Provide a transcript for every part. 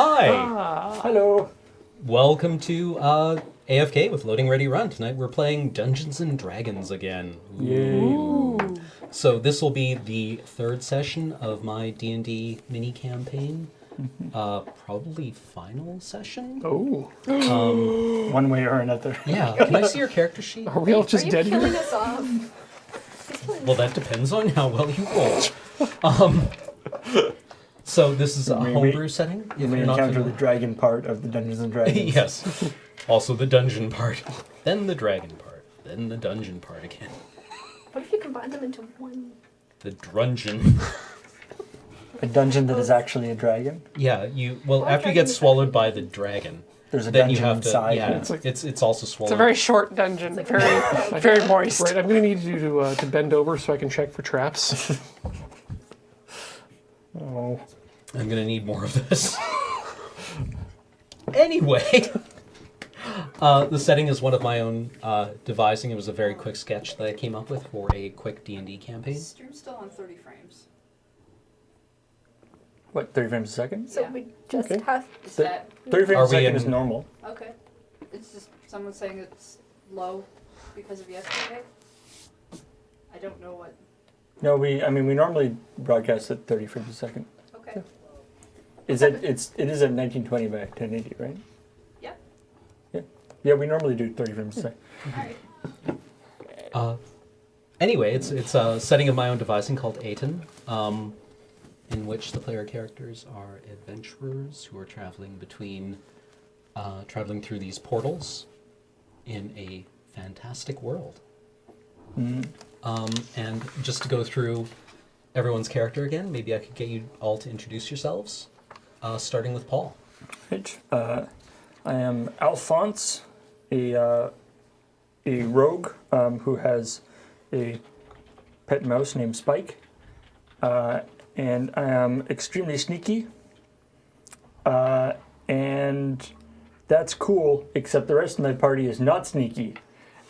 Hi! Hello. Welcome to AFK with Loading Ready Run. Tonight we're playing Dungeons and Dragons again. Yay. So this will be the third session of my D&D mini campaign. Probably final session? Oh. One way or another. Yeah, can I see your character sheet? Are we all just dead Are you killing here? us off? Well, that depends on how well you roll. So this is a homebrew setting. You may encounter the dragon part of the Dungeons and Dragons. Yes. Also the dungeon part. Then the dragon part. Then the dungeon part again. What if you combine them into one? The drungeon. A dungeon that is actually a dragon. Yeah, Well, after you dragon get is swallowed by the dragon, There's a then you dungeon have inside. to. Yeah, It's it's also swallowed. It's a very short dungeon, very moist. Right, I'm going to need you to bend over so I can check for traps. Oh. I'm gonna need more of this. Anyway, the setting is one of my own devising. It was a very quick sketch that I came up with for a quick D&D campaign. Stream's still on 30 frames. What, 30 frames a second? So Yeah. we just Okay. have. Is Th- that 30 frames Are a we second in- is normal. okay? It's just someone saying it's low because of yesterday. I don't know what. No, we normally broadcast at 30 frames a second. Okay. It is at 1920 by 1080, right? Yeah. Yeah, we normally do 30 frames a second. All right. Anyway, it's a setting of my own devising called Etin, in which the player characters are adventurers who are traveling through these portals in a fantastic world. And just to go through everyone's character again, maybe I could get you all to introduce yourselves, starting with Paul. Right. I am Alphonse, a rogue who has a pet mouse named Spike, and I am extremely sneaky, and that's cool, except the rest of my party is not sneaky.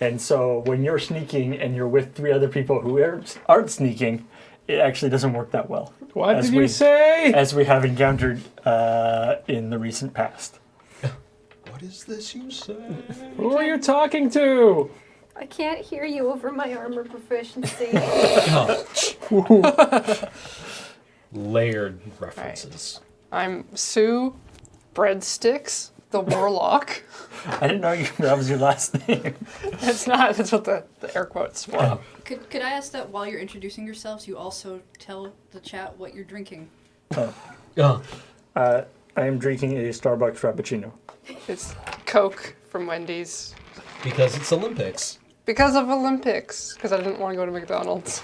And so when you're sneaking and you're with three other people who aren't sneaking, it actually doesn't work that well. What As did you we- say? As we have encountered in the recent past. What is this you say? Who are you talking to? I can't hear you over my armor proficiency. Layered references. I'm Sue Breadsticks, the Warlock. I didn't know that was your last name. It's not, that's what the air quotes were. Could I ask that while you're introducing yourselves, you also tell the chat what you're drinking? Oh, I am drinking a Starbucks Frappuccino. It's Coke from Wendy's. because it's Olympics. Because of Olympics, because I didn't want to go to McDonald's.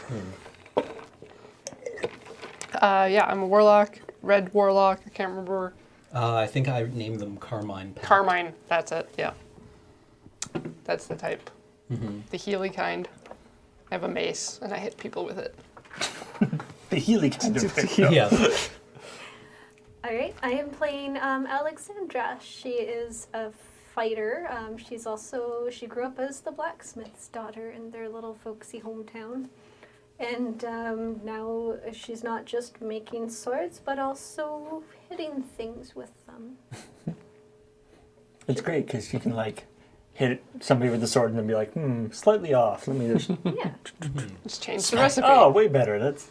Yeah, I'm a Warlock, Red Warlock, I can't remember. I think I named them Carmine. Pack. Carmine, that's it, yeah. That's the type. The Healy kind. I have a mace, and I hit people with it. The Healy kind of thing. Yeah. Alright, I am playing Alexandra. She is a fighter. She grew up as the blacksmith's daughter in their little folksy hometown. And now she's not just making swords, but also hitting things with them. It's great because you can hit somebody with the sword and then be like, slightly off. Let me just. Yeah. Just change the recipe. Oh, way better. That's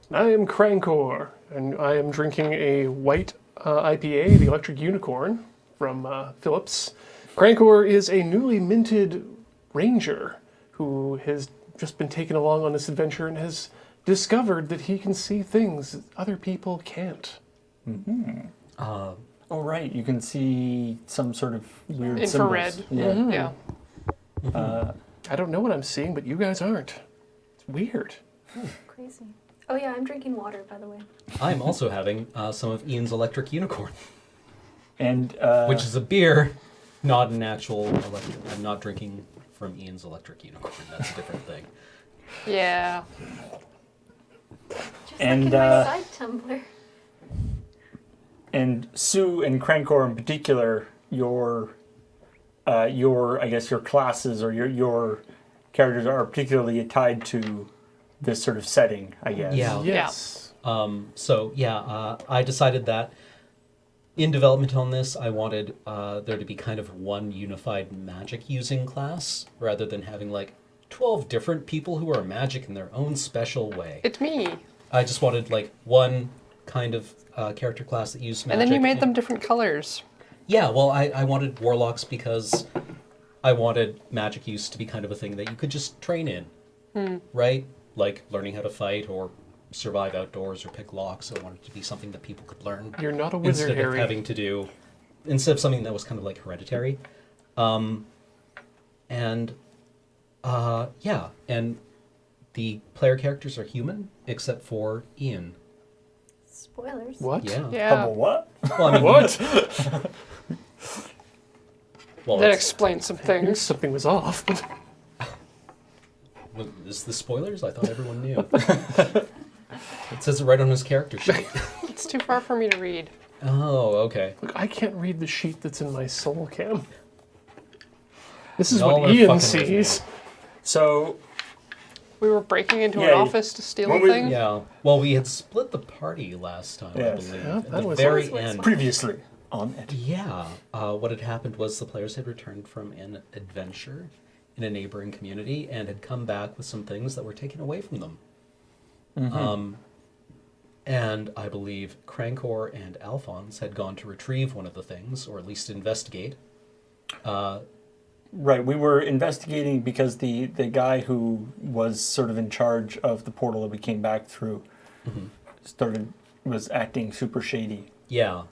I am Crankor, and I am drinking a white IPA, the Electric Unicorn, from Phillips. Crankor is a newly minted ranger who has just been taken along on this adventure and has discovered that he can see things that other people can't. oh right. You can see some sort of weird Infrared. symbols. Yeah. Yeah. I don't know what I'm seeing, but you guys aren't. It's weird. Crazy. Oh yeah, I'm drinking water, by the way. I'm also having some of Ian's Electric Unicorn, And which is a beer, not an actual electric. I'm not drinking from Ian's Electric Unicorn. That's a different thing. Yeah. Just And, like in my side tumbler. And Sue and Crankor in particular, your I guess your classes or your characters are particularly tied to this sort of setting, I guess. Yeah. Yes. I decided that in development on this, I wanted there to be kind of one unified magic using class rather than having like 12 different people who are magic in their own special way. It's me. I just wanted like one kind of character class that used magic. And then you made them different colors. Yeah, well, I wanted warlocks because I wanted magic use to be kind of a thing that you could just train in, right? Like learning how to fight or survive outdoors or pick locks. I wanted it to be something that people could learn. You're not a wizard, Instead of Harry. having to do, instead of something that was kind of like hereditary. Yeah, and the player characters are human, except for Ian. Spoilers. What? Yeah. Yeah. Hubble what? Well, I mean, What? well, That it's- explains some I knew things. something was off, but well, is this spoilers? I thought everyone knew. It says it right on his character sheet. It's too far for me to read. Oh, okay. look, I can't read the sheet that's in my soul cam. This is Y'all what are Ian fucking with me. sees. So, We were breaking into Yeah, an office to steal when a we- thing. Yeah. Well, we had split the party last time, I Yes. believe. Yeah, At that the was- very That was end. previously on it. Yeah. What had happened was the players had returned from an adventure in a neighboring community and had come back with some things that were taken away from them. And I believe Crankor and Alphonse had gone to retrieve one of the things, or at least investigate. Right, we were investigating because the guy who was sort of in charge of the portal that we came back through was acting super shady, Yeah.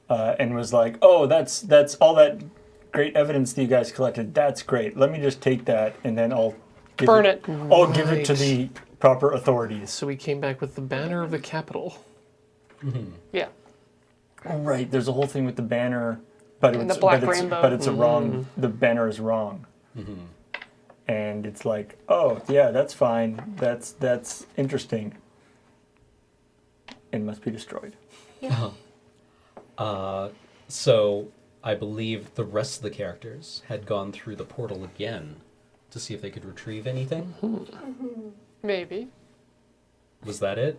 and was like, "Oh, that's all that great evidence that you guys collected. That's great. Let me just take that and then I'll Burn it. I'll give it to Right. the proper authorities." So we came back with the banner of the Capitol. Yeah. Right, there's a whole thing with the banner, but And it's the black but it's, rainbow. but it's a wrong. The banner is wrong. And it's like, oh yeah, that's fine. That's interesting. It must be destroyed. Yeah. So I believe the rest of the characters had gone through the portal again to see if they could retrieve anything. Maybe. Was that it?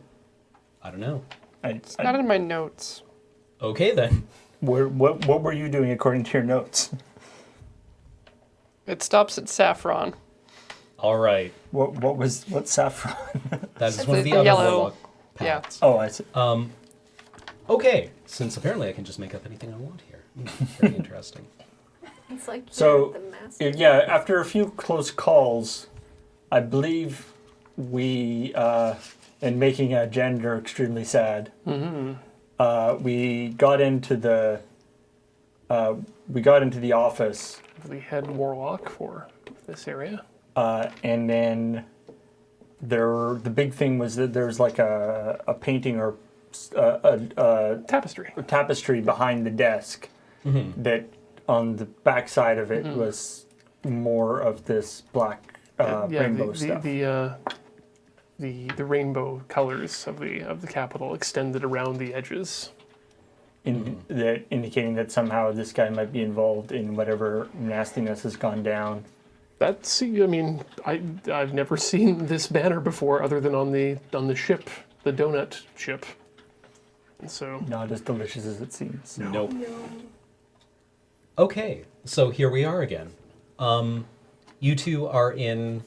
I don't know. It's not in my notes. Okay then. What were you doing according to your notes? It stops at saffron. All right. What's saffron? That is It's one of the the other yellow- warlock yeah. paths. Oh, I see. Okay. Since apparently I can just make up anything I want here. Very interesting. It's like So, you're the master. Yeah, after a few close calls, I believe we, in making a janitor extremely sad, we got into the office, The head warlock for this area. and then the big thing was that there's like a painting or a Tapestry. tapestry behind the desk that on the back side of it was more of this black rainbow stuff. The rainbow colors of the Capitol extended around the edges. That indicating that somehow this guy might be involved in whatever nastiness has gone down. That's, I mean, I've never seen this banner before, other than on the ship, the donut ship. And so Not as delicious as it seems. Nope. No. Okay. So here we are again. You two are in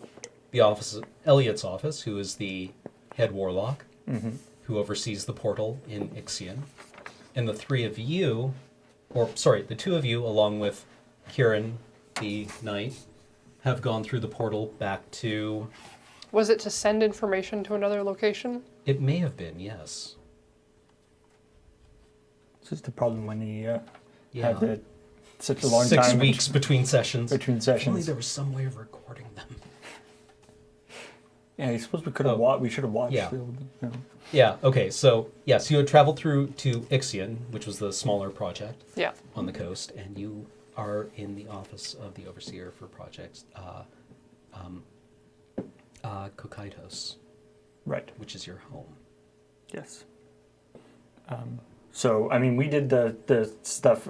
the office, Elliot's office, who is the head warlock, who oversees the portal in Ixion. And the the two of you, along with Kieran, the knight, have gone through the portal back to... Was it to send information to another location? It may have been, yes. It's just a problem when you Yeah. have it such a long 6 time weeks between sessions. between If only sessions. there was some way of recording them. Yeah, I suppose we could have Oh. we should have watched. Yeah. the- Yeah, okay, so, yes, you had traveled through to Ixion, which was the smaller project Yeah. on the coast, and you are in the office of the overseer for projects, Kokaitos, Right. which is your home. Yes. So, I mean, we did the stuff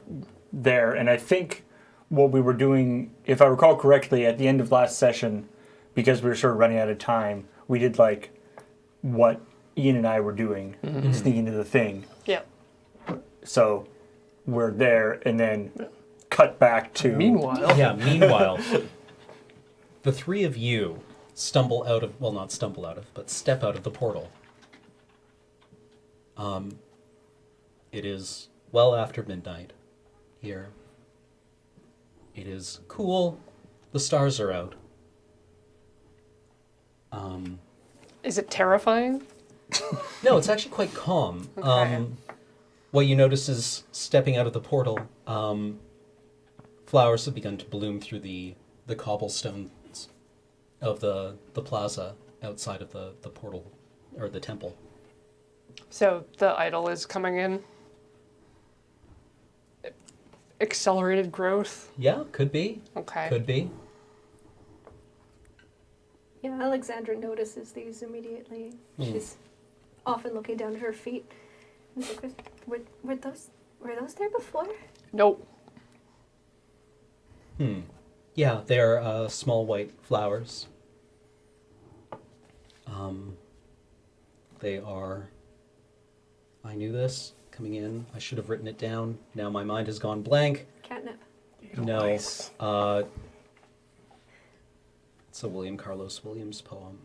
there, and I think what we were doing, if I recall correctly, at the end of last session, because we were sort of running out of time, we did like what Ian and I were doing, sneaking into the thing. Yeah. So we're there, and then cut back to... Meanwhile, Yeah, meanwhile, the three of you stumble out of, well, not stumble out of, but step out of the portal. It is well after midnight here. It is cool. The stars are out. Is it terrifying? No, it's actually quite calm. Okay. What you notice is stepping out of the portal, flowers have begun to bloom through the cobblestones of the plaza outside of the portal, or the temple. So the idol is coming in. Accelerated growth. Yeah, could be. Okay. Could be. Yeah, Alexandra notices these immediately. She's often looking down at her feet. And she's like, were those there before? Nope. Yeah, they're small white flowers. They are... I knew this coming in. I should have written it down. Now my mind has gone blank. Catnip. No. Nice. It's a William Carlos Williams poem.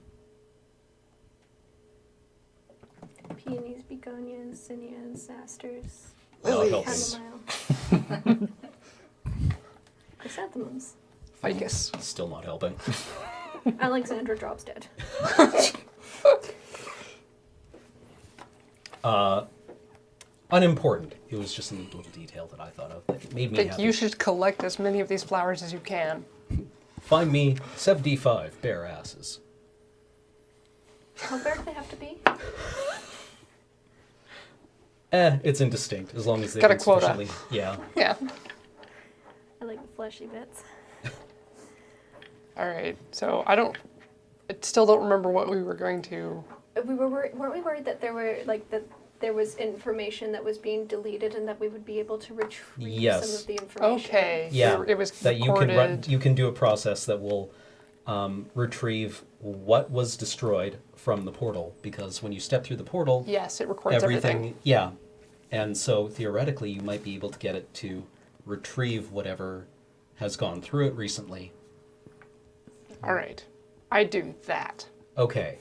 Peonies, begonias, zinnias, asters, Lilies. chamomile. Chrysanthemums. Ficus. Still not helping. Alexandra drops dead. Unimportant. It was just a neat little detail that I thought of that made I me think happy. you should collect as many of these flowers as you can. Find me 75 bare asses. How bare do they have to be? It's indistinct as long as they've Got a been quota. sufficiently... Yeah. Yeah. I like the fleshy bits. All right. So I still don't remember what we were going to. Weren't we worried that there were that there was information that was being deleted and that we would be able to retrieve Yes. some of the information? Okay. Yeah. It was That recorded. you can do a process that will retrieve what was destroyed from the portal, because when you step through the portal, Yes, it records everything. Yeah. And so theoretically, you might be able to get it to retrieve whatever has gone through it recently. All right. I do that. Okay.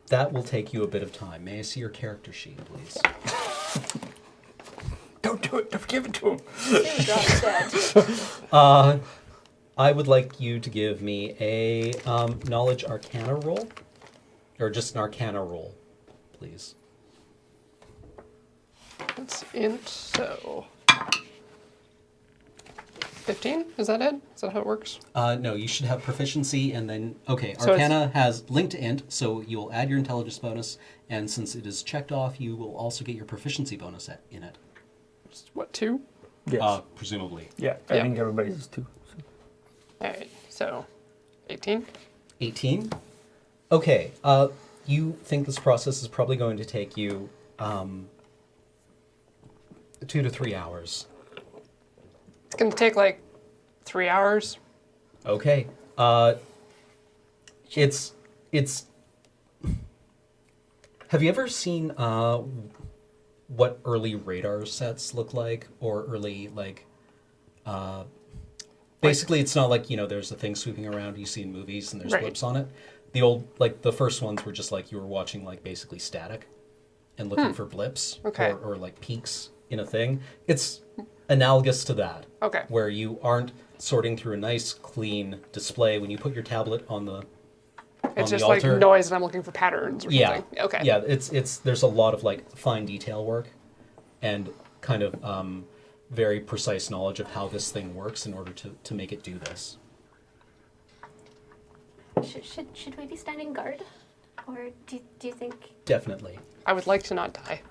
That will take you a bit of time. May I see your character sheet, please? Don't do it. Don't give it to him. Soon drops dead. I would like you to give me a knowledge arcana roll. Or just an arcana roll, please. That's int, so 15? Is that it? Is that how it works? No, you should have proficiency, and then... Okay, So arcana has linked to int, so you'll add your intelligence bonus, and since it is checked off, you will also get your proficiency bonus in it. What, 2? Yes. Presumably. Yeah, I Yeah. think everybody's is 2. All right. So 18? 18? Okay, you think this process is probably going to take you 2 to 3 hours. It's going to take like 3 hours. Okay. It's. Have you ever seen what early radar sets look like, or early basically, it's not like there's a thing sweeping around you see in movies and there's Right. blips on it. The old the first ones were just like you were watching basically static, and looking for blips Okay. or peaks in a thing. It's analogous to that. Okay. Where you aren't sorting through a nice, clean display when you put your tablet on the It's the just like altar. noise and I'm looking for patterns or Yeah. something. Okay. Yeah, it's there's a lot of fine detail work and kind of very precise knowledge of how this thing works in order to make it do this. Should we be standing guard, or do you think Definitely. I would like to not die.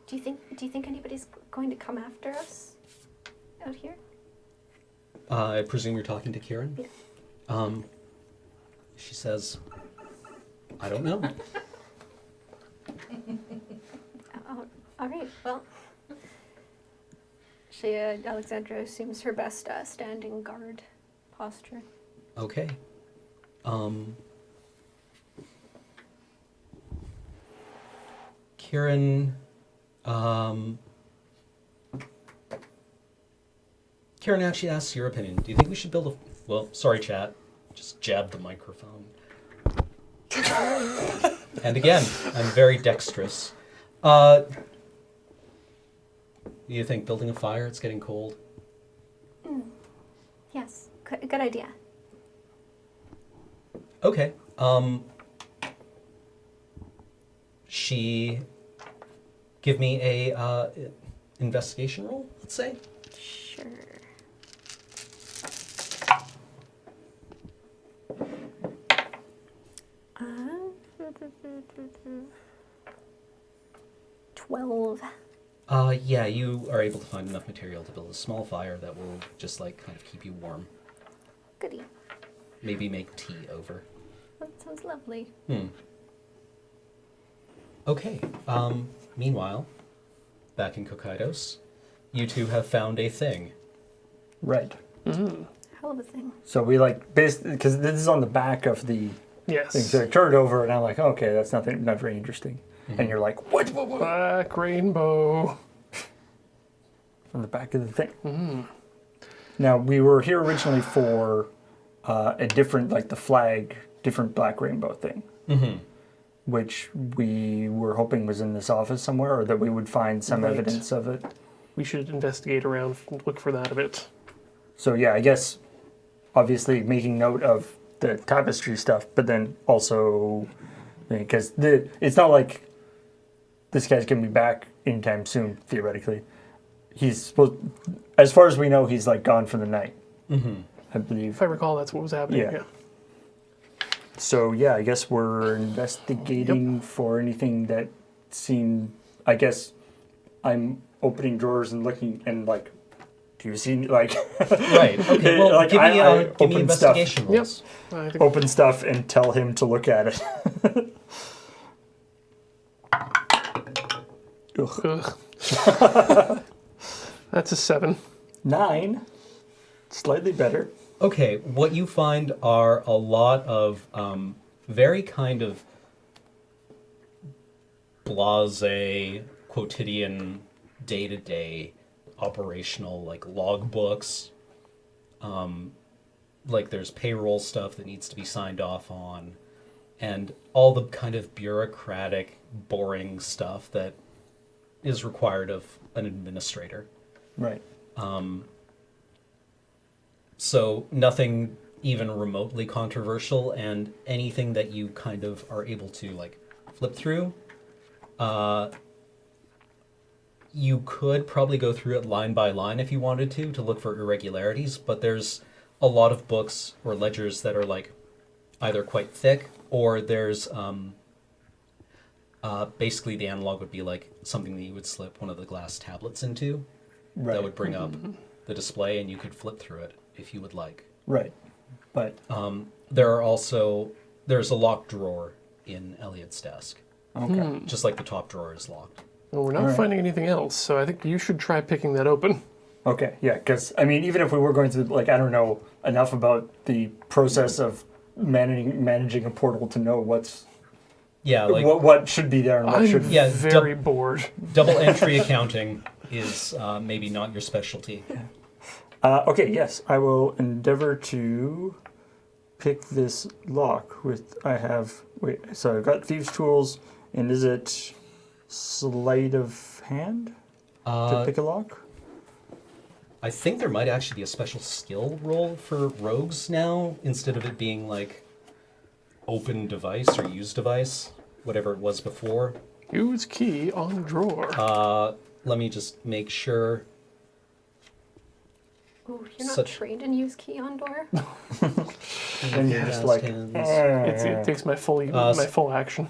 do you think anybody's going to come after us out here? I presume you're talking to Kieran? Yeah. She says, I don't know. All right. Well, Alexandra assumes her best standing guard posture. Okay. Kieran, Karen actually asks your opinion. Do you think we should build a... Well, sorry, chat. Just jabbed the microphone. And again, I'm very dexterous. Do you think building a fire, it's getting cold? Yes, good idea. Okay. She... Give me a investigation roll, let's say. Sure. Uh, 12. Yeah, you are able to find enough material to build a small fire that will just, like, kind of keep you warm. Goody. Maybe make tea over. That sounds lovely. Okay, meanwhile, back in Kokaidos, you two have found a thing. Right. Hell of a thing. So we like basically because this is on the back of the Yes. thing. So I turned it over and I'm like, okay, that's not very interesting. And you're like, what? Black rainbow. On the back of the thing. Now we were here originally for a different, like the flag, different black rainbow thing, which we were hoping was in this office somewhere, or that we would find some Right. evidence of it. We should investigate around, look for that a bit. So yeah, I guess obviously making note of the tapestry stuff, but then also because it's not like this guy's gonna be back anytime soon. Theoretically, he's supposed, as far as we know, he's like gone for the night. I believe. If I recall, that's what was happening. Yeah. So yeah, I guess we're investigating for anything that seemed. I guess I'm opening drawers and looking and like, do you see like? Right. Okay. Well, Like, give me I give me open stuff. investigation Yep. rolls. I think Open stuff and tell him to look at it. Ugh. Ugh. That's a 7. 9, slightly better. Okay, what you find are a lot of very kind of blasé, quotidian, day-to-day operational, like logbooks. Like there's payroll stuff that needs to be signed off on, and all the kind of bureaucratic, boring stuff that is required of an administrator. Right. So nothing even remotely controversial, and anything that you kind of are able to like flip through, you could probably go through it line by line if you wanted to look for irregularities, but there's a lot of books or ledgers that are like either quite thick, or there's basically the analog would be like something that you would slip one of the glass tablets into Right. that would bring up the display, and you could flip through it if you would like. Right. But There's a locked drawer in Elliot's desk, okay. just like the top drawer is locked. Well, we're not Alright. finding anything else, so I think you should try picking that open. Okay. Yeah. Because I mean, even if we were going to like, I don't know enough about the process of managing a portal to know what's Yeah, like what should be there and what I'm should. Yeah, very bored. double entry accounting is maybe not your specialty. Okay. Yes, I will endeavor to pick this lock with. I have. Wait. So I've got thieves' tools, and is it sleight of hand to pick a lock? I think there might actually be a special skill roll for rogues now, instead of it being like open device or use device, whatever it was before. Use key on drawer. Let me just make sure. Ooh, you're not Such- trained in use key on door? And you're just Fast like. hands. It takes my full Uh, my full action.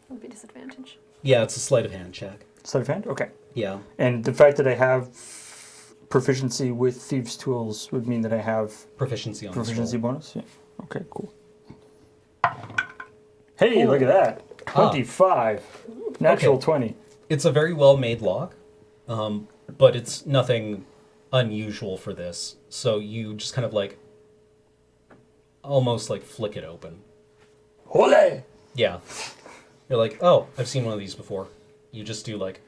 That would be a disadvantage. Yeah, it's a sleight of hand check. Sleight of hand. Okay. Yeah. And the fact that I have proficiency with thieves' tools would mean that I have Proficiency on this proficiency roll. bonus. Yeah. Okay. Cool. Hey, look at that! 25, natural Okay. 20. It's a very well made lock, but it's nothing unusual for this. So you just kind of like almost like flick it open. Ole! Yeah. You're like, oh, I've seen one of these before. You just do like,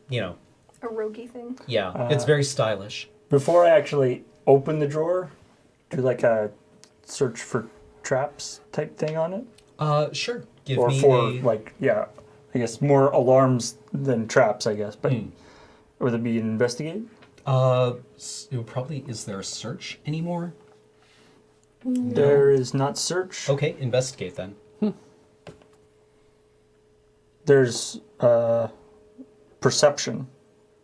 you know, A roguey thing. yeah, it's very stylish. Before I actually open the drawer, do like a search for traps type thing on it? Sure. Give Or me for, a... like, yeah, I guess more alarms than traps, I guess. But would it be an investigate? It would probably... Is there a search anymore? There is not search. Okay, investigate then. There's perception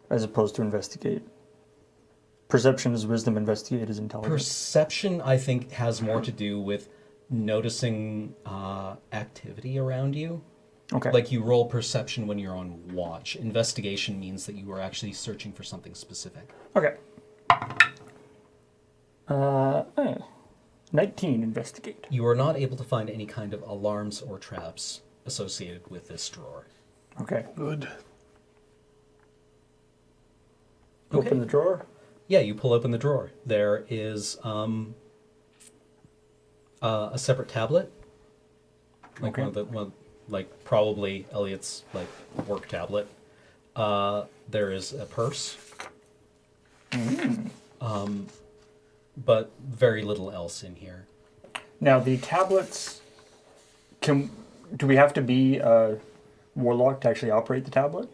as opposed to investigate. Perception is wisdom, investigate is intelligence. Perception, I think, has more to do with noticing activity around you. Okay. Like you roll perception when you're on watch. Investigation means that you are actually searching for something specific. Okay. 19, investigate. You are not able to find any kind of alarms or traps associated with this drawer. Okay. Good. Okay. Open the drawer. Yeah, you pull open the drawer. There is a separate tablet, like Okay. like probably Elliot's like work tablet. There is a purse, but very little else in here. Now the tablets. Do we have to be a warlock to actually operate the tablet,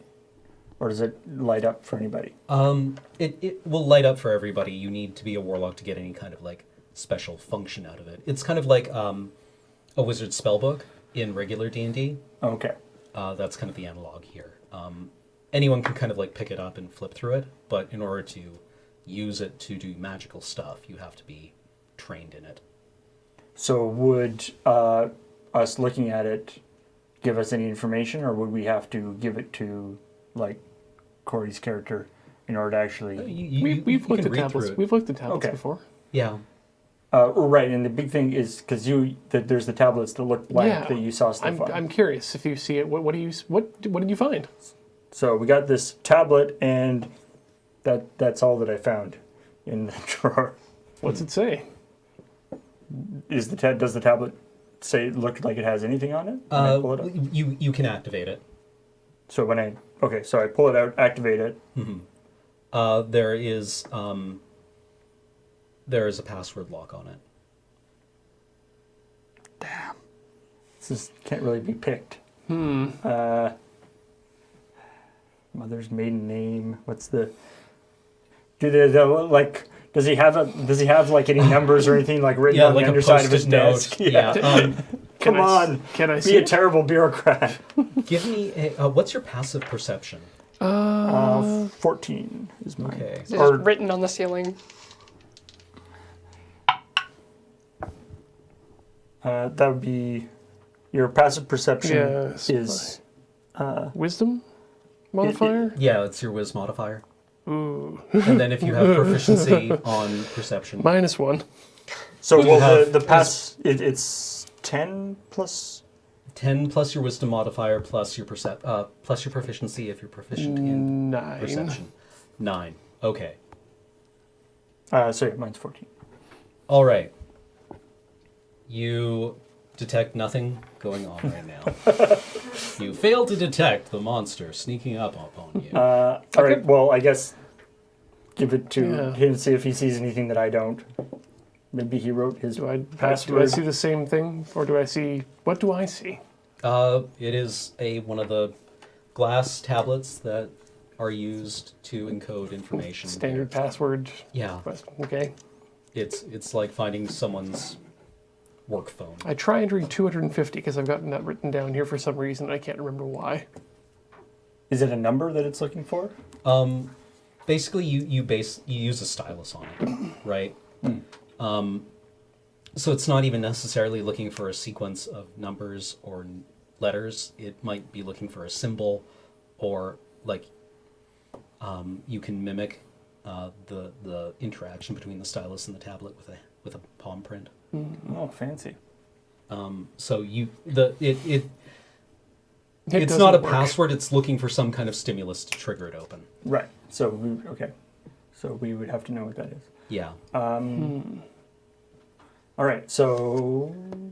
or does it light up for anybody? It will light up for everybody. You need to be a warlock to get any kind of like special function out of it. It's kind of like a wizard spellbook in regular D&D. Okay. That's kind of the analog here. Anyone can kind of like pick it up and flip through it, but in order to use it to do magical stuff, you have to be trained in it. So would us looking at it give us any information, or would we have to give it to like Corey's character in order to actually? We've looked can at read tablets. through it. We've looked at tablets Okay. before. Yeah. Right, and the big thing is because there's the tablets that look blank Yeah. that you saw stuff on. I'm curious if you see it. What did you find? So we got this tablet, and that's all that I found in the drawer. What's it say? Does the tablet look like it has anything on it? When I pull it up? You can activate it. So so I pull it out, activate it. There is a password lock on it. This can't really be picked. Mother's maiden name. What's the? Does he have like any numbers or anything like written on like the a underside of his post-it note. desk? Yeah. Come on. Can I Be see a it? terrible bureaucrat. Give me a. What's your passive perception? 14 is mine. Okay. It's just written on the ceiling. That would be your passive perception Yes, is Wisdom modifier? Yeah, it's your whiz modifier. Ooh. And then if you have proficiency on perception, -1. so you well have the pass it's 10 plus 10 plus your wisdom modifier plus your plus your proficiency if you're proficient in 9. perception. 9. Okay. so yeah, mine's 14. All right. You detect nothing going on right now. You fail to detect the monster sneaking up upon you. All right, well I guess give it to Yeah. him, see if he sees anything that I don't. Maybe he wrote his Do I password. see the same thing, or do I see? What do I see? It is one of the glass tablets that are used to encode information. Standard password. Yeah, Okay. it's like finding someone's work phone. I try entering 250 because I've gotten that written down here for some reason. I can't remember why. Is it a number that it's looking for? Basically, you use a stylus on it, right? So it's not even necessarily looking for a sequence of numbers or letters. It might be looking for a symbol, or like you can mimic the interaction between the stylus and the tablet with a palm print. Oh, fancy. So It it's not a doesn't work. password. It's looking for some kind of stimulus to trigger it open. Right. So we would have to know what that is. Yeah. All right. So we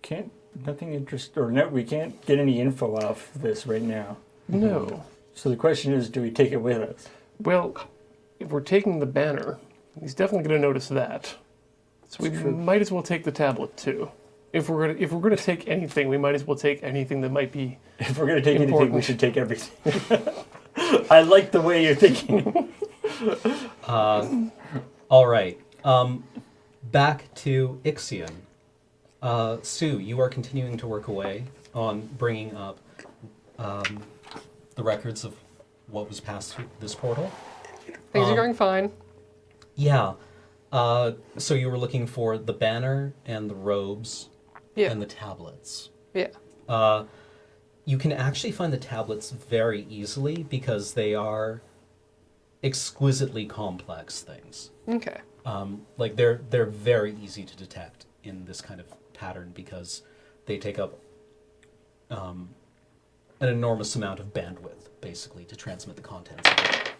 can't get any info off this right now. No. So the question is, do we take it with us? Well, if we're taking the banner, he's definitely going to notice that. So we might as well take the tablet too. If we're gonna take anything, we might as well take anything that might be. If we're going to take important. anything, we should take everything. I like the way you're thinking. All right. Back to Ixion. Sue, you are continuing to work away on bringing up the records of what was passed through this portal. Things are going fine. Yeah. So you were looking for the banner and the robes Yeah. and the tablets. Yeah. You can actually find the tablets very easily because they are exquisitely complex things. Okay. Like they're very easy to detect in this kind of pattern because they take up an enormous amount of bandwidth, basically, to transmit the contents of it.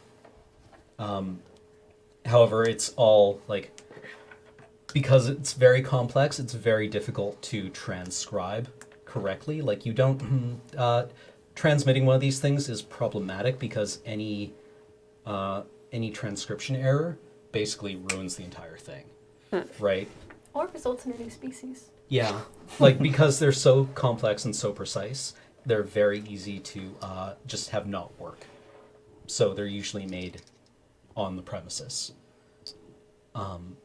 However, it's all like, because it's very complex, it's very difficult to transcribe correctly. Like you don't, transmitting one of these things is problematic because any transcription error basically ruins the entire thing, right? Or results in a new species. Yeah, like because they're so complex and so precise, they're very easy to just have not work. So they're usually made on the premises,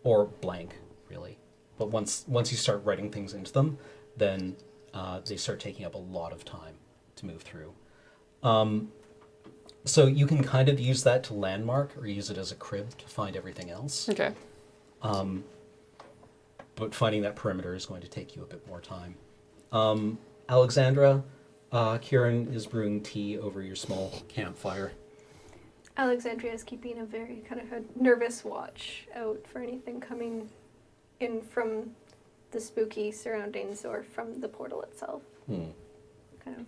or blank, really. But once you start writing things into them, then they start taking up a lot of time to move through. So you can kind of use that to landmark or use it as a crib to find everything else. Okay. But finding that perimeter is going to take you a bit more time. Alexandra, Kieran is brewing tea over your small campfire. Alexandria is keeping a very kind of a nervous watch out for anything coming in from the spooky surroundings or from the portal itself. Kind of.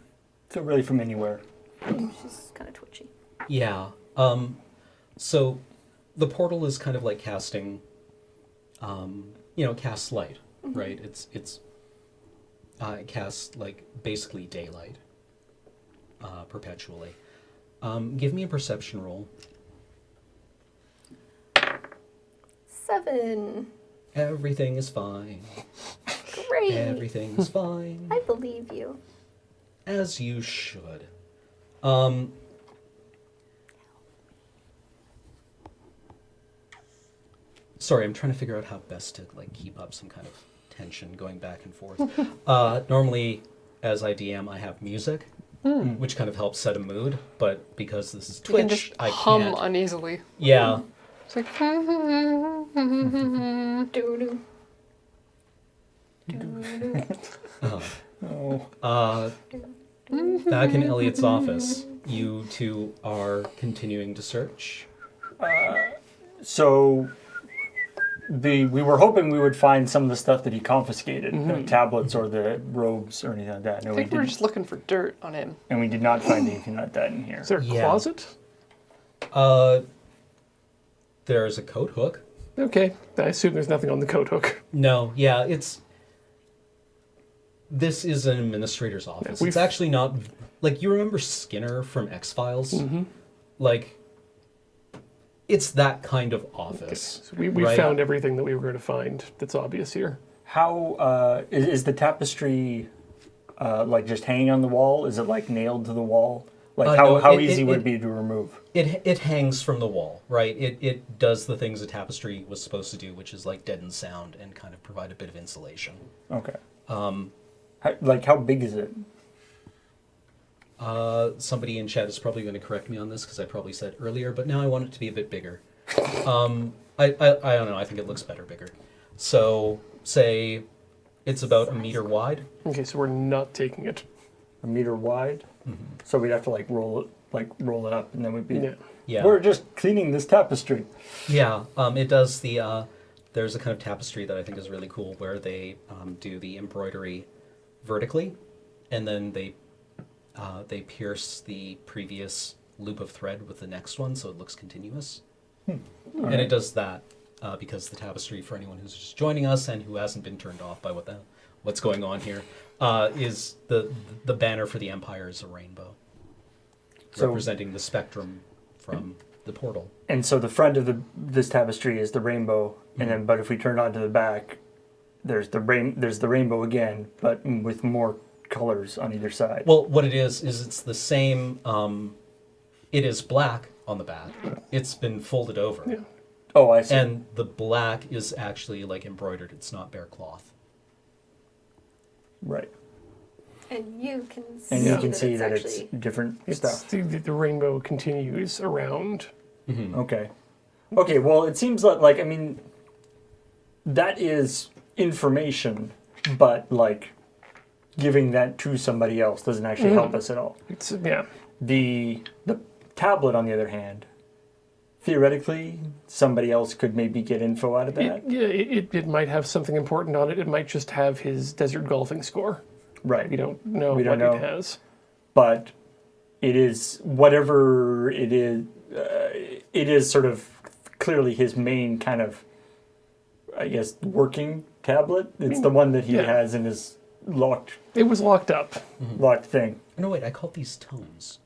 So really from anywhere. She's kind of twitchy. Yeah. So the portal is kind of like casting, casts light, right? It casts like basically daylight, perpetually. Give me a perception roll. 7. Everything is fine. Great. Everything is fine. I believe you. As you should. Sorry, I'm trying to figure out how best to like keep up some kind of tension going back and forth. Normally, as I DM, I have music, which kind of helps set a mood. But because this is You can Twitch, just I hum can't. uneasily. Yeah. It's like. Doo-doo. Back in Elliot's office, you two are continuing to search. So we were hoping we would find some of the stuff that he confiscated, the tablets or the robes or anything like that. No, I think we're just looking for dirt on him. and we did not find anything like that in here. Is there a Yeah. closet? There's a coat hook. Okay. I assume there's nothing on the coat hook. No, yeah, this is an administrator's office. we've- It's actually not, like, you remember Skinner from X-Files? Like, it's that kind of office. So we right? found everything that we were going to find that's obvious here. How is the tapestry like just hanging on the wall? Is it like nailed to the wall? Like No, how it- easy it- would it be to remove? It hangs from the wall, right? It does the things a tapestry was supposed to do, which is, like, deaden sound and kind of provide a bit of insulation. Okay. How big is it? Somebody in chat is probably going to correct me on this because I probably said earlier, but now I want it to be a bit bigger. I don't know. I think it looks better bigger. So say it's about 1 meter wide. Okay, so we're not taking it. 1 meter wide. So we'd have to roll it up, and then we'd be. Yeah. Yeah. We're just cleaning this tapestry. Yeah. It does the. There's a kind of tapestry that I think is really cool where they do the embroidery vertically, and then they pierce the previous loop of thread with the next one, so it looks continuous. And it does that because the tapestry, for anyone who's just joining us and who hasn't been turned off by what's going on here, is the banner for the Empire is a rainbow, So- representing the spectrum from the portal. And so the front of this tapestry is the rainbow, and then but if we turn onto the back, there's the rainbow again, but with more colors on either side. Well, what it is it's the same. It is black on the back. It's been folded over. Yeah. Oh, I see. And the black is actually like embroidered. It's not bare cloth. Right. And you can see, And you can see that it's it's actually different It's stuff. the rainbow continues around. Okay. Okay, well, it seems like, I mean, that is information, but, like, giving that to somebody else doesn't actually help us at all. It's yeah. The tablet, on the other hand, theoretically, somebody else could maybe get info out of that. It might have something important on it. It might just have his desert golfing score. Right. We don't know We don't what know. it has. But it is, whatever it is sort of clearly his main kind of, I guess, working tablet. It's the one that he yeah. has in his locked It was locked up. thing. No, wait, I called these tomes.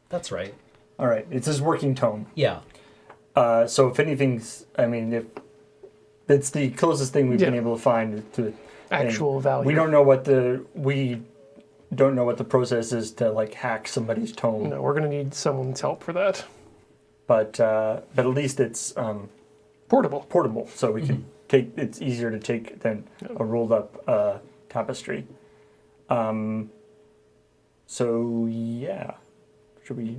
That's right. All right, it's his working tome. Yeah. So if anything's, I mean, if it's the closest thing we've been Yeah. able to find to it. Actual value. We don't know what the process is to like hack somebody's tome. No, we're gonna need someone's help for that. But at least it's Portable. portable, so we can take. It's easier to take than a rolled up tapestry. So yeah, should we?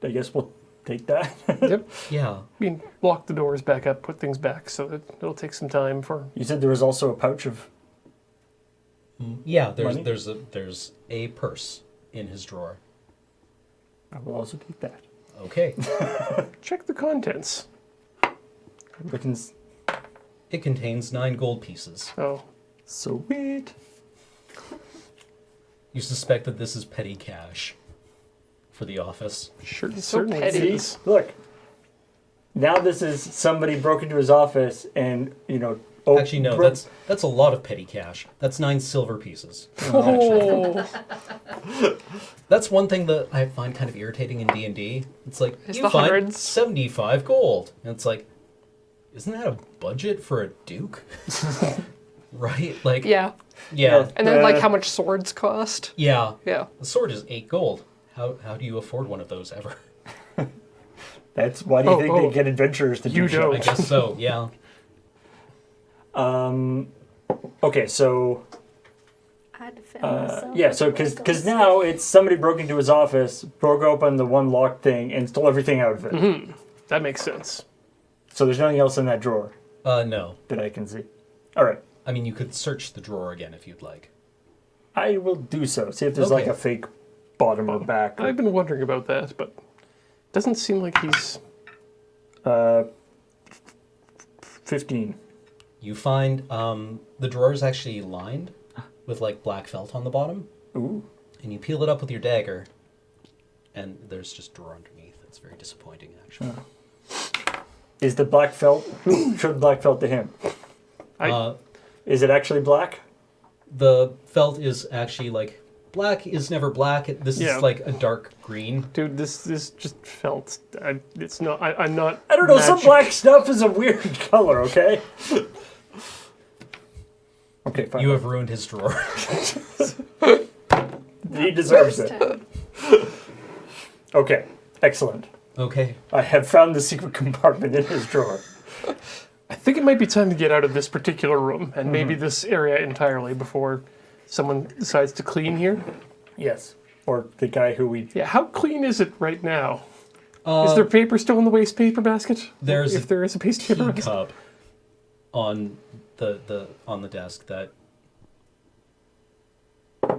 I guess we'll take that. Yep. Yeah. I mean, lock the doors back up, put things back, so that it'll take some time for. You said there was also a pouch of. Yeah, Money? there's a purse in his drawer. I will also take that. Okay. Check the contents. Looking It contains 9 gold pieces. Oh, sweet. You suspect that this is petty cash for the office. sure, so certainly petty. See, is. look. Now this is somebody broke into his office and Oh, Actually, no, bro- that's a lot of petty cash. That's 9 silver pieces. Oh, That's one thing that I find kind of irritating in D&D. It's like, It's you the find hundreds. 75 gold. And it's like, isn't that a budget for a duke? Right? Like, Yeah. yeah. And then, like, how much swords cost? Yeah. Yeah. The sword is 8 gold. How do you afford one of those ever? That's why do you Oh, think oh. they get adventurers to do You shit? don't. I guess so, yeah. Okay, so I had to defend myself. yeah, so because now it's somebody broke into his office, broke open the one locked thing, and stole everything out of it. that makes sense. So there's nothing else in that drawer No. that I can see. All right, I mean, you could search the drawer again if you'd like. I will do so. See if there's like Okay. a fake bottom or back. I've been wondering about that, but doesn't seem like he's. 15. You find the drawer is actually lined with like black felt on the bottom, Ooh. and you peel it up with your dagger, and there's just drawer underneath. It's very disappointing, actually. Is the black felt? Who showed black felt to him? Is it actually black? The felt is actually like black is never black. This Yeah. is like a dark green. Dude, this just felt. It's not. I'm not. I don't know. Some magic- black stuff is a weird color. Okay. Okay, fine. You have ruined his drawer. He deserves First it. time. Okay, excellent. Okay. I have found the secret compartment in his drawer. I think it might be time to get out of this particular room and maybe this area entirely before someone decides to clean here. Yes. Or the guy who we. Yeah, how clean is it right now? Is there paper still in the waste paper basket? There's if there is a waste paper basket. Teacup on the desk that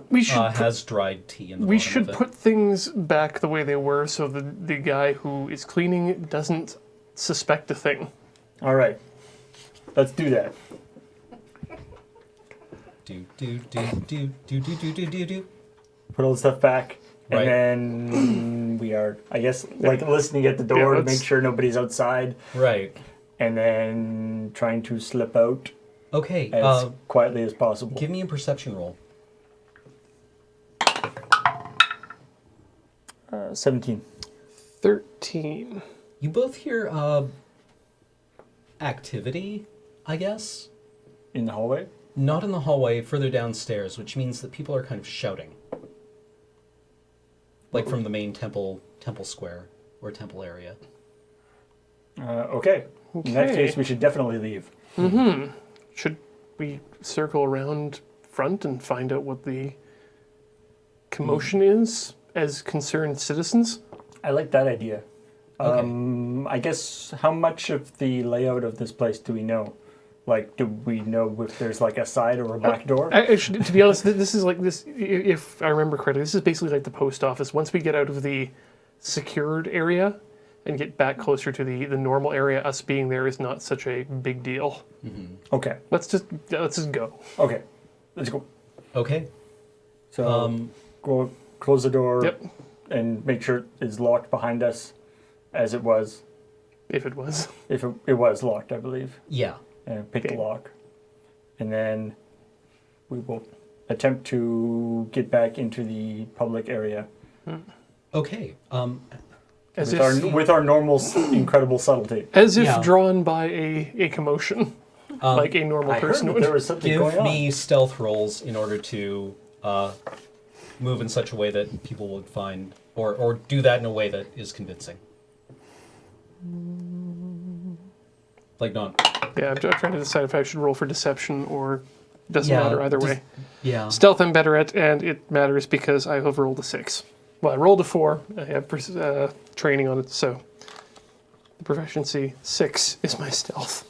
We should has dried tea in the we bottom should of it. put things back the way they were so the guy who is cleaning doesn't suspect a thing. All right. Let's do that. Do do do do do do do do do do. Put all the stuff back. And Right. then we are, I guess, like listening at the door to let's- make sure nobody's outside. Right. And then trying to slip out Okay. as quietly as possible. Give me a perception roll. 17. 13. You both hear activity, I guess. In the hallway? Not in the hallway, further downstairs, which means that people are kind of shouting. Like from the main temple square or temple area. Okay. In that Okay. case, we should definitely leave. Should we circle around front and find out what the commotion is as concerned citizens? I like that idea. Okay. I guess how much of the layout of this place do we know? Like, do we know if there's like a side or a back door? Actually, to be honest, this is like this. If I remember correctly, this is basically like the post office. Once we get out of the secured area and get back closer to the normal area, us being there is not such a big deal. Okay. Let's just go. Okay. Let's go. Okay. So go close the door Yep. and make sure it is locked behind us, as it was. If it was. If it was locked, I believe. Yeah. And pick Okay. the lock. And then we will attempt to get back into the public area Okay. As with our normal incredible subtlety. as if Yeah. drawn by a commotion, like a normal I heard person that would. there was something Give going on. me stealth rolls in order to move in such a way that people would find, or do that in a way that is convincing. Like not. Yeah, I'm trying to decide if I should roll for deception or doesn't matter either way. Yeah. Stealth I'm better at, and it matters because I have rolled a 6. Well, I rolled a 4. I have training on it, so the proficiency 6 is my stealth.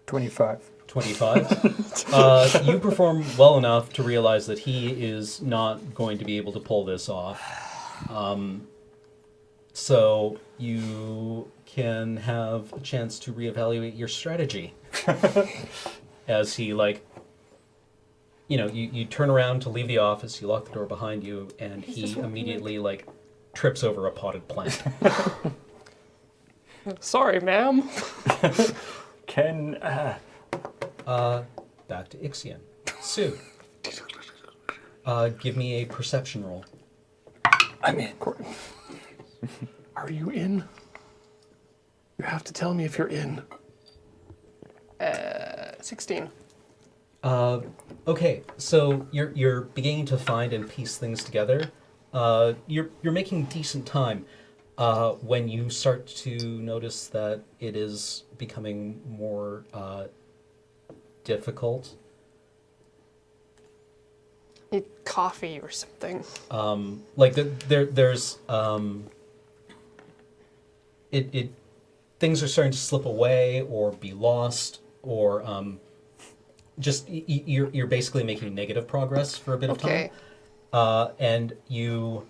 25. 25. You perform well enough to realize that he is not going to be able to pull this off. So you can have a chance to reevaluate your strategy. As he, like, you turn around to leave the office, you lock the door behind you, and he immediately, like, trips over a potted plant. Sorry, ma'am. Can Back to Ixion. Sue. Give me a perception roll. I'm in. Are you in? You have to tell me if you're in. 16. Okay, so you're beginning to find and piece things together. You're making decent time when you start to notice that it is becoming more difficult. Need coffee or something. There's things are starting to slip away or be lost or just you're basically making negative progress for a bit of Okay. time, and you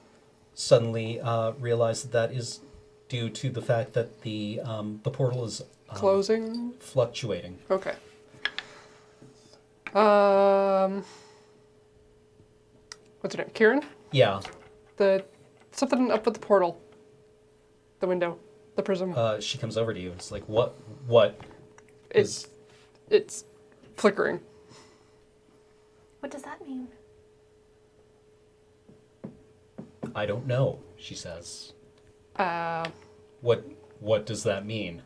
suddenly realize that is due to the fact that the portal is Closing. fluctuating. Okay. What's her name? Kieran? Yeah, Something up with the portal. The window. The prism. she comes over to you. It's like, what it's flickering. What does that mean? I don't know, she says. Uh, What does that mean?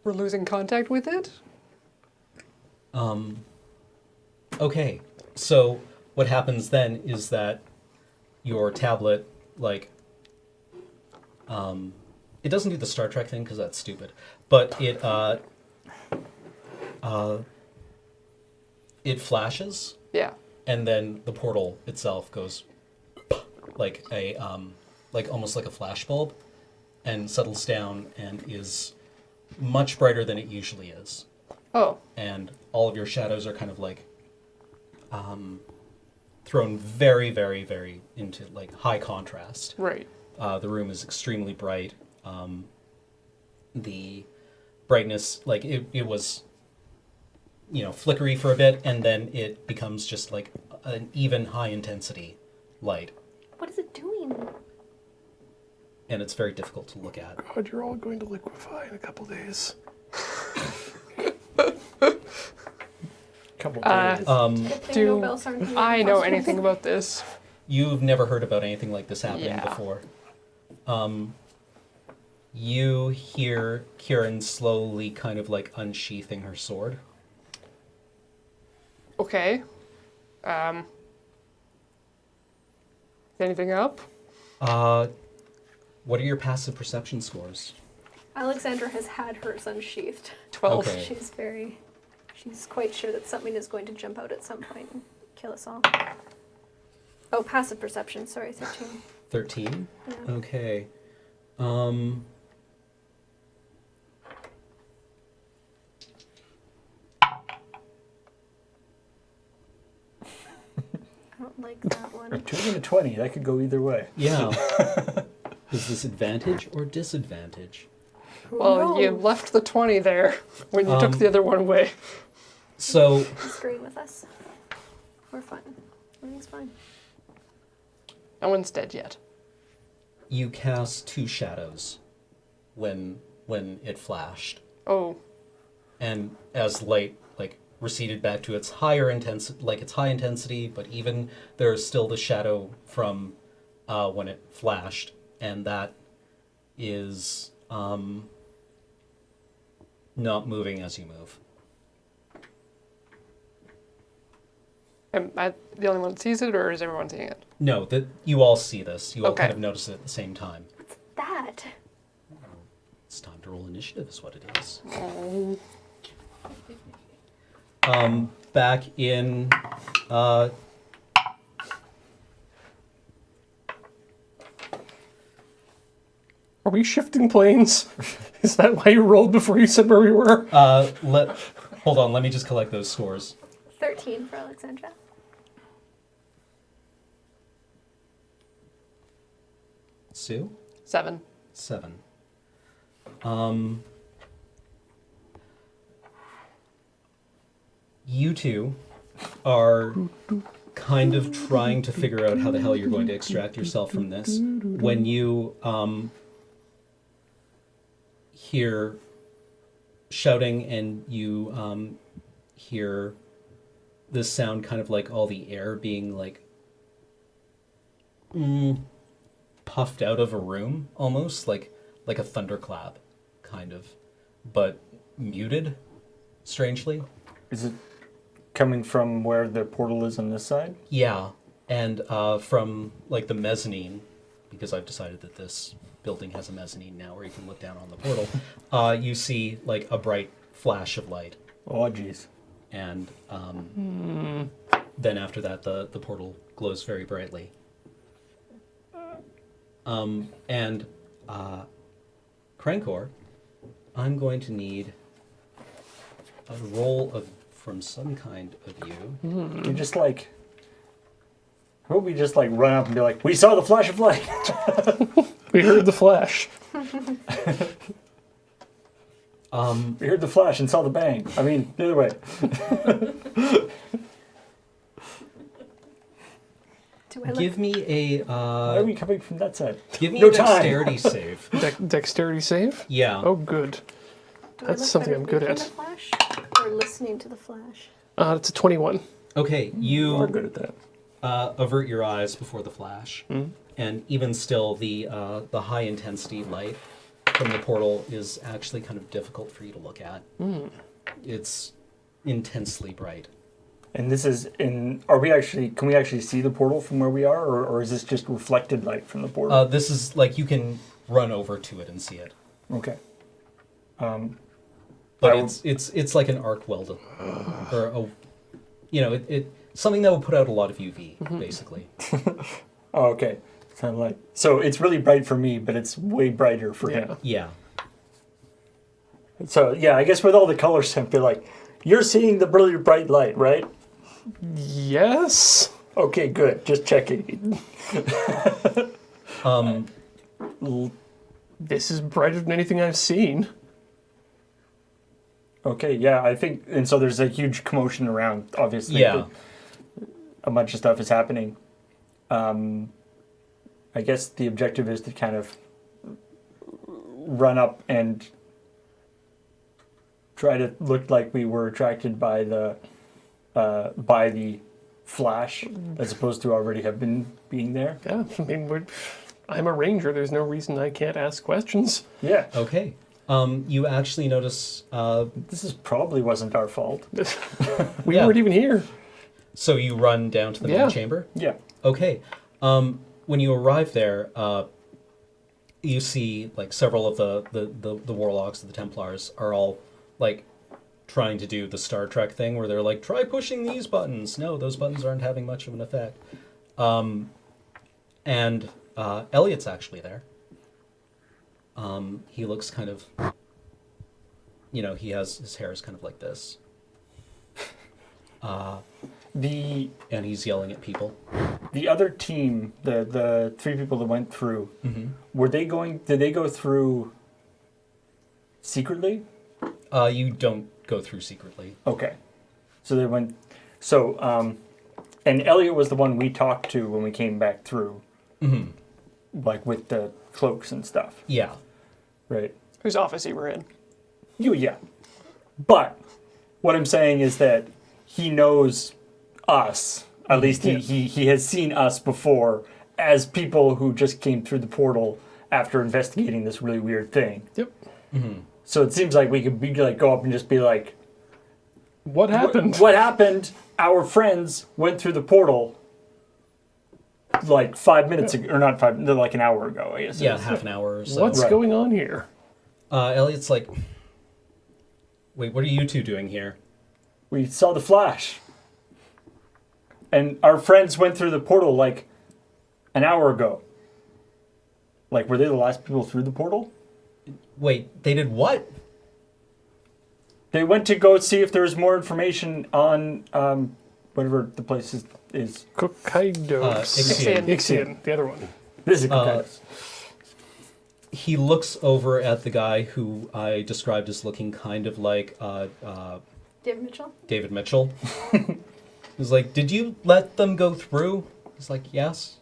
we're losing contact with it? Okay, so what happens then is that your tablet, like, it doesn't do the Star Trek thing because that's stupid, but it flashes, Yeah. and then the portal itself goes like almost like a flashbulb, and settles down and is much brighter than it usually is. Oh. And all of your shadows are kind of like thrown very, very, very into like high contrast. Right. The room is extremely bright. The brightness, like it was, flickery for a bit, and then it becomes just like an even high intensity light, What is it doing? and it's very difficult to look at. God, you're all going to liquefy in a couple days. Couple Uh, days. Good thing Do no bells aren't here. I know anything about this? You've never heard about anything like this happening Yeah. before. You hear Kieran slowly kind of like unsheathing her sword. Okay. Anything up? What are your passive perception scores? Alexandra has had hers unsheathed. 12. Okay. She's quite sure that something is going to jump out at some point and kill us all. Oh, passive perception. Sorry, 13. 13? Yeah. Okay. I don't like that one. 2 and a 20. That could go either way. Yeah. Is this advantage or disadvantage? Well, you left the 20 there when you took the other one away. So, He's agreeing with us. We're fine. Everything's fine. No one's dead yet. you cast 2 shadows when it flashed. Oh. And as light like receded back to its higher intensity, like its high intensity, but even there's still the shadow from when it flashed, and that is not moving as you move. Am I the only one that sees it, or is everyone seeing it? No, that you all see this. You all Okay. kind of notice it at the same time. That. It's time to roll initiative, is what it is. Oh. Back in Are we shifting planes? Is that why you rolled before you said where we were? hold on, let me just collect those scores. 13 for Alexandra. Sue? 7. 7. You two are kind of trying to figure out how the hell you're going to extract yourself from this. When you hear shouting and you hear this sound kind of like all the air being like puffed out of a room, almost like a thunderclap, kind of, but muted, strangely. Is it coming from where the portal is on this side? Yeah, and from like the mezzanine, because I've decided that this building has a mezzanine now where you can look down on the portal, you see like a bright flash of light. Oh, jeez. And then after that, the portal glows very brightly. And Crankor, I'm going to need a roll from some kind of you. You just like... How about we just like run up and be like, we saw the flash of light! We heard the flash. We heard the flash and saw the bang. I mean, the other way. Do I look? Give me a Why are we coming from that side? give me No a time. dexterity save. Dexterity save? Yeah. Oh, good. Do I that's look something better I'm good looking at. The flash or listening to the flash? It's a 21. Okay, We're you good at that. avert your eyes before the flash, and even still, the high intensity light from the portal is actually kind of difficult for you to look at. It's intensely bright. And this is in... Are we actually... Can we actually see the portal from where we are? Or is this just reflected light from the portal? This is like you can run over to it and see it, Okay. but I will- it's like an arc weld, or a, it something that would put out a lot of UV, basically. Oh, okay. Sound like... So it's really bright for me, but it's way brighter for him. Yeah. So, yeah, I guess with all the colors, I'd be like, you're seeing the brilliant bright light, right? Yes? Okay, good. Just checking. This is brighter than anything I've seen. Okay, yeah, I think... And so there's a huge commotion around, obviously. Yeah. A bunch of stuff is happening. I guess the objective is to kind of run up and try to look like we were attracted by the flash as opposed to already have been being there. Yeah, I mean, I'm a ranger. There's no reason I can't ask questions. Yeah. Okay. You actually notice. Probably wasn't our fault. We Yeah. weren't even here. So you run down to the Yeah. main chamber. Yeah. Okay. When you arrive there, you see like several of the warlocks of the Templars are all like trying to do the Star Trek thing where they're like, try pushing these buttons. No, those buttons aren't having much of an effect. And Elliot's actually there. He looks kind of, he has his hair is kind of like this. And he's yelling at people. The other team, the 3 people that went through, Mm-hmm. did they go through secretly? You don't go through secretly. Okay. So they went, and Elliot was the one we talked to when we came back through, like with the cloaks and stuff, Yeah. right? Whose office you were in? Yeah. But what I'm saying is that he knows us. At least he has seen us before as people who just came through the portal after investigating this really weird thing. Yep. So it seems like we could be like go up and just be like, What happened? What happened? Our friends went through the portal like 5 minutes ago, or not 5, like an hour ago, I guess. Yeah, half an hour or so. What's Right. going on here? Elliot's like, wait, what are you two doing here? We saw the flash. And our friends went through the portal like an hour ago. Like, were they the last people through the portal? Wait, they did what? They went to go see if there was more information on whatever the place is. Hokkaido. Ixion. Ixion, the other one. This is Hokkaido. He looks over at the guy who I described as looking kind of like David Mitchell? David Mitchell. He's like, did you let them go through? He's like, yes.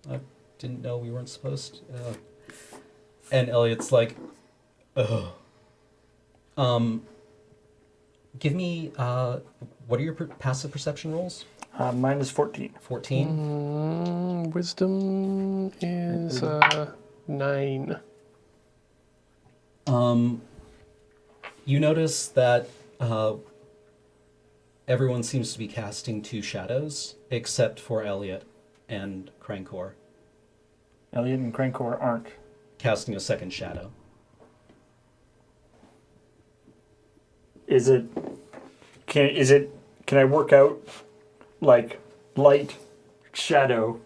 I didn't know we weren't supposed to. And Elliot's like, ugh. Give me, what are your passive perception rolls? Mine is 14. 14? Wisdom is 9. You notice that everyone seems to be casting 2 shadows, except for Elliot and Crankor. Elliot and Crankor aren't. Casting a second shadow. Can I work out like light, shadow?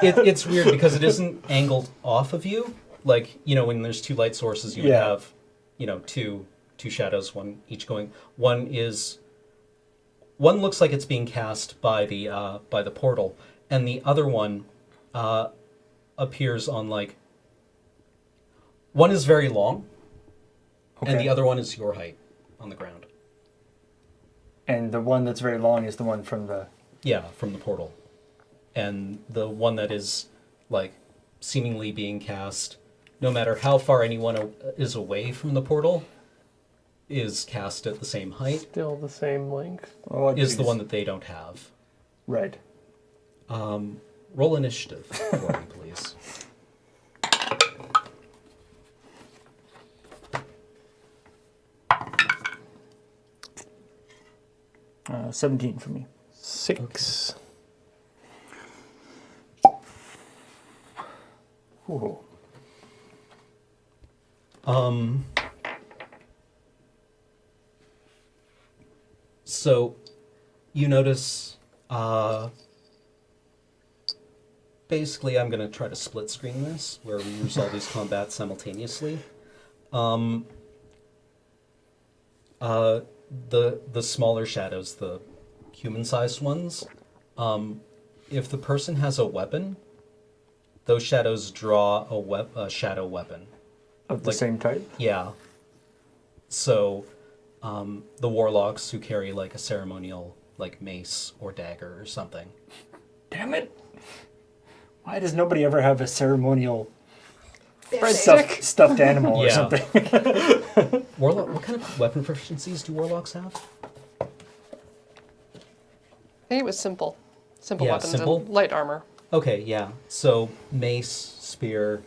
It's weird because it isn't angled off of you. Like, when there's 2 light sources, you would have, two shadows, one each going. One looks like it's being cast by the portal, and the other one appears on like. One is very long, and the other one is your height on the ground. And the one that's very long is the one from the... Yeah, from the portal. And the one that is, like, seemingly being cast, no matter how far anyone is away from the portal, is cast at the same height, Still the same length. Oh, is the geez. one that they don't have. Right. Roll initiative for me, please. 17 for me. 6. Ooh. So, you notice, basically I'm going to try to split screen this, where we use all these combats simultaneously. The smaller shadows, the human-sized ones, if the person has a weapon, those shadows draw a shadow weapon. Of the same type? Yeah. So, the warlocks who carry like a ceremonial, like mace or dagger or something. Damn it! Why does nobody ever have a ceremonial Basic. stuffed animal or Yeah. something? Warlock. What kind of weapon proficiencies do warlocks have? I think it was simple. Simple Yeah, weapons simple? and light armor. Okay, yeah. So mace, spear.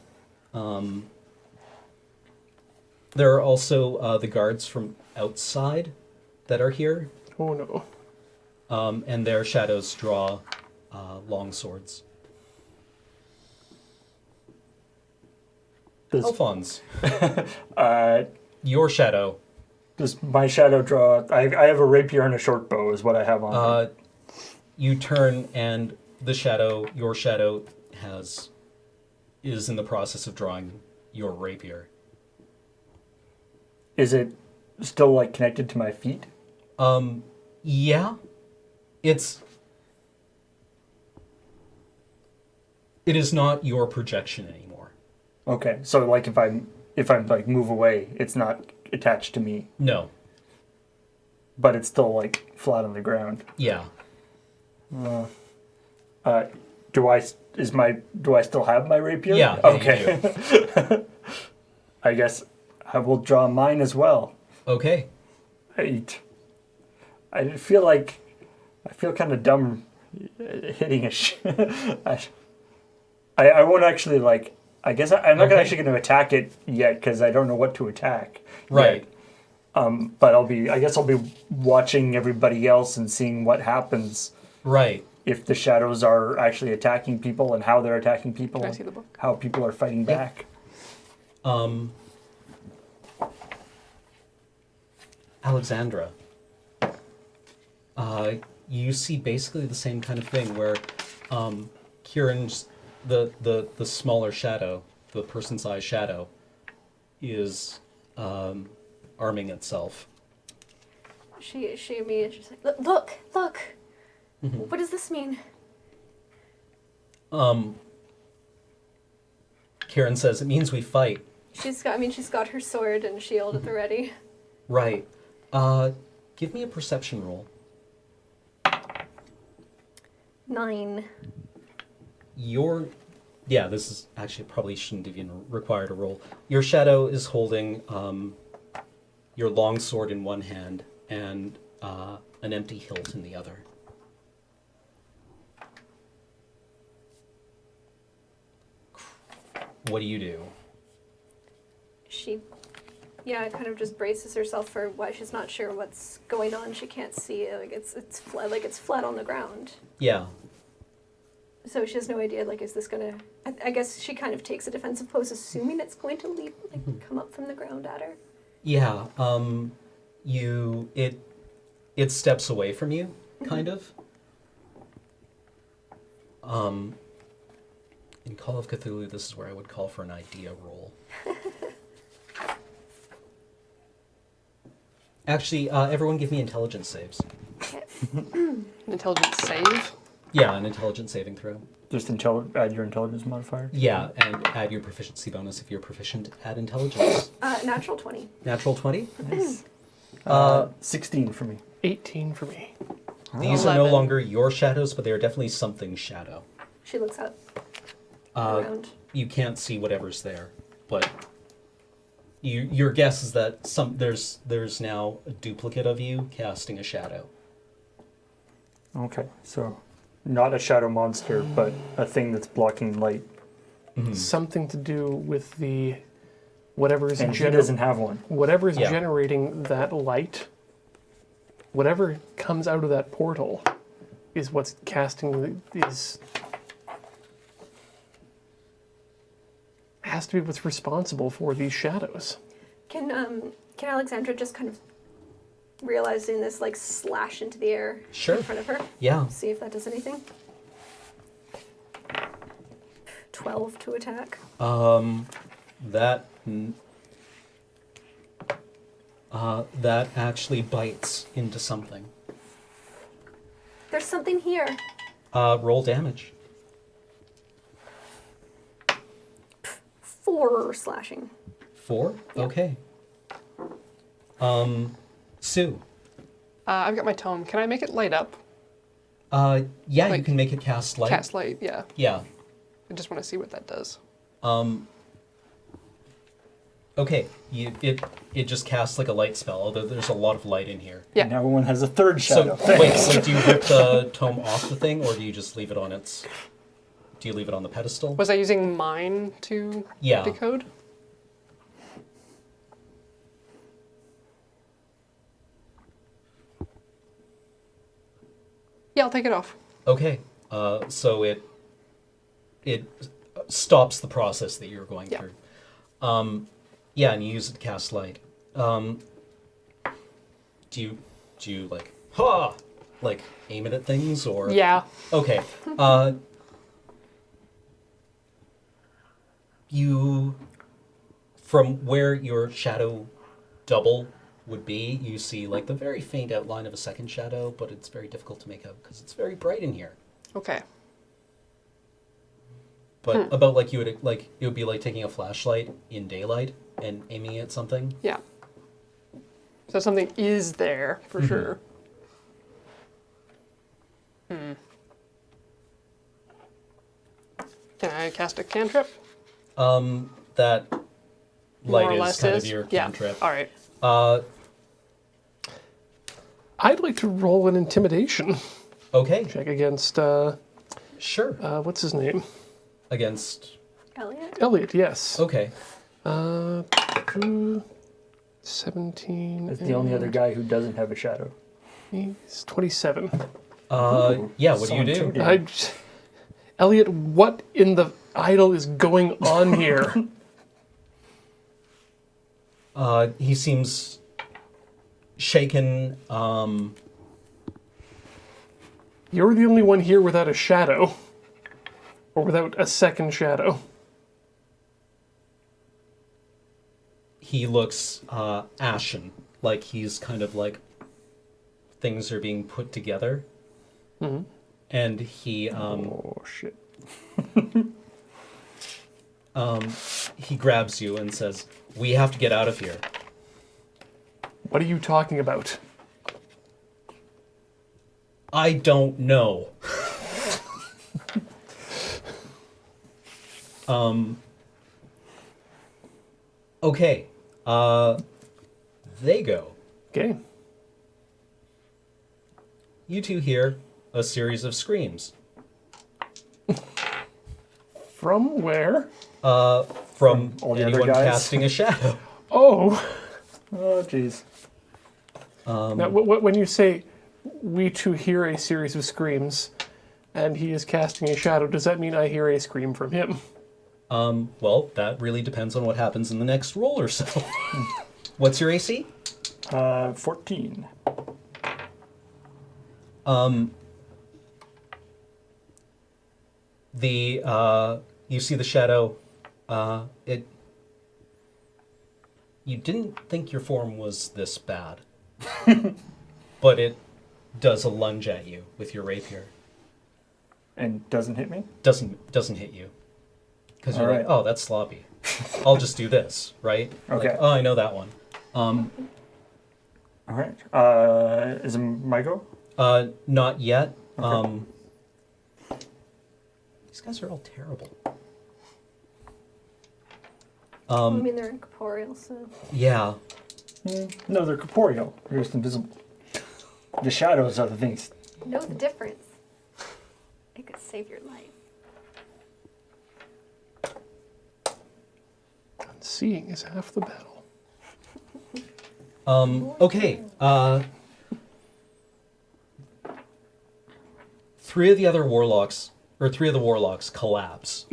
There are also the guards from outside that are here, Oh no. and their shadows draw long swords. Does, Alphonse, uh, your shadow. does my shadow draw? I have a rapier and a short bow is what I have on. Me. You turn, and your shadow is in the process of drawing your rapier. Is it still like connected to my feet? Yeah, it is not your projection anymore. Okay, so like if I'm like move away, it's not attached to me, No. but it's still like flat on the ground. Yeah. Do I still have my rapier? Yeah. Okay. You I guess I will draw mine as well. do. Okay. I feel kind of dumb hitting I won't actually like. I guess I'm not Okay. actually going to attack it yet because I don't know what to attack. Right. yet. But I guess I'll be watching everybody else and seeing what happens Right. if the shadows are actually attacking people and how they're attacking people. Can I see the book? How people are fighting back. Alexandra. You see basically the same kind of thing where Kieran's the smaller shadow, the person-sized shadow, is arming itself. She immediately just like, look. What does this mean? Kieran says, it means we fight. She's got her sword and shield at the ready. Right. Give me a perception roll. 9. This is actually probably shouldn't have even required a roll. Your shadow is holding your long sword in one hand and an empty hilt in the other. What do you do? She, kind of just braces herself for what she's not sure what's going on. She can't see it. It's flat on the ground. Yeah. So she has no idea. Like, is this gonna? I guess she kind of takes a defensive pose, assuming it's going to come up from the ground at her. Yeah. It steps away from you, kind of. In Call of Cthulhu, this is where I would call for an idea roll. Actually, everyone give me intelligence saves. An intelligence save. Yeah, an intelligence saving throw. Just add your intelligence modifier. Yeah, and add your proficiency bonus if you're proficient at intelligence. Natural 20. Natural 20? Nice. 16 for me. 18 for me. These are no 11. longer your shadows, but they are definitely something's shadow. She looks up. Around. You can't see whatever's there, but your guess is that there's now a duplicate of you casting a shadow. Okay, so not a shadow monster, but a thing that's blocking light. Something to do with the whatever is And he doesn't have one. whatever is Yeah. generating that light, whatever comes out of that portal, is what's casting has to be what's responsible for these shadows. Can Alexandra just kind of realizing this slash into the air Sure. in front of her? Yeah. See if that does anything. 12 to attack. That actually bites into something. There's something here. Roll damage. 4 slashing. 4? Yeah. Okay. Sue. I've got my tome. Can I make it light up? You Like, can make it cast light. Cast light, yeah. Yeah. I just want to see what that does. Okay, it just casts like a light spell, although there's a lot of light in here. Yeah. Now one has a third shadow. So, wait, so do you rip the tome off the thing, or do you just leave it on its... Do you leave it on the pedestal? Was I using mine to Yeah. decode? Yeah, I'll take it off. Okay, so it stops the process that you're going Yeah. through. Yeah, and you use it to cast light. Do you like like aim it at things or? Yeah. Okay. You, from where your shadow double would be, you see like the very faint outline of a second shadow, but it's very difficult to make out because it's very bright in here. Okay. But about like you would like it would be like taking a flashlight in daylight and aiming at something. Yeah. So something is there for sure. Can I cast a cantrip? That More light or is less kind is? of your Yeah. cantrip. All right. I'd like to roll an intimidation Okay, check against, sure. what's his name? Against Elliot? Elliot, yes. okay. 17. That's the only other guy who doesn't have a shadow. He's 27. Yeah. What do So you do? intimidating. Elliot, what in the idol is going on here? He seems shaken. You're the only one here without a shadow. Or without a second shadow. He looks ashen, like he's kind of like things are being put together. And he Oh shit. he grabs you and says, "We have to get out of here." What are you talking about? I don't know. Okay. They go. Okay. You two hear a series of screams. From where? From all the other anyone guys? casting a shadow. Oh. Oh jeez. Now, when you say we two hear a series of screams and he is casting a shadow, does that mean I hear a scream from him? Well, that really depends on what happens in the next roll or so. What's your AC? 14. You see the shadow. You didn't think your form was this bad, but it does a lunge at you with your rapier. And doesn't hit me? Doesn't hit you because you're All like, right. oh, that's sloppy. I'll just do this, right? Okay. Like, oh, I know that one. All right. Is it my go? Not yet. Okay. These guys are all terrible. I mean, they're incorporeal, so. Yeah. No, they're corporeal. They're just invisible. The shadows are the things. Know the difference. It could save your life. Seeing is half the battle. Okay. Three of the warlocks collapse,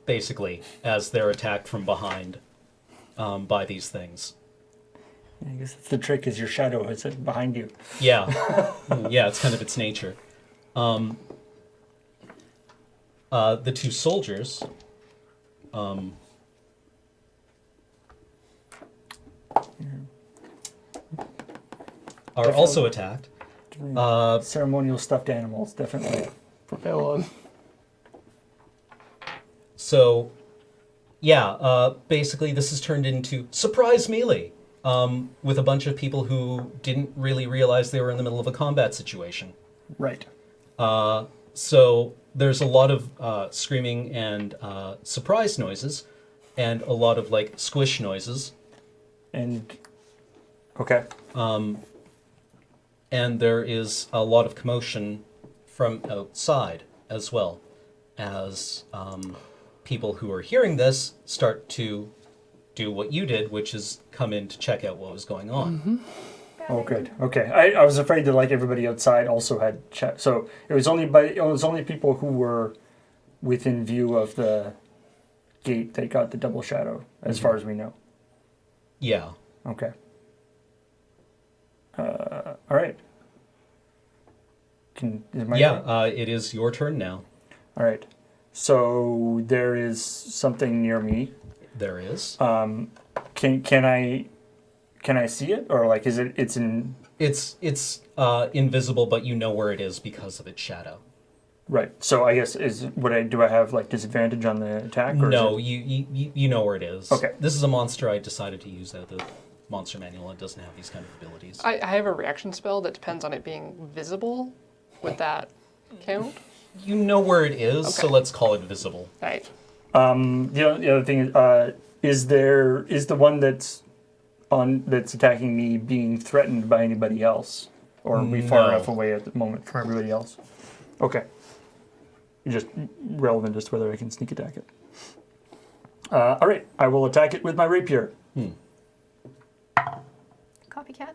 basically, as they're attacked from behind by these things. I guess that's the trick, is your shadow is behind you. Yeah. Yeah, it's kind of its nature. The two soldiers are also attacked. Ceremonial stuffed animals, definitely. From now on. So, yeah, basically this has turned into surprise melee with a bunch of people who didn't really realize they were in the middle of a combat situation. Right. So there's a lot of screaming and surprise noises, and a lot of like squish noises, And okay. And there is a lot of commotion from outside as well, as people who are hearing this start to do what you did, which is come in to check out what was going on. Oh, good. Okay. I was afraid that like everybody outside also had chat. So it was only people who were within view of the gate that got the double shadow, as far as we know. Yeah. Okay. All right. It is your turn now. All right. So there is something near me. There is. Can I see it, or like it's in? It's invisible, but you know where it is because of its shadow. Right. So I guess do I have like disadvantage on the attack? Or No, you know where it is. Okay. This is a monster I decided to use out of the monster manual. It doesn't have these kind of abilities. I have a reaction spell that depends on it being visible. Would that count? You know where it is, so Okay. let's call it visible. Right. The other thing is the one that's attacking me being threatened by anybody else, or are we far No. enough away at the moment from everybody else? Okay. Just relevant as to whether I can sneak attack it. All right, I will attack it with my rapier. Copycat.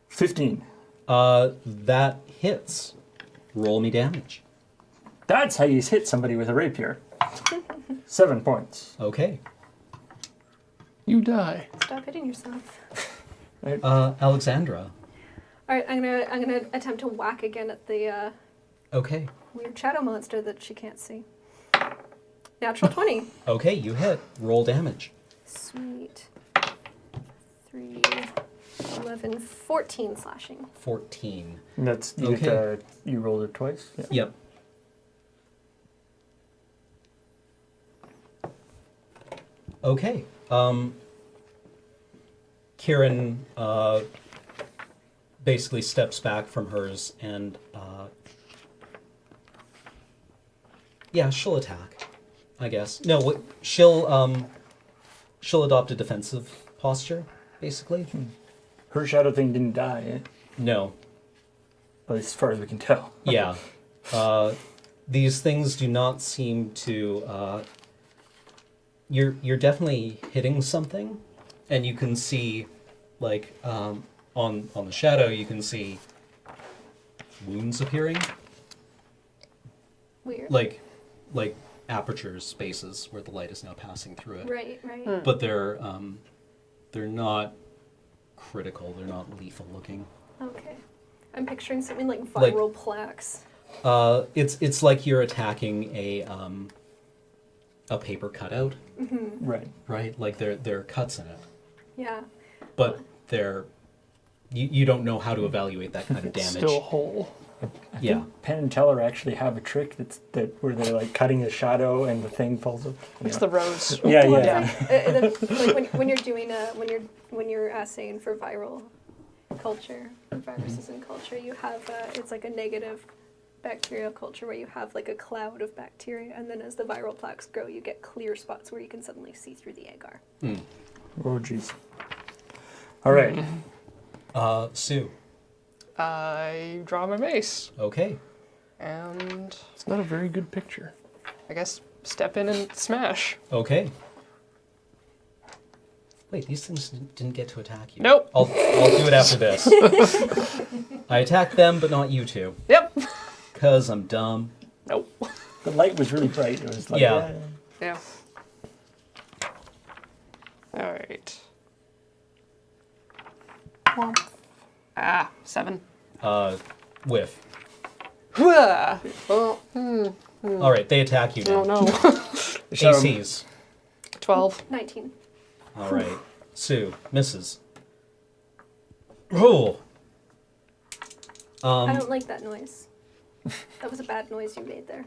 15. That hits. Roll me damage. That's how you hit somebody with a rapier. 7 points. Okay. You die. Stop hitting yourself. Alexandra. All right, I'm gonna attempt to whack again at the Okay. weird shadow monster that she can't see. Natural 20. Okay, you hit. Roll damage. Sweet. 3, 11, 14 slashing. 14. And that's Okay. You rolled it twice. Yeah. Yep. Okay. Kieran basically steps back from hers and she'll attack, I guess. No, she'll adopt a defensive posture, basically. Her shadow thing didn't die, eh? No. At least as far as we can tell. Yeah. These things do not seem to. You're definitely hitting something, and you can see, like, on the shadow, you can see wounds appearing, Weird. like apertures, spaces where the light is now passing through it. Right. But they're not critical. They're not lethal looking. Okay. I'm picturing something like Like- viral plaques. It's like you're attacking a paper cutout, Right. right? Like there are cuts in it, Yeah. but you don't know how to evaluate that kind of damage. Still whole. Yeah. Penn and Teller actually have a trick where they're like cutting a shadow and the thing falls up. It's the rose. Yeah, Well, yeah. it's like when you're doing when you're assaying for viral culture, or viruses in culture, you have it's like a negative bacterial culture where you have like a cloud of bacteria, and then as the viral plaques grow, you get clear spots where you can suddenly see through the agar. Oh, jeez. All right. Sue. I draw my mace, Okay. and It's not a very good picture. I guess step in and smash. Okay. Wait, these things didn't get to attack you. Nope. I'll do it after this. I attacked them, but not you two, Yep. cause I'm dumb. Nope. The light was really bright. It was like, Yeah. Yeah. All right. 7. Whiff. Well, All right, they attack you now. oh no. ACs. 12. 19. All right. Sue misses. Oh. I don't like that noise. That was a bad noise you made there.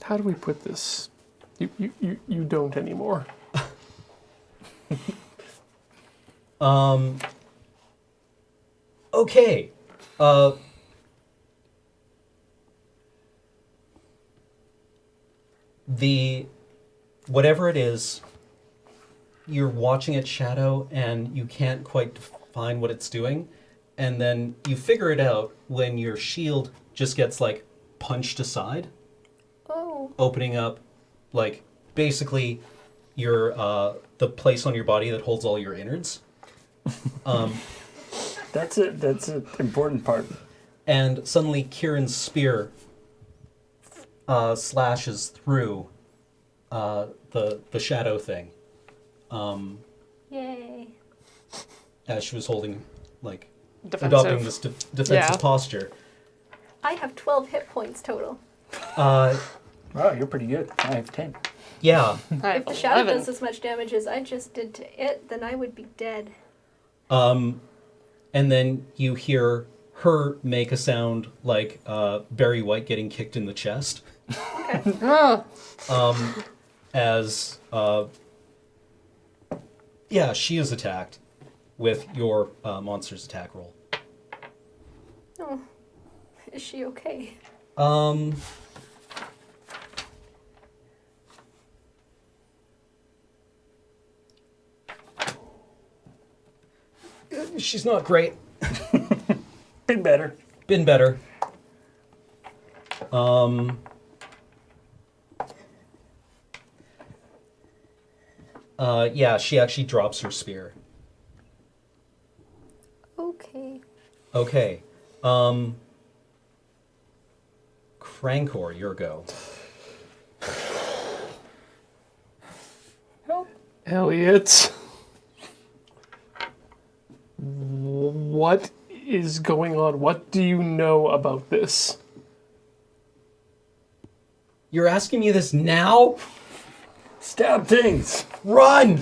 How do we put this? You don't anymore. Okay. whatever it is, you're watching its shadow and you can't quite define what it's doing, and then you figure it out when your shield just gets like punched aside, Oh. opening up like basically your the place on your body that holds all your innards. That's it. That's an important part. And suddenly Kieran's spear slashes through the shadow thing. Yay. As she was holding, like, Defensive. adopting this defensive Yeah. posture. I have 12 hit points total. Wow, you're pretty good. I have 10. Yeah. I If have the shadow 11. does as much damage as I just did to it, then I would be dead. And then you hear her make a sound like Barry White getting kicked in the chest. Ah, As yeah, she is attacked with your monster's attack roll. Oh. Is she okay? She's not great. Been better. Been better. Yeah, she actually drops her spear. Okay. Okay. Crankor, your go. Elliot, what is going on? What do you know about this? You're asking me this now? Stab things. Run!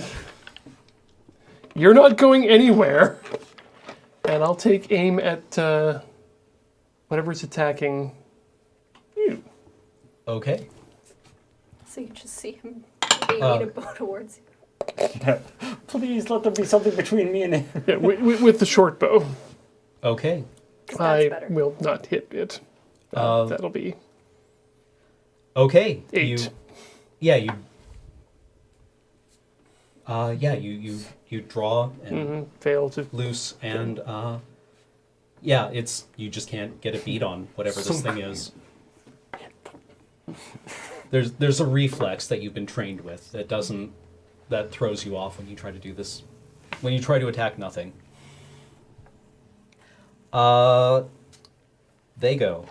You're not going anywhere. And I'll take aim at whatever's attacking you. Okay. So you just see him being a bow towards you. Please let there be something between me and him. Yeah, with the short bow. Okay. 'Cause I that's better. will not hit it. That'll be Okay. 8. You draw and Fail to. loose and yeah, it's you just can't get a beat on whatever this thing is. There's a reflex that you've been trained with that throws you off when you try to do this. When you try to attack nothing. They go.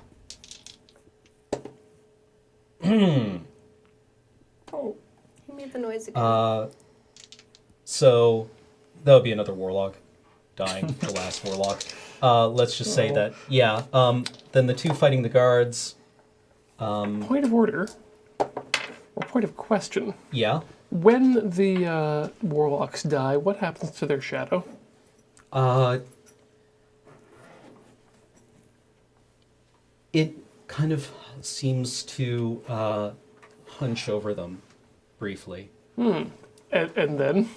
Oh, He made the noise again. So that would be another warlock dying, the last warlock. Let's just say that, yeah. Then the two fighting the guards. Point of order, or point of question. Yeah. When the warlocks die, what happens to their shadow? It kind of seems to hunch over them briefly. And then?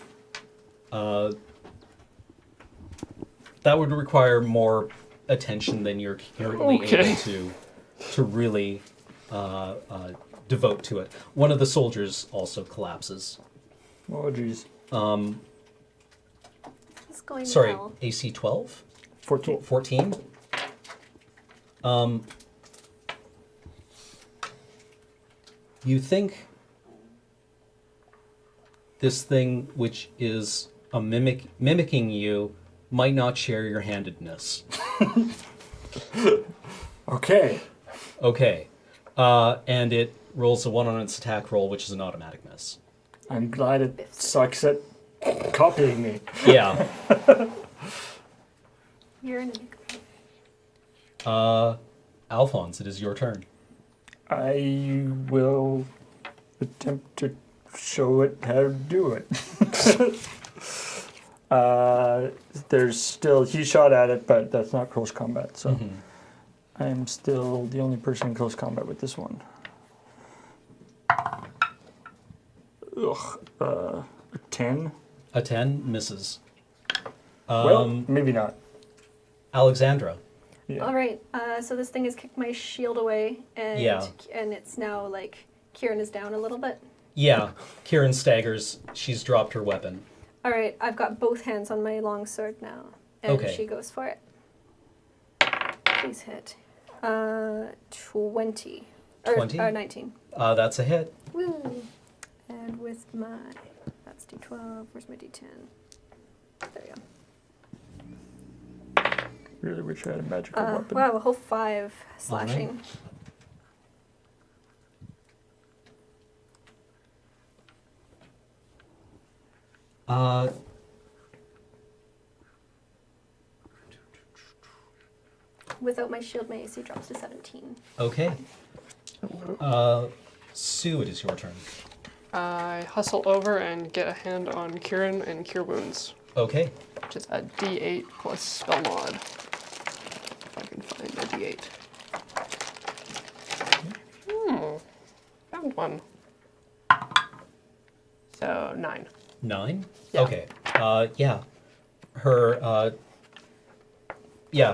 That would require more attention than you're currently Okay. able to really devote to it. One of the soldiers also collapses. oh geez. He's going Sorry, well. AC 12? 14. 14? You think this thing, which is a mimicking you, might not share your handedness. Okay. Okay. And it rolls a 1 on its attack roll, which is an automatic miss. I'm glad it sucks at copying me. Yeah. You're an enigma. Alphonse, it is your turn. I will attempt to show it how to do it. There's still, he shot at it, but that's not close combat, so I'm still the only person in close combat with this one. Ugh, 10? A 10 misses. Well, maybe not. Alexandra. Yeah. All right. So this thing has kicked my shield away, and Yeah. and it's now like Kieran is down a little bit. Yeah, Kieran staggers. She's dropped her weapon. All right, I've got both hands on my longsword now, and Okay. she goes for it. Please hit. 20. 20? 19. That's a hit. Woo! And with my, that's D12. Where's my D10? There we go. Really wish I had a magical weapon. Wow, a whole 5 slashing. Without my shield, my AC drops to 17. Okay. Sue, it is your turn. I hustle over and get a hand on Kieran and Cure Wounds, Okay. which is a D8 plus spell mod. If I can find a D8. Found one. So 9. 9? Yeah. Okay. Yeah.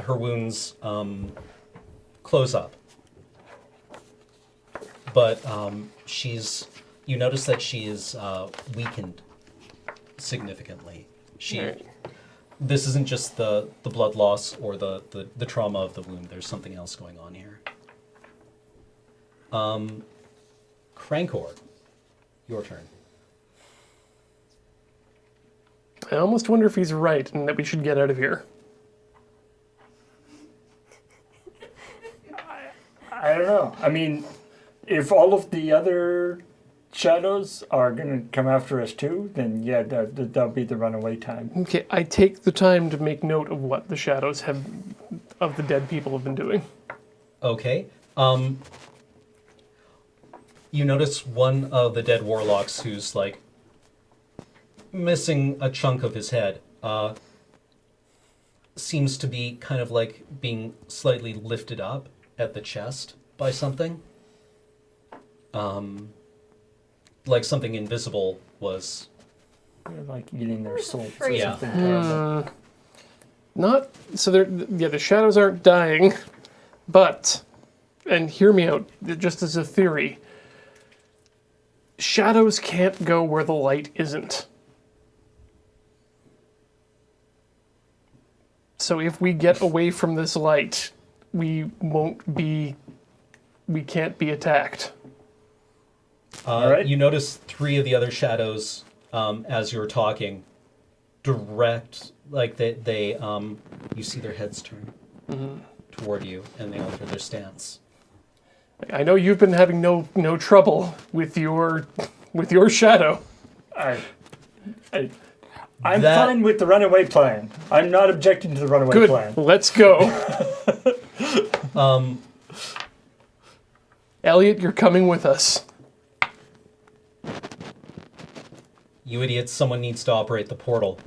Her wounds close up. But you notice that she is weakened significantly. Right. This isn't just the blood loss or the trauma of the wound. There's something else going on here. Crankor, your turn. I almost wonder if he's right and that we should get out of here. I don't know. I mean, if all of the other shadows are going to come after us too, then yeah, that'll be the runaway time. Okay, I take the time to make note of what the shadows of the dead people have been doing. Okay. You notice one of the dead warlocks who's like missing a chunk of his head. Seems to be kind of like being slightly lifted up at the chest by something. Like something invisible was. They're like eating their soul. Freeze. Yeah. Something terrible. Not so. The shadows aren't dying, but, and hear me out, just as a theory. Shadows can't go where the light isn't. So if we get away from this light, we can't be attacked. Alright. You notice 3 of the other shadows, as you're talking, direct, like they you see their heads turn toward you, and they alter their stance. I know you've been having no trouble with your shadow. I'm That- fine with the runaway plan. I'm not objecting to the runaway Good. plan. Let's go. Elliot, you're coming with us. You idiots, someone needs to operate the portal.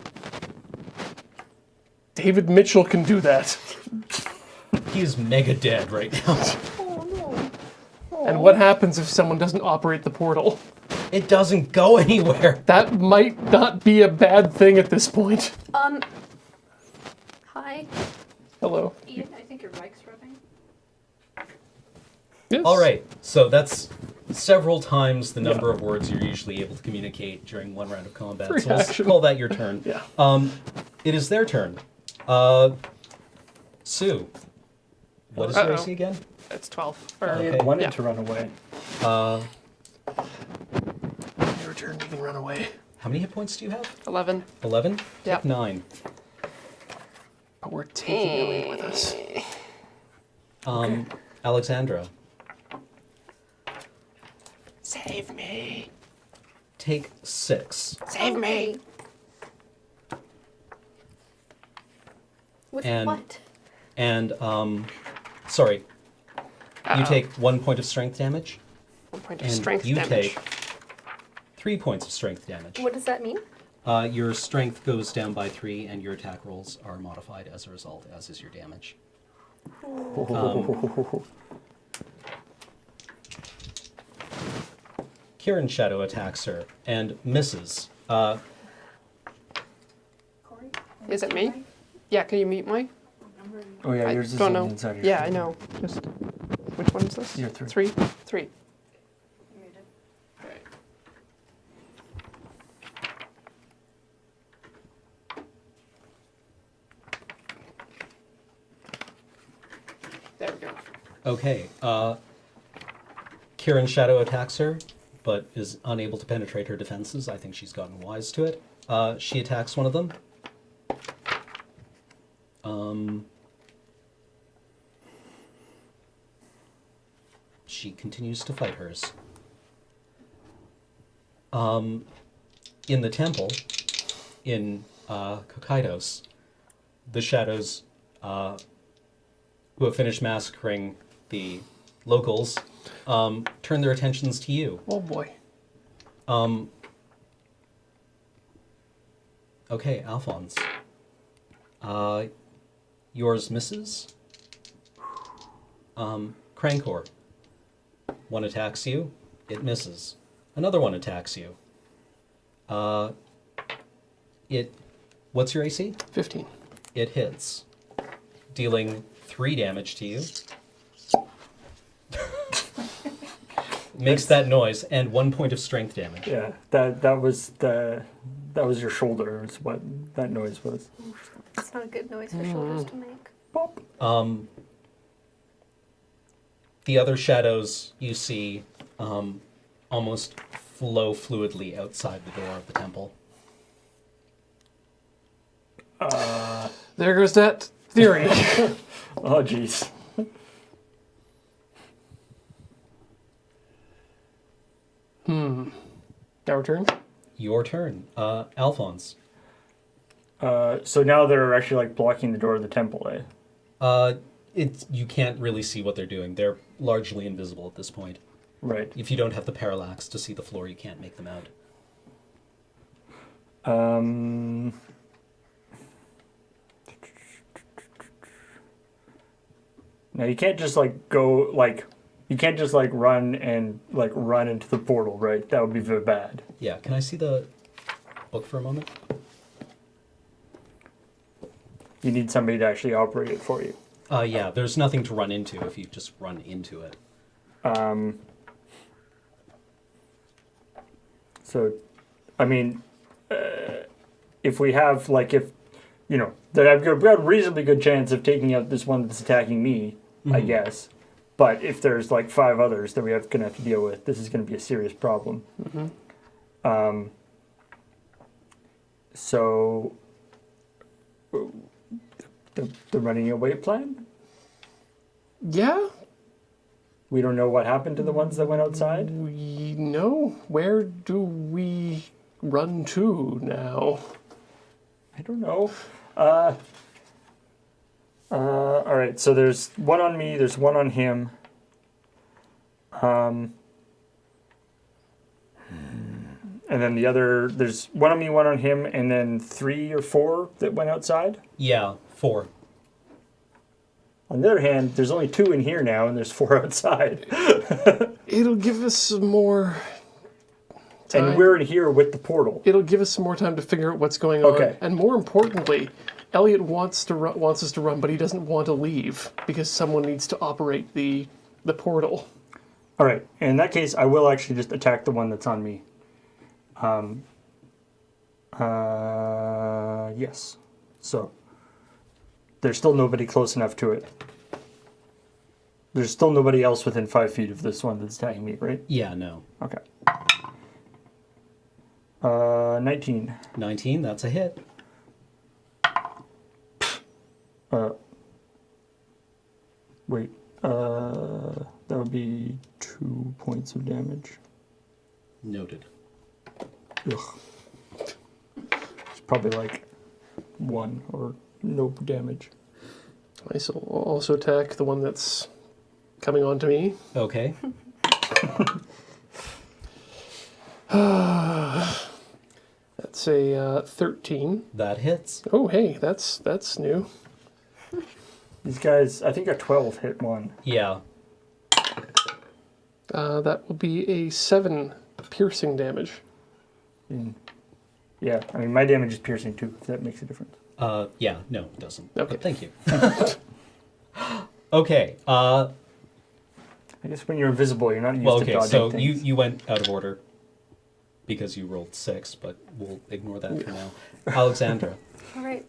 David Mitchell can do that. He's mega dead right now. And what happens if someone doesn't operate the portal? It doesn't go anywhere. That might not be a bad thing at this point. Hi. Hello. Ian, I think your mic's rubbing. Yes. All right, so that's several times the number of words you're usually able to communicate during one round of combat. Free So let's action. call that your turn. Yeah. It is their turn. Sue, what is your Uh-oh. AC again? It's 12. Elliot Okay. wanted Yeah. to run away. Your turn, you can run away. How many hit points do you have? 11. 11? Yep. Take 9. But we're taking Elliot with us. Alexandra, Save me. take 6. Save me. With And- what? And, sorry, you Uh-oh. take 1 point of strength damage, 1 point of and strength you damage. take 3 points of strength damage. What does that mean? Your strength goes down by 3, and your attack rolls are modified as a result, as is your damage. Kieran Shadow attacks her and misses. Corey? Is it me? Yeah, can you mute mine? What number are you? Oh yeah, I yours is don't on know. the inside of your Yeah, I screen. know. Just which one is this? You're 3. 3. 3. Muted. Okay. Kieran's shadow attacks her, but is unable to penetrate her defenses. I think she's gotten wise to it. She attacks one of them. She continues to fight hers. In the temple, in Kokaidos, the shadows who have finished massacring the locals turn their attentions to you. Oh boy. Okay, Alphonse. Yours misses. Crankor. One attacks you, it misses. Another one attacks you. What's your AC? 15. It hits, dealing 3 damage to you. Makes that noise, and 1 point of strength damage. Yeah, that was your shoulder. Is what that noise was. It's not a good noise for shoulders to make. Pop. The other shadows you see almost flow fluidly outside the door of the temple. There goes that theory. Oh, jeez. Our turn. Your turn. Alphonse. So now they're actually like blocking the door of the temple, eh? You can't really see what they're doing. They're largely invisible at this point. Right. If you don't have the parallax to see the floor, you can't make them out. Now you can't just like go like you can't just like run into the portal, right? That would be very bad. Yeah, can I see the book for a moment? You need somebody to actually operate it for you. Yeah, there's nothing to run into if you just run into it. So, I mean, if we have like if that I've got a reasonably good chance of taking out this one that's attacking me, I guess. But if there's like 5 others that gonna have to deal with, this is gonna be a serious problem. So, the running away plan? Yeah. We don't know what happened to the ones that went outside? We know. Where do we run to now? I don't know. All right, so there's one on me, there's one on him. And then the other, there's one on me, one on him, and then 3 or 4 that went outside. Yeah, 4. On the other hand, there's only 2 in here now, and there's 4 outside. It'll give us some more time. And we're in here with the portal. It'll give us some more time to figure out what's going on. Okay. And more importantly, Elliot wants us to run, but he doesn't want to leave because someone needs to operate the portal. All right, in that case, I will actually just attack the one that's on me. Yes. So, there's still nobody close enough to it. There's still nobody else within 5 feet of this one that's attacking me, right? Yeah, no. Okay. 19. 19, that's a hit. Wait. That would be 2 points of damage. Noted. Ugh. It's probably like 1 or no damage. I shall also attack the one that's coming on to me. Okay. That's a 13. That hits. Oh, hey, that's new. These guys, I think a 12 hit one. Yeah. That will be a 7 piercing damage. Yeah, I mean, my damage is piercing too, if that makes a difference. Yeah, no, it doesn't. Okay. But thank you. Okay. I guess when you're invisible, you're not used to dodging so things. you went out of order because you rolled 6, but we'll ignore that for now. Alexandra. All right.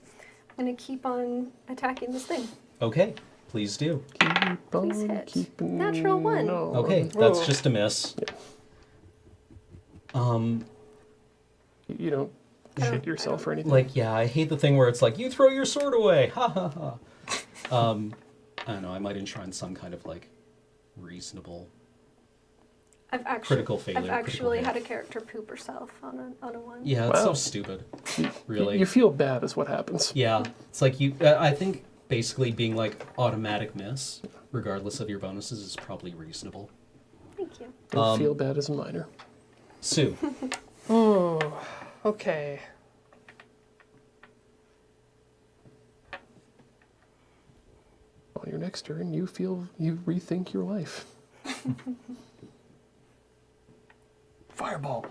I'm going to keep on attacking this thing. Okay. Please do. Keep Please on hit. keeping Natural 1. on. Okay, that's Whoa. just a miss. You don't shit yourself or anything. Like, yeah, I hate the thing where it's like, you throw your sword away. Ha ha ha. I don't know, I might enshrine some kind of like reasonable. Critical failure, I've critical actually hit. had a character poop herself on a 1. Yeah, it's so Wow. stupid. Really. You feel bad is what happens. Yeah, it's like you. I think basically being like automatic miss, regardless of your bonuses, is probably reasonable. Thank you. Don't feel bad as a minor. Sue. Oh, okay. On your next turn, you rethink your life. Fireball.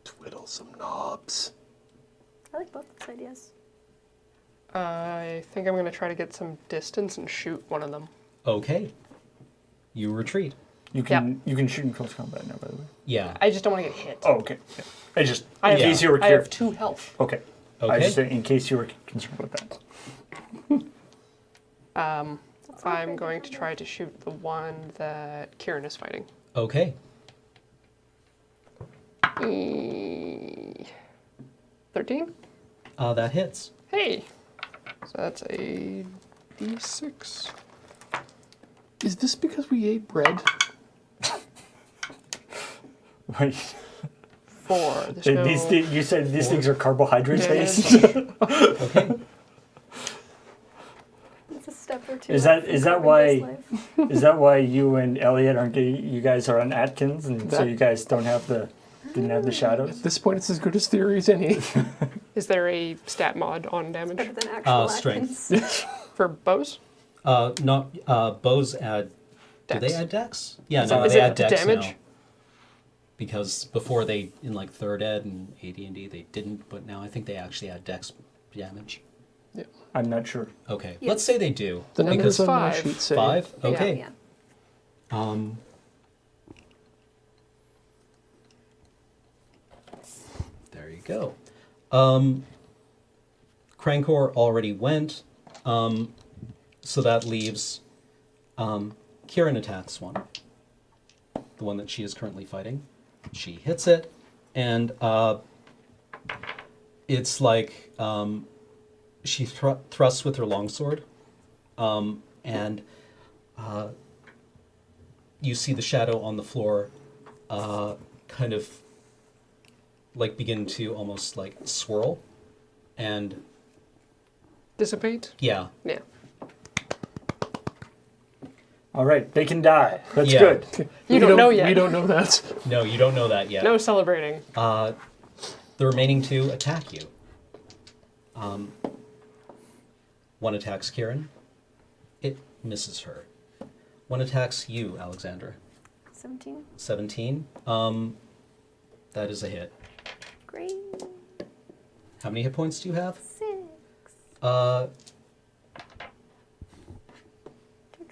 Twiddle some knobs. I like both those ideas. I think I'm going to try to get some distance and shoot one of them. Okay. You retreat. You can shoot in close combat now, by the way. Yeah. I just don't want to get hit. Oh, okay. Yeah. I just I in have, case you were I curious. have 2 health. Okay. Okay. I just in case you were concerned about that. I'm going to try to shoot the one that Kieran is fighting. Okay. 13? That hits. Hey! So that's a D6. Is this because we ate bread? Wait. 4. There's no You said these things are carbohydrate based. damage. Okay. It's a step or two. Is up that from why- Carpenter's life. Is that why you and Elliot aren't getting? You guys are on Atkins, and so That- you guys didn't have the shadows. At this point, it's as good as theory as any. Is there a stat mod on damage Better than actual Strength. Atkins. for bows? Not bows add. Do Dex. they add dex? Yeah, Is no, it- is they it add dex damage? now. Because before they in like third ed and AD&D they didn't, but now I think they actually add dex damage. I'm not sure. Okay, Yes. let's say they do. The because numbers on my 5. sheet say 5. Okay. Yeah. There you go. Crankor already went, so that leaves Kieran attacks one, the one that she is currently fighting. She hits it, and it's like she thrusts with her longsword, and you see the shadow on the floor kind of like begin to almost like swirl, and Dissipate? yeah, Yeah. All right, they can die. That's Yeah. good. You don't know yet. We don't know that. no, you don't know that yet. No celebrating. The remaining 2 attack you. One attacks Kieran. It misses her. One attacks you, Alexandra. 17. 17. That is a hit. Great. How many hit points do you have? 6. Took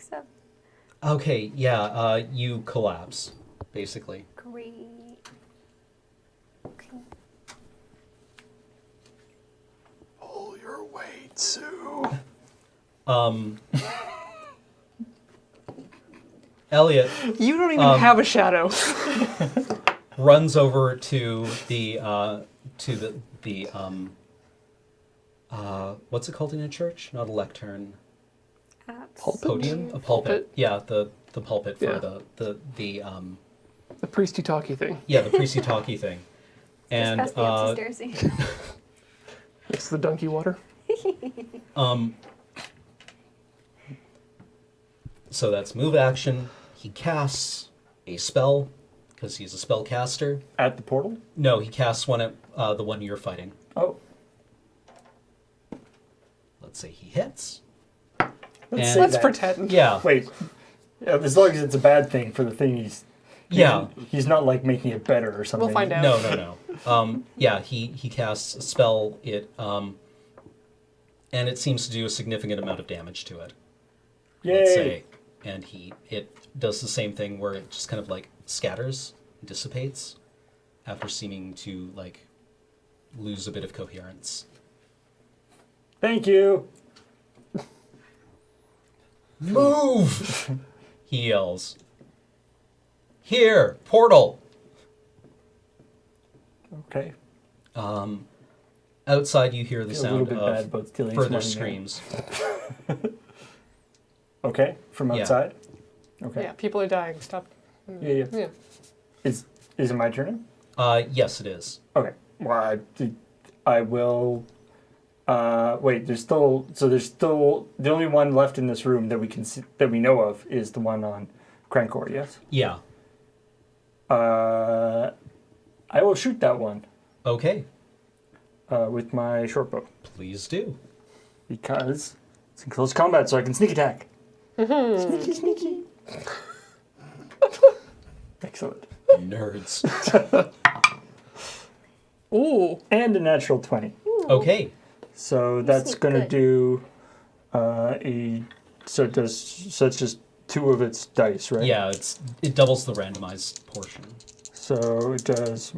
7. Okay, yeah, you collapse, basically. Great. Okay. Pull your weight, Sue. Elliot You don't even have a shadow. runs over to the what's it called in a church? Not a lectern. Pulpit? Podium? A pulpit. Pulpit? Yeah, the pulpit for Yeah. the The priesty talky thing. yeah, the priesty talky thing. And Just past the Epsy Stairsy. It's the donkey water. so that's move action. He casts a spell because he's a spell caster. At the portal? No, he casts one at the one you're fighting. Oh, Let's say he hits. let's And- say Let's that. pretend. Yeah. Wait. As long as it's a bad thing for the thing Yeah. he's not like making it better or something. We'll find out. No. Yeah, he casts a spell. And it seems to do a significant amount of damage to it. Let's Yay. say, and it does the same thing where it just kind of like scatters, dissipates, after seeming to like lose a bit of coherence. Thank you. Move! He yells. Here, portal! Okay. Outside you hear the Feel a little sound bit bad of about stealing further some money screams. Okay, from Yeah. outside. Okay. Yeah, people are dying. Stop. Yeah. Yeah. Is it my turn? Yes, it is. Okay. Well, I will. Wait. There's still the only one left in this room that we can see, that we know of is the one on Crankor. Yes. Yeah. I will shoot that one Okay, with my short bow please do. because it's in close combat, so I can sneak attack. Sneaky, sneaky. Excellent. Nerds. Ooh. And a natural 20. Okay, So that's sneak gonna good. do so it's just 2 of its dice, right? yeah, it doubles the randomized portion. So it does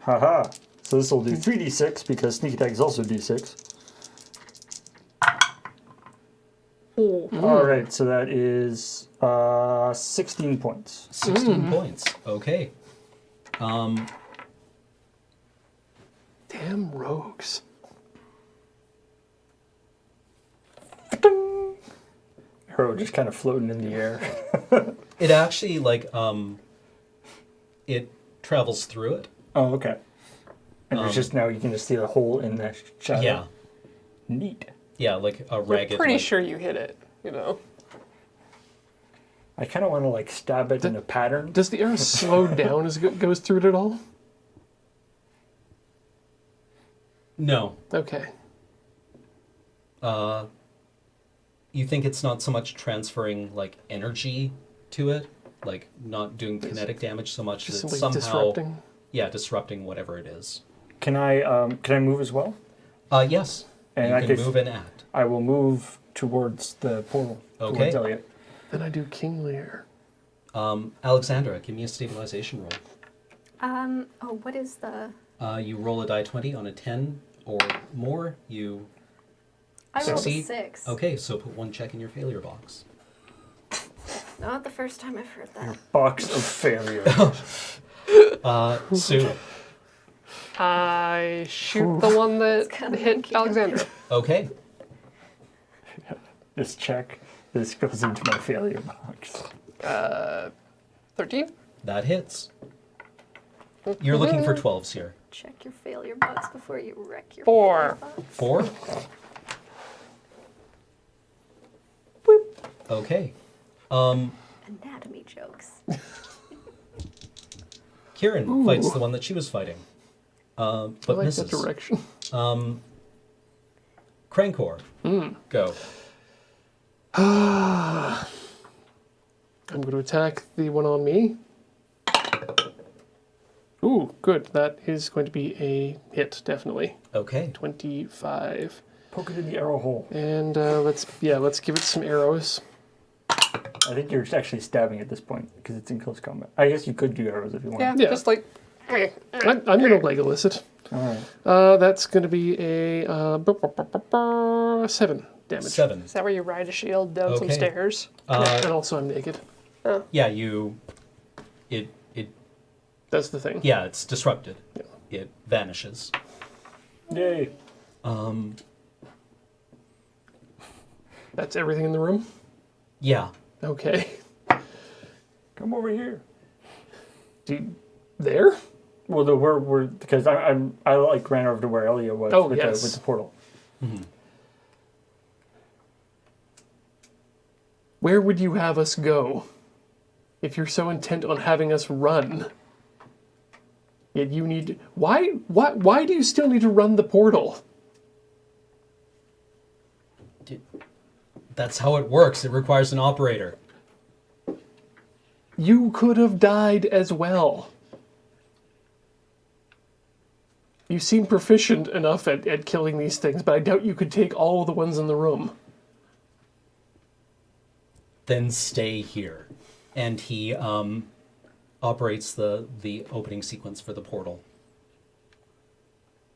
haha. So this will do 3d6 because sneak attack is also d6. Ooh. Alright, so that is 16 points. 16 points. Okay. Damn rogues. Arrow just kind of floating in the air. It actually, it travels through it. Oh, okay. And there's just now you can just see a hole in the shadow. Yeah. Neat. Yeah, like a You're ragged. pretty like- sure you hit it, you know. I kind of want to like stab it in a pattern. Does the arrow slow down as it goes through it at all? No. Okay. You think it's not so much transferring, like, energy to it? Like, not doing kinetic damage so much Just as simply somehow... disrupting. Yeah, disrupting whatever it is. Can I move as well? Yes. And you I can guess- move and act. I will move towards the portal. Okay. Towards Elliot. Then I do King Lear. Alexandra, give me a stabilization roll. What is the... You roll a die 20 on a 10 or more, you... I rolled a Succeed. 6. Okay, so put 1 check in your failure box. Not the first time I've heard that. Box of failure. Sue. I shoot the one that kinda hit kinky. Alexandra. Okay. This goes into my failure box. 13? That hits. You're looking for 12s here. Check your failure box before you wreck your 4. failure box. 4? Okay. Anatomy jokes. Kieran fights the one that she was fighting. I But like misses. that direction. Crankor. Go. I'm going to attack the one on me. Ooh, good. That is going to be a hit, definitely. Okay. 25. Poke it in the arrow hole. And let's give it some arrows. I think you're actually stabbing at this point because it's in close combat. I guess you could do arrows if you want. Yeah, Yeah. just like... I'm going to Legolas it. All right. That's going to be a 7 damage. 7. Is that where you ride a shield down some Okay. stairs? And also I'm naked. Yeah, you... It... That's the thing. Yeah, it's disrupted. It vanishes. Yay. That's everything in the room? Yeah. Okay. Come over here. There? Well, we're because I like ran over to where Elliot was Oh, with, yes. with the portal. Where would you have us go? If you're so intent on having us run. Yet you need... Why do you still need to run the portal? That's how it works. It requires an operator. You could have died as well. You seem proficient enough at killing these things, but I doubt you could take all of the ones in the room. Then stay here. And he operates the opening sequence for the portal.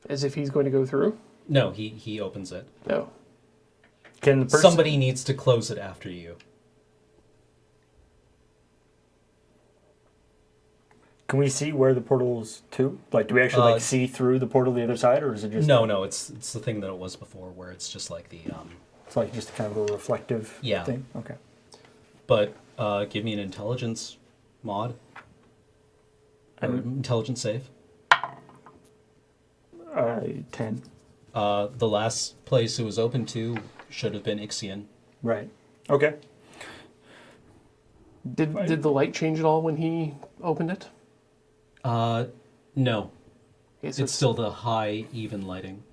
As if he's going to go through? No, he opens it. No. Can the person... Somebody needs to close it after you. Can we see where the portal's to? Like, do we actually see through the portal the other side, or is it just... No, it's the thing that it was before, where it's just like the... It's like just kind of a reflective thing? Okay. But give me an intelligence mod. Or intelligence save. 10. The last place it was open to should have been Ixion. Right. Okay. Did the light change at all when he opened it? No. Okay, so It's still the high, even lighting.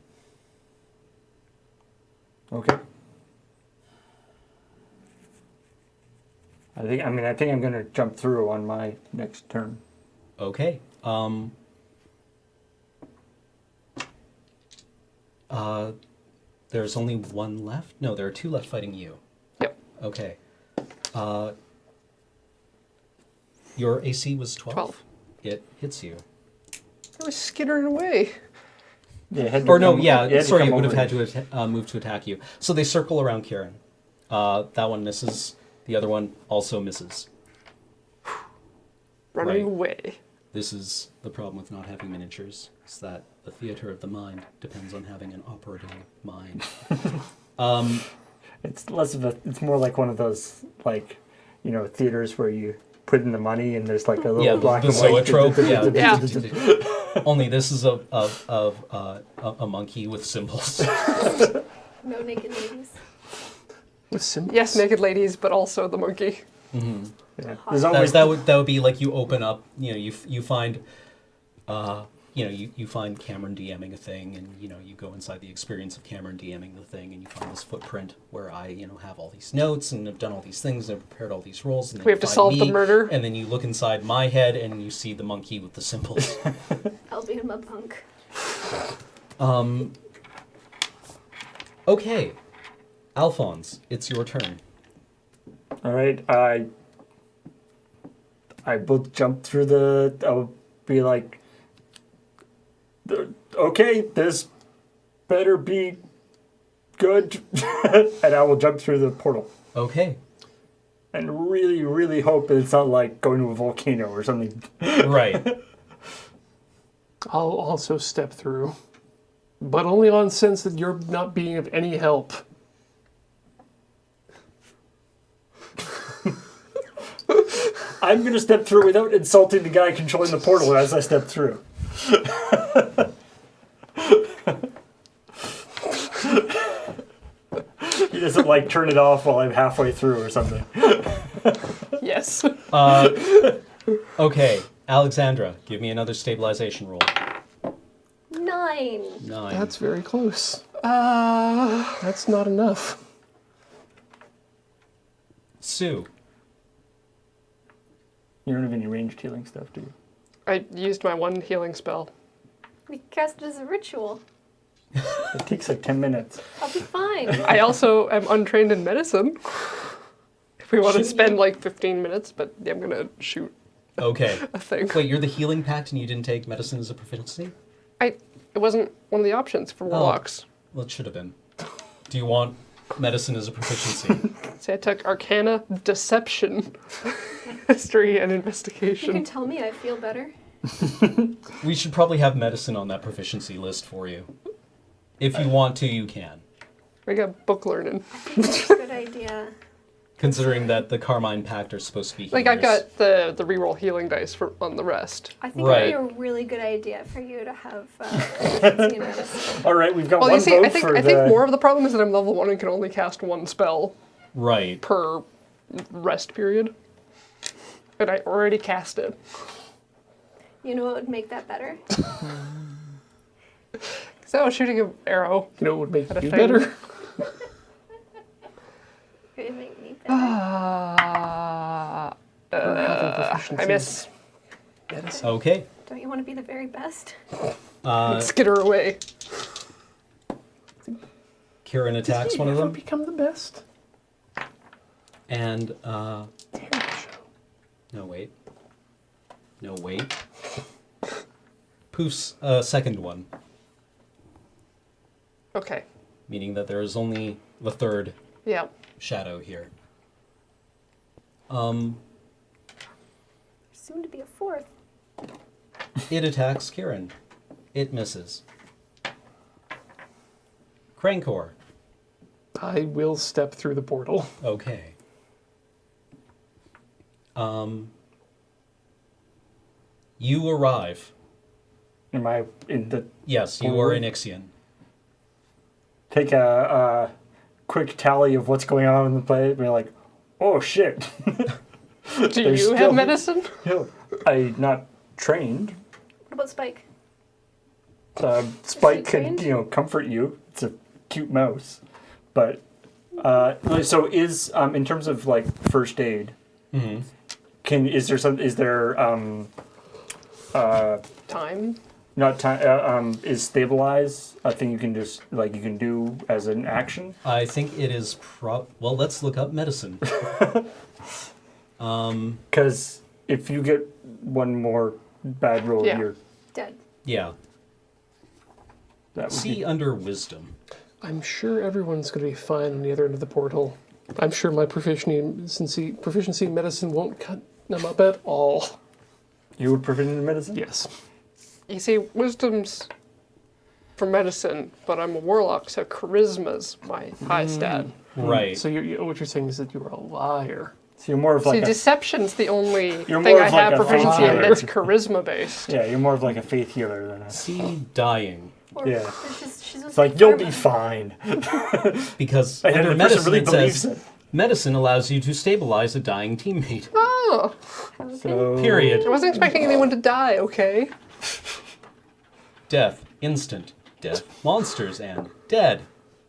Okay. I think I'm going to jump through on my next turn. Okay. There's only one left? No, there are two left fighting you. Yep. Okay. Your AC was 12? 12. It hits you. I was skittering away. Yeah, it had to Or no, come- yeah, it had to sorry, come it would have over had to move to attack you. So they circle around Kieran. That one misses. The other one also misses. Running Right. away. This is the problem with not having miniatures, is that the theater of the mind depends on having an operating mind. It's less of a... It's more like one of those, like, you know, theaters where you put in the money and there's like a little black the and white... zoetrope. Yeah. Only this is a monkey with symbols. No naked ladies. With symbols? Yes, naked ladies, but also the monkey. Mm-hmm. Yeah. There's always... That would be like you open up, you find, you find Cameron DMing a thing, and you go inside the experience of Cameron DMing the thing, and you find this footprint where I have all these notes and have done all these things and have prepared all these roles. And then We have you to find solve me, the murder. and then you look inside my head and you see the monkey with the symbols. I'll be a punk. Okay, Alphonse, it's your turn. All right, I will jump through the... I'll be like, okay, this better be good. And I will jump through the portal. Okay, And really, really hope it's not like going to a volcano or something. right. I'll also step through. But only on sense that you're not being of any help. I'm going to step through without insulting the guy controlling the portal as I step through. He doesn't like turn it off while I'm halfway through or something. Yes. Okay, Alexandra, give me another stabilization roll. 9. 9. That's very close. That's not enough. Sue. You don't have any ranged healing stuff, do you? I used my one healing spell. We cast it as a ritual. It takes like 10 minutes. I'll be fine. I also am untrained in medicine. If we want to spend like 15 minutes, but yeah, I'm gonna shoot Okay. a thing. Wait, you're the healing pact and you didn't take medicine as a proficiency? It wasn't one of the options for warlocks. Well, it should have been. Do you want medicine as a proficiency? See, I took Arcana, Deception, History, and You can Investigation. tell me I feel better. We should probably have medicine on that proficiency list for you. If you want to, you can. I got book learning. That's a good idea. Considering that the Carmine Pact are supposed to be Like, I've healers. got the reroll healing dice on the rest. I think Right. it'd be a really good idea for you to have proficiency in medicine. All right, we've got Well, one you see, vote I think for more of the problem is that I'm level 1 and can only cast one spell Right. per rest period. And I already cast it. You know what would make that better? So, shooting an arrow. You know what would make At a you thing. better? It would make me better. I miss. Okay. Don't you want to be the very best? Skitter away. Kieran attacks Did one you of ever them. become the best? And, Damn it, show. no, wait. No, wait. Poof's second one. Okay. meaning that there is only the third Yeah. shadow here. Soon to be a fourth. It attacks Kieran. It misses. Crankor. I will step through the portal. Okay. You arrive. Am I in the... Yes, you are in Ixion. Take a quick tally of what's going on in the play, and be like, oh shit. Do There's you have still- medicine? I'm not trained. What about Spike? Spike can, trained? comfort you. It's a cute mouse. But, so is, in terms of, like, first aid, is there Time? not time, is stabilize a thing you can just, like, you can do as an action? I think it is well, let's look up medicine. Because if you get one more bad roll, Yeah. you're, Dead. Yeah. that would See be... under wisdom. I'm sure everyone's going to be fine on the other end of the portal. I'm sure my proficiency in medicine won't cut them up at all. You would proficient in medicine? Yes. You see, wisdom's for medicine, but I'm a warlock, so charisma's my high stat. Right. So what you're saying is that you are a liar. So you're more of See, like deception's the only You're thing more I of like have a proficiency in fighter. that's charisma based. yeah, you're more of like a faith healer than a... See dying. Or Yeah. she's It's like, you'll be fine. Because And under then the person medicine really it believes says it. medicine allows you to stabilize a dying teammate. Oh, So... Period. I wasn't expecting anyone to die, okay? Death, instant, death, monsters, and dead.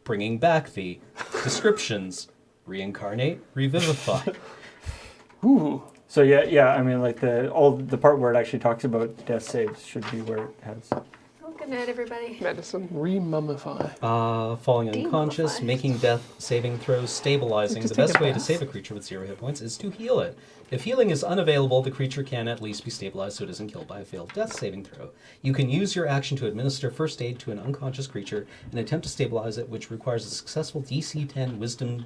Bringing back the descriptions. Reincarnate, revivify. Ooh. So yeah, I mean, like the part where it actually talks about death saves should be where it has... Oh, good night, everybody. Medicine. Remummify. Falling unconscious, Demorphize. making death saving throws, stabilizing. Just The best take a way to bath. save a creature with 0 hit points is to heal it. If healing is unavailable, the creature can at least be stabilized so it isn't killed by a failed death saving throw. You can use your action to administer first aid to an unconscious creature and attempt to stabilize it, which requires a successful DC 10 wisdom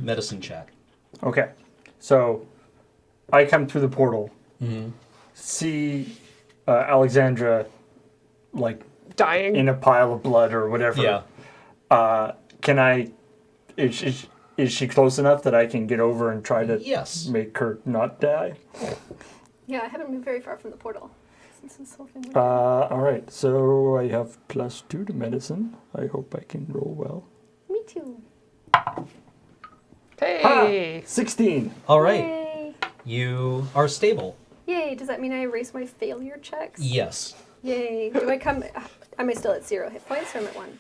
medicine check. Okay, so I come through the portal, see Alexandra, like, Dying. in a pile of blood or whatever. Yeah. Can I... Is she close enough that I can get over and try to Yes. make her not die? Yeah, I haven't moved very far from the portal since this whole thing went All right, so I have +2 to medicine. I hope I can roll well. Me too. Hey! 16. All right. Yay. You are stable. Yay. Does that mean I erase my failure checks? Yes. Yay. Do I come... Am I still at 0 hit points or am I at 1?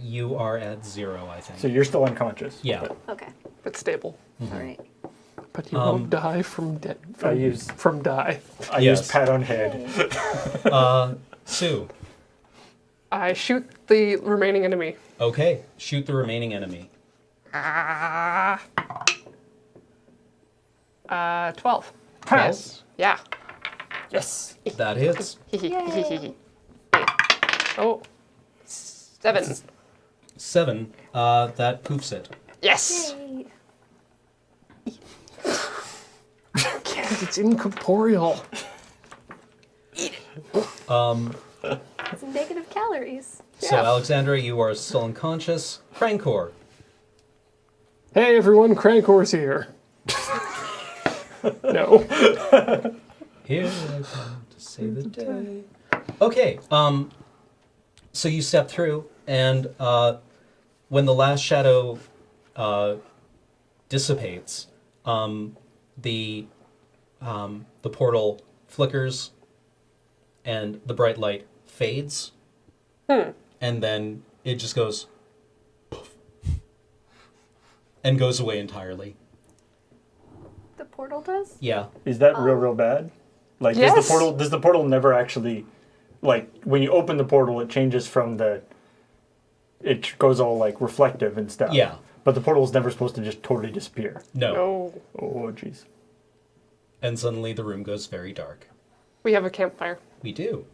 You are at 0, I think. So you're still unconscious. Yeah. Okay. But stable. All right. But you won't die from from die. I Yes. use pat on head. Sue. I shoot the remaining enemy. Okay. Shoot the remaining enemy. 12. Yes. Yeah. Yes. That hits. Yay. Oh. 7. 7. That poofs it. Yes! Yay. It's incorporeal. It's negative calories. So, Yeah. Alexandra, you are still unconscious. Crankor. Hey everyone, Crankor's here. No. Here I come to save the day. Okay, so you step through, and when the last shadow dissipates, the portal flickers, and the bright light fades, and then it just goes poof, and goes away entirely. The portal does? Yeah. Is that real bad? Like, Yes. does the portal never actually, like, when you open the portal, it changes from it goes all, like, reflective and stuff. Yeah. But the portal is never supposed to just totally disappear. No. No. Oh, jeez. And suddenly the room goes very dark. We have a campfire. We do.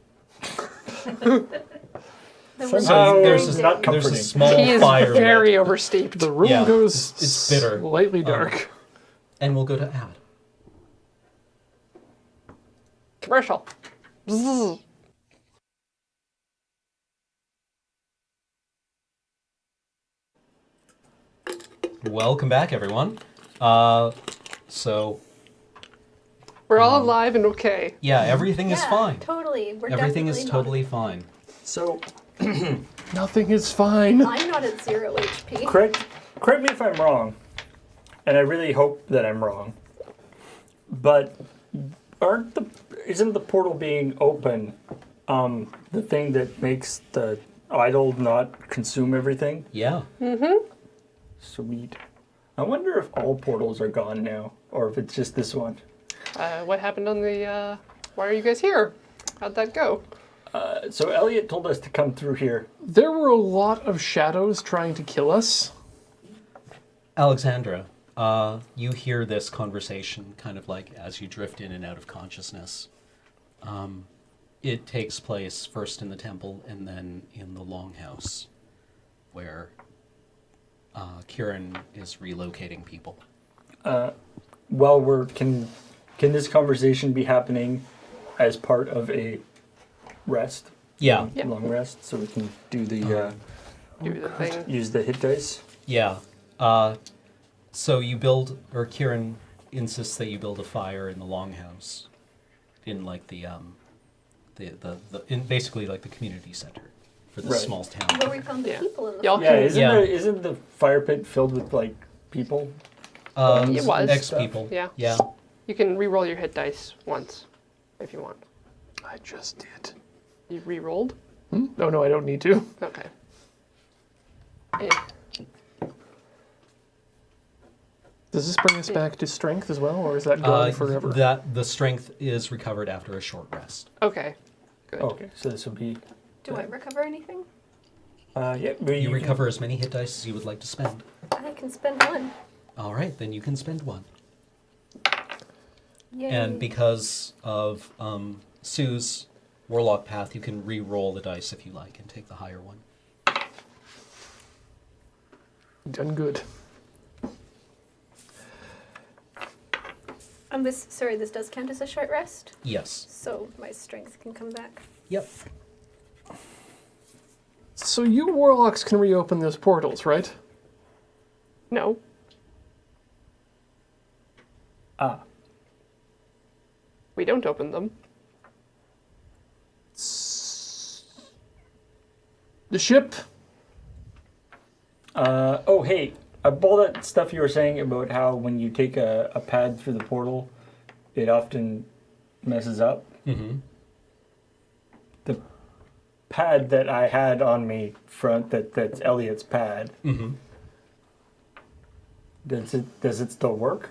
The Somehow room is there's very not dim. comforting. There's a small He is fire lit. very oversteeped. The room Yeah, goes it's bitter. slightly dark. And we'll go to ad. Commercial. Bzzz. Welcome back, everyone. So, We're all alive and okay. yeah, everything is Yeah, fine. Totally. We're Everything is definitely totally fine. So, Nothing is fine. Not, I'm not at 0 HP. correct me if I'm wrong, and I really hope that I'm wrong. But isn't the portal being open the thing that makes the idol not consume everything? Yeah. Sweet. I wonder if all portals are gone now, or if it's just this one. What happened on the, why are you guys here? How'd that go? So Elliot told us to come through here. There were a lot of shadows trying to kill us. Alexandra, you hear this conversation kind of like as you drift in and out of consciousness. It takes place first in the temple and then in the longhouse, where Kieran is relocating people. Well, can this conversation be happening as part of a rest? Yeah, Yeah. Long rest, so we can do the Do the thing. use the hit dice. yeah. So you build, or Kieran insists that you build a fire in the longhouse, in like in basically like the community center for this Right. small town. Where we found the Yeah. people in the Y'all Yeah, can, isn't Yeah. isn't the fire pit filled with like people? It was. Ex-people. Yeah. Yeah. You can re-roll your hit dice once, if you want. I just did. You re-rolled? Oh no, I don't need to. Okay. Eh, Does this bring us back to strength as well, or is that gone forever? That the strength is recovered after a short rest. Okay. Good. Okay, so this will be. Do I recover anything? Yeah, You recover as many hit dice as you would like to spend. I can spend 1. All right, then you can spend 1. Yay. And because of Sue's warlock path, you can re-roll the dice if you like and take the higher one. Done good. This does count as a short rest, Yes. so my strength can come back. Yep. So you warlocks can reopen those portals, right? No. We don't open them. The ship. Oh, hey, all that stuff you were saying about how when you take a pad through the portal, it often messes up. Mm-hmm. The pad that I had on me front, that's Elliot's pad. Mm-hmm. Does it still work?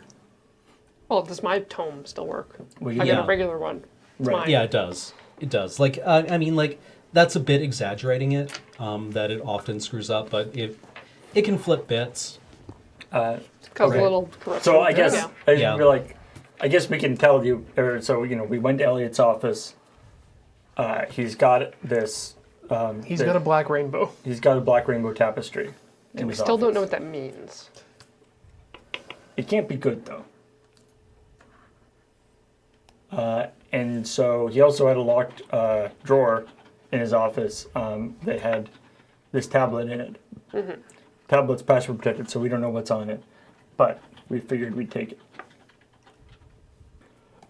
Well, does my tome still work? Well, I Yeah. got a regular one. It's Right. mine. Yeah, it does. It does. Like, I mean, like, that's a bit exaggerating it, that it often screws up, but it can flip bits. Cause Okay. a little corruption. So I guess Yeah. I guess we can tell you. So we went to Elliot's office. He's got this. He's got a black rainbow. He's got a black rainbow tapestry. in We his still don't know office. what that means. It can't be good though. And so he also had a locked drawer in his office that had this tablet in it. Mm-hmm. Tablet's password protected, so we don't know what's on it, but we figured we'd take it.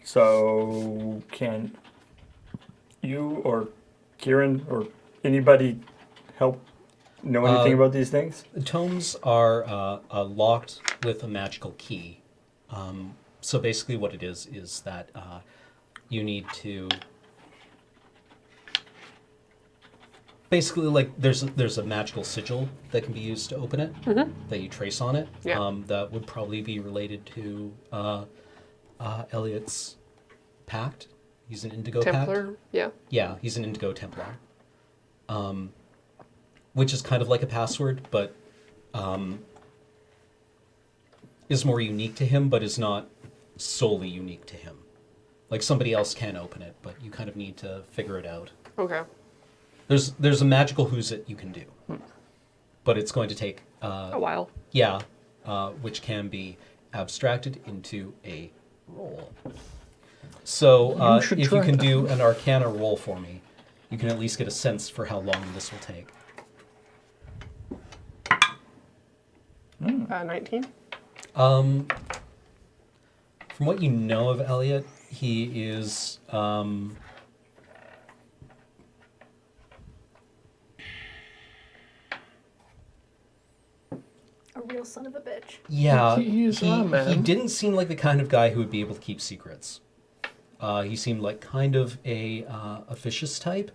So can you or Kieran or anybody help know anything about these things? Tomes are locked with a magical key. So basically what it is that you need to... Basically, like, there's a magical sigil that can be used to open it, that you trace on it. Yeah. That would probably be related to Elliot's pact. He's an Indigo pact. Templar, yeah. Yeah, he's an Indigo Templar. Which is kind of like a password, but is more unique to him, but is not solely unique to him. Like, somebody else can open it, but you kind of need to figure it out. Okay. There's a magical who's it you can do, but it's going to take A while. yeah, which can be abstracted into a roll. So You should if try you can that. do an Arcana roll for me, you can at least get a sense for how long this will take. 19. From what you know of Elliot, he is A real son of a bitch. yeah. He is a man. He didn't seem like the kind of guy who would be able to keep secrets. He seemed like kind of a officious type,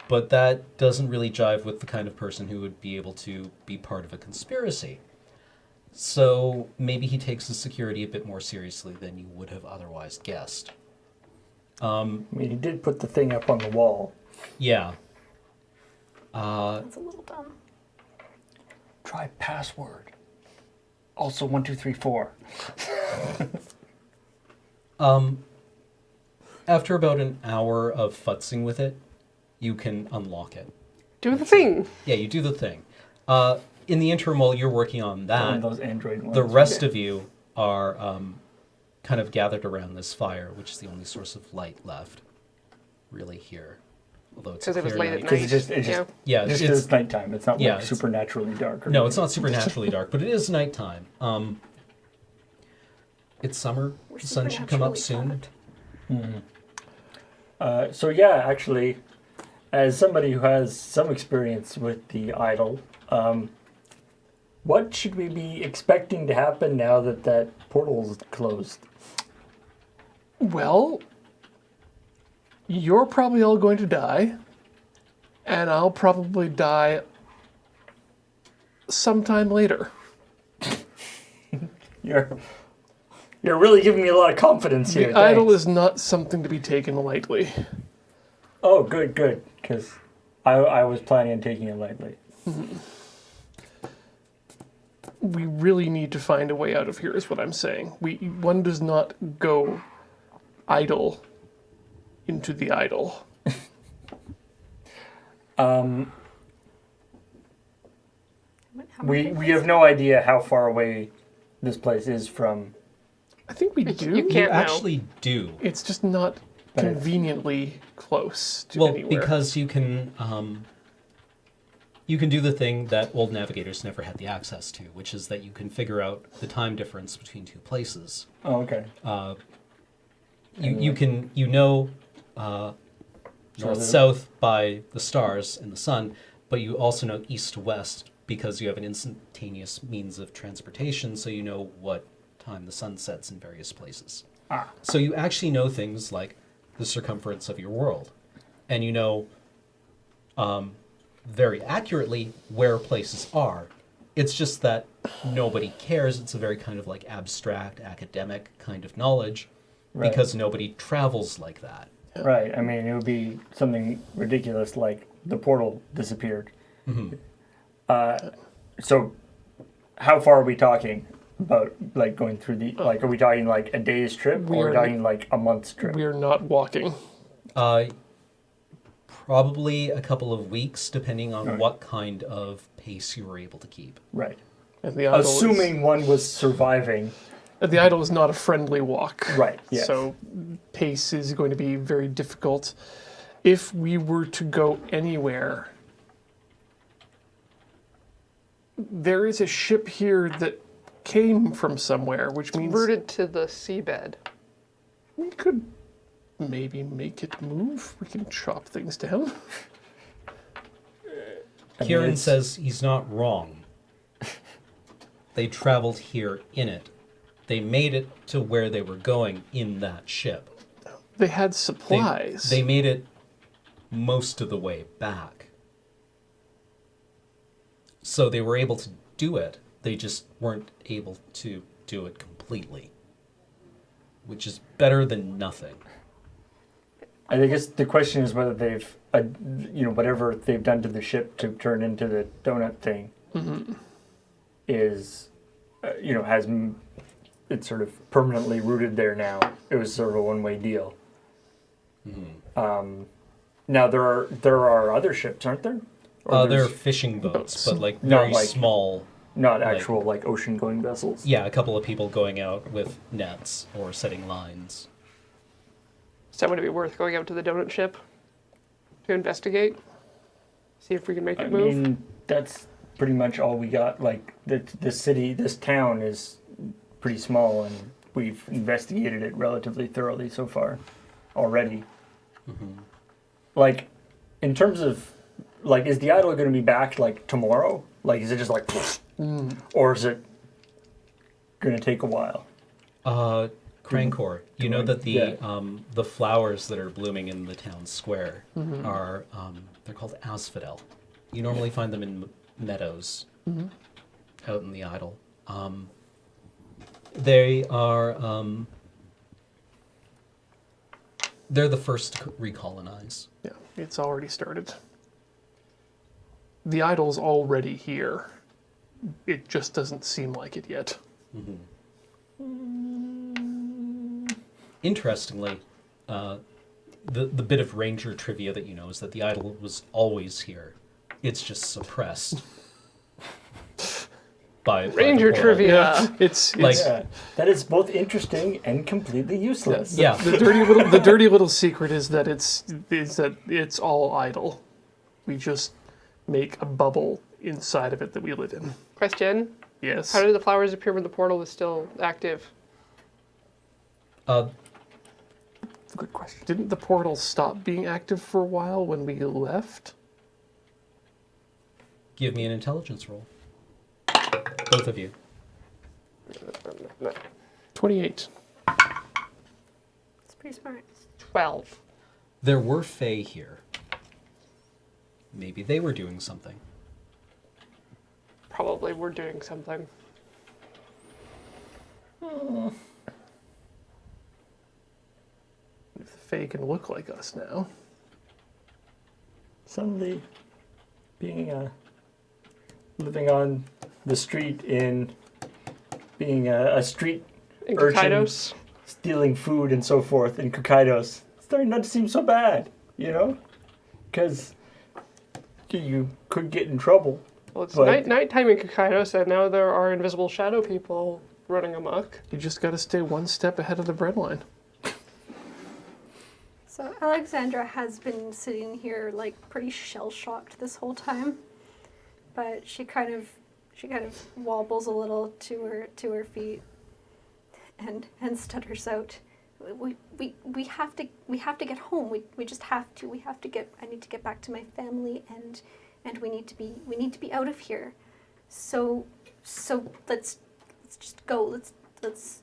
but that doesn't really jive with the kind of person who would be able to be part of a conspiracy. So maybe he takes his security a bit more seriously than you would have otherwise guessed. I mean, he did put the thing up on the wall. Yeah. That's a little dumb. Try password. Also 1234. After about an hour of futzing with it, you can unlock it. Do the thing. Yeah, you do the thing. In the interim, while you're working on One of that, those Android ones. the rest of you are kind of gathered around this fire, which is the only source of light left, really here. Although it's a Because it was clear late at night. Because night. it's just Yeah, just 'cause it's it's nighttime. It's not yeah, like it's- supernaturally dark. Or no, anything. it's not supernaturally dark, but it is nighttime. It's summer. We're The sun should come up supernaturally soon. fat. So yeah, actually, as somebody who has some experience with the idol, what should we be expecting to happen now that that portal's closed? Well, you're probably all going to die, and I'll probably die sometime later. You're really giving me a lot of confidence here. The idol thanks. is not something to be taken lightly. Oh, good, because I was planning on taking it lightly. We really need to find a way out of here, is what I'm saying. One does not go idle into the idol. We have no idea how far away this place is from. I think we do. You You can't know. actually do. It's just not But it's- conveniently close to Well, anywhere. because you can do the thing that old navigators never had the access to, which is that you can figure out the time difference between two places. Oh, okay. You know north south by the stars and the sun, but you also know east to west because you have an instantaneous means of transportation, so you know what time the sun sets in various places. So you actually know things like the circumference of your world, and you know very accurately where places are. It's just that nobody cares. It's a very kind of like abstract, academic kind of knowledge Right. because nobody travels like that. Right. I mean, it would be something ridiculous like the portal disappeared. So, how far are we talking about? Like going through the like? Are we talking like a day's trip, or are we talking like a month's trip? we are not walking. Probably a couple of weeks, depending on what kind of pace you were able to keep. Right. And the idol Assuming one was surviving. the idol is not a friendly walk. Right. Yes. So pace is going to be very difficult. If we were to go anywhere, there is a ship here that came from somewhere, which means Rooted to the seabed. we could maybe make it move. We can chop things down. I mean, Kieran it's- says he's not wrong. They traveled here in it. They made it to where they were going in that ship. They had They- supplies. They made it most of the way back. So they were able to do it. They just weren't able to do it completely. Which is better than nothing. I guess the question is whether they've, whatever they've done to the ship to turn into the donut thing, is, it's sort of permanently rooted there now. It was sort of a one-way deal. Now there are other ships, aren't there? Or They're there's fishing boats, but like Not very like- small. not like- actual like ocean-going vessels. Yeah, a couple of people going out with nets or setting lines. So would it be worth going out to the donut ship to investigate? See if we can make I it move? mean, that's pretty much all we got. Like this town is pretty small, and we've investigated it relatively thoroughly so far already. Like, in terms of, like, is the idol going to be back, like, tomorrow? Like, is it just like, or is it going to take a while? Crancor, you know that Yeah. the flowers that are blooming in the town square are they're called asphodel. You normally find them in meadows out in the idol. They are they're the first to recolonize. Yeah, it's already started. The idol's already here. It just doesn't seem like it yet. Interestingly, the bit of ranger trivia that you know is that the idol was always here. It's just suppressed by Ranger the portal. trivia. It's Like- Yeah, that is both interesting and completely useless. Yeah. the dirty little secret is that it's all idle. We just make a bubble inside of it that we live in. Question: Yes. how did the flowers appear when the portal was still active? Good question. Didn't the portal stop being active for a while when we left? Give me an intelligence roll. Both of you. 28. It's pretty smart. 12. There were Fae here. Maybe they were doing something. Probably we're doing something. If the Fae can look like us now. Suddenly, being living on the street being a street In Urchin. Kaidos? stealing food and so forth in Kokaidos, it's starting not to seem so bad, you know? Because you could get in trouble. Well, it's But- nighttime in Kaidos, and now there are invisible shadow people running amok. You just got to stay one step ahead of the breadline. So Alexandra has been sitting here like pretty shell-shocked this whole time, but she kind of wobbles a little to her feet, and stutters out, "We have to get home. We just have to. I need to get back to my family, and we need to be out of here. So let's just go. Let's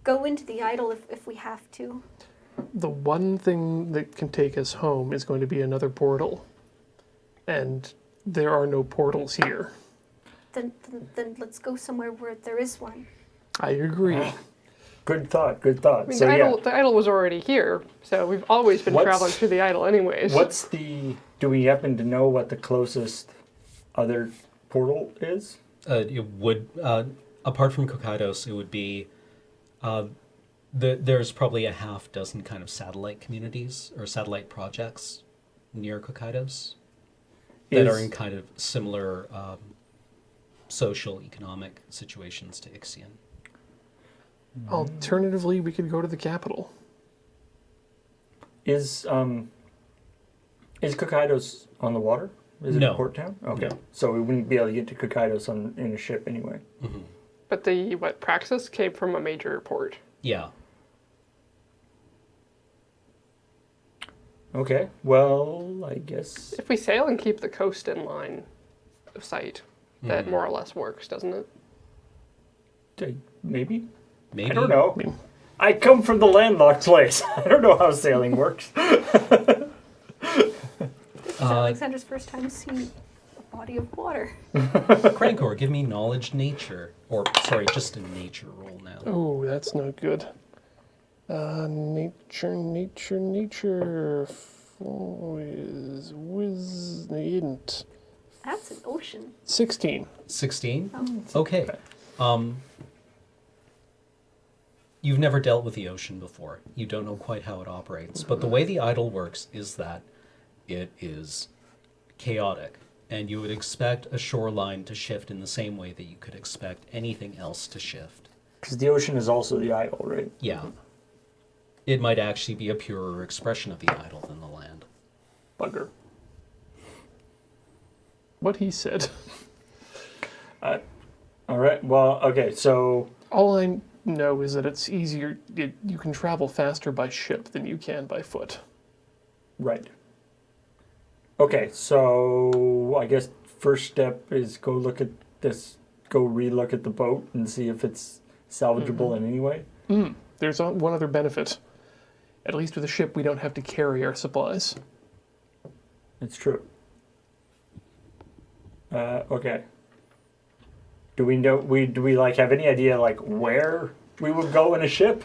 go into the idol if we have to." The one thing that can take us home is going to be another portal. And there are no portals here. Then let's go somewhere where there is one. I agree. Good thought, good thought. I mean, So the idol was already here, so we've always been What's- traveling through the idol anyways. do we happen to know what the closest other portal is? It would, apart from Kokaidos, it would be, there's probably a half dozen kind of satellite communities or satellite projects near Kokaidos that are in kind of similar social, economic situations to Ixion. Alternatively, we could go to the capital. Is Kokaidos on the water? Is it No. a port town? Okay. No. So we wouldn't be able to get to Kokaidos in a ship anyway. But Praxis came from a major port. Yeah. Okay. Well, I guess If we sail and keep the coast in line of sight, that more or less works, doesn't it? maybe. Maybe. I don't know. I come from the landlocked place. I don't know how sailing works. This is Alexandra's first time seeing a body of water. Crancor, give me knowledge nature. Or, sorry, just a nature roll now. Oh, that's not good. Nature. Int. That's an ocean. 16. 16? Oh. Okay. you've never dealt with the ocean before. You don't know quite how it operates. But the way the idol works is that it is chaotic. And you would expect a shoreline to shift in the same way that you could expect anything else to shift. Because the ocean is also the idol, right? Yeah. It might actually be a purer expression of the idol than the land. Bugger. What he said. All right. Well, okay. So All I know is that it's easier. You can travel faster by ship than you can by foot. right. Okay. So I guess first step is go look at this. Go re-look at the boat and see if it's salvageable in any way. There's one other benefit. At least with a ship, we don't have to carry our supplies. It's true. Okay. Do we know? Do we like have any idea like where we would go in a ship?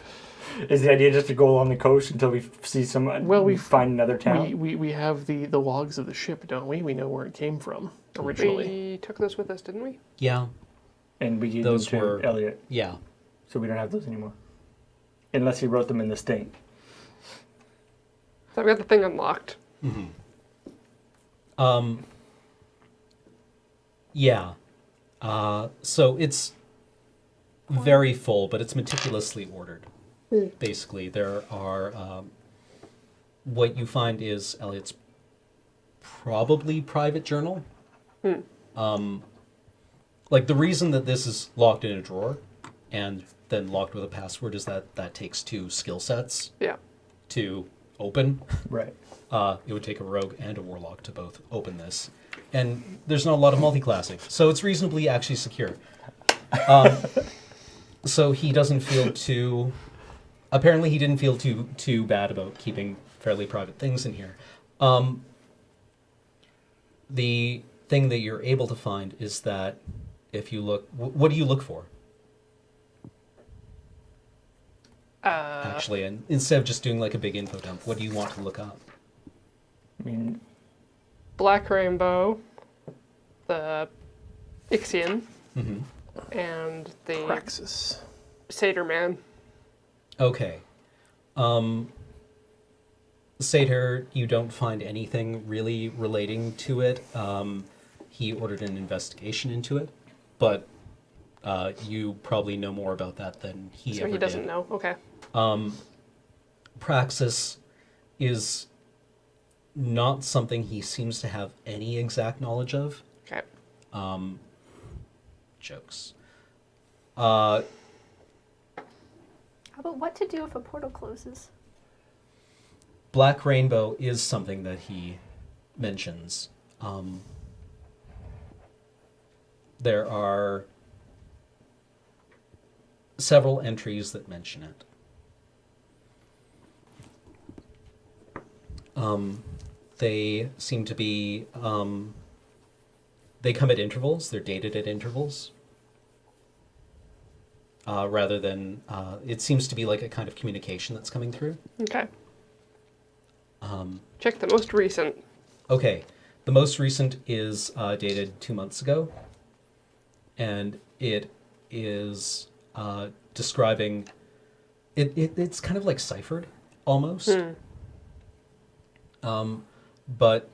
Is the idea just to go along the coast until we see some? Well, we find another town. We have the logs of the ship, don't we? We know where it came from originally. We took those with us, didn't we? Yeah. And we gave Those them to were- Elliot, Yeah. so we don't have those anymore. Unless he wrote them in the stain. So we got the thing unlocked. Yeah. So it's very full, but it's meticulously ordered. Basically, there are... what you find is Elliot's probably private journal. Like, the reason that this is locked in a drawer and then locked with a password is that that takes 2 skill sets Yeah. to open. Right. It would take a rogue and a warlock to both open this. And there's not a lot of multi-classing, so it's reasonably actually secure. So he doesn't feel too... Apparently he didn't feel too bad about keeping fairly private things in here. The thing that you're able to find is that if you look... What do you look for? Actually, and instead of just doing like a big info dump, what do you want to look up? I mean, Black Rainbow, the Ixion, and the Praxis. Satyr Man. Okay. Satyr, you don't find anything really relating to it. He ordered an investigation into it, but you probably know more about that than he So ever he doesn't did. know. Okay. Praxis is not something he seems to have any exact knowledge of. Okay. Jokes. How about what to do if a portal closes? Black Rainbow is something that he mentions. There are several entries that mention it. They seem to be... they come at intervals. They're dated at intervals. Rather than... it seems to be like a kind of communication that's coming through. Okay. Check the most recent. Okay, the most recent is dated 2 months ago, and it is describing... It's kind of like ciphered, almost. But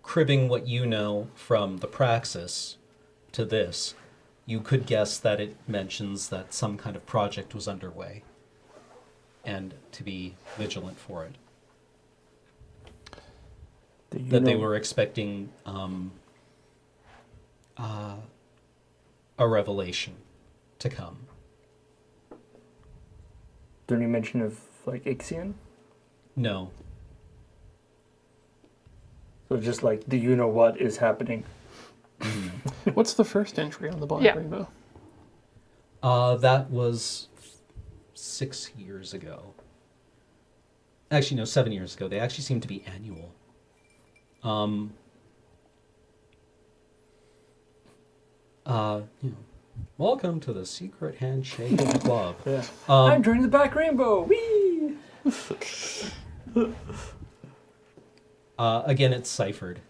cribbing what you know from the Praxis to this, you could guess that it mentions that some kind of project was underway, and to be vigilant for it. That they were expecting a revelation to come. Any mention of like Ixion? No. So just like, do you know what is happening? What's the first entry on the Black Yeah. Rainbow? That was 6 years ago. Actually, no, 7 years ago. They actually seem to be annual. Welcome to the Secret Handshake Club. Yeah. I'm joining the Black Rainbow. Whee! Again, it's ciphered.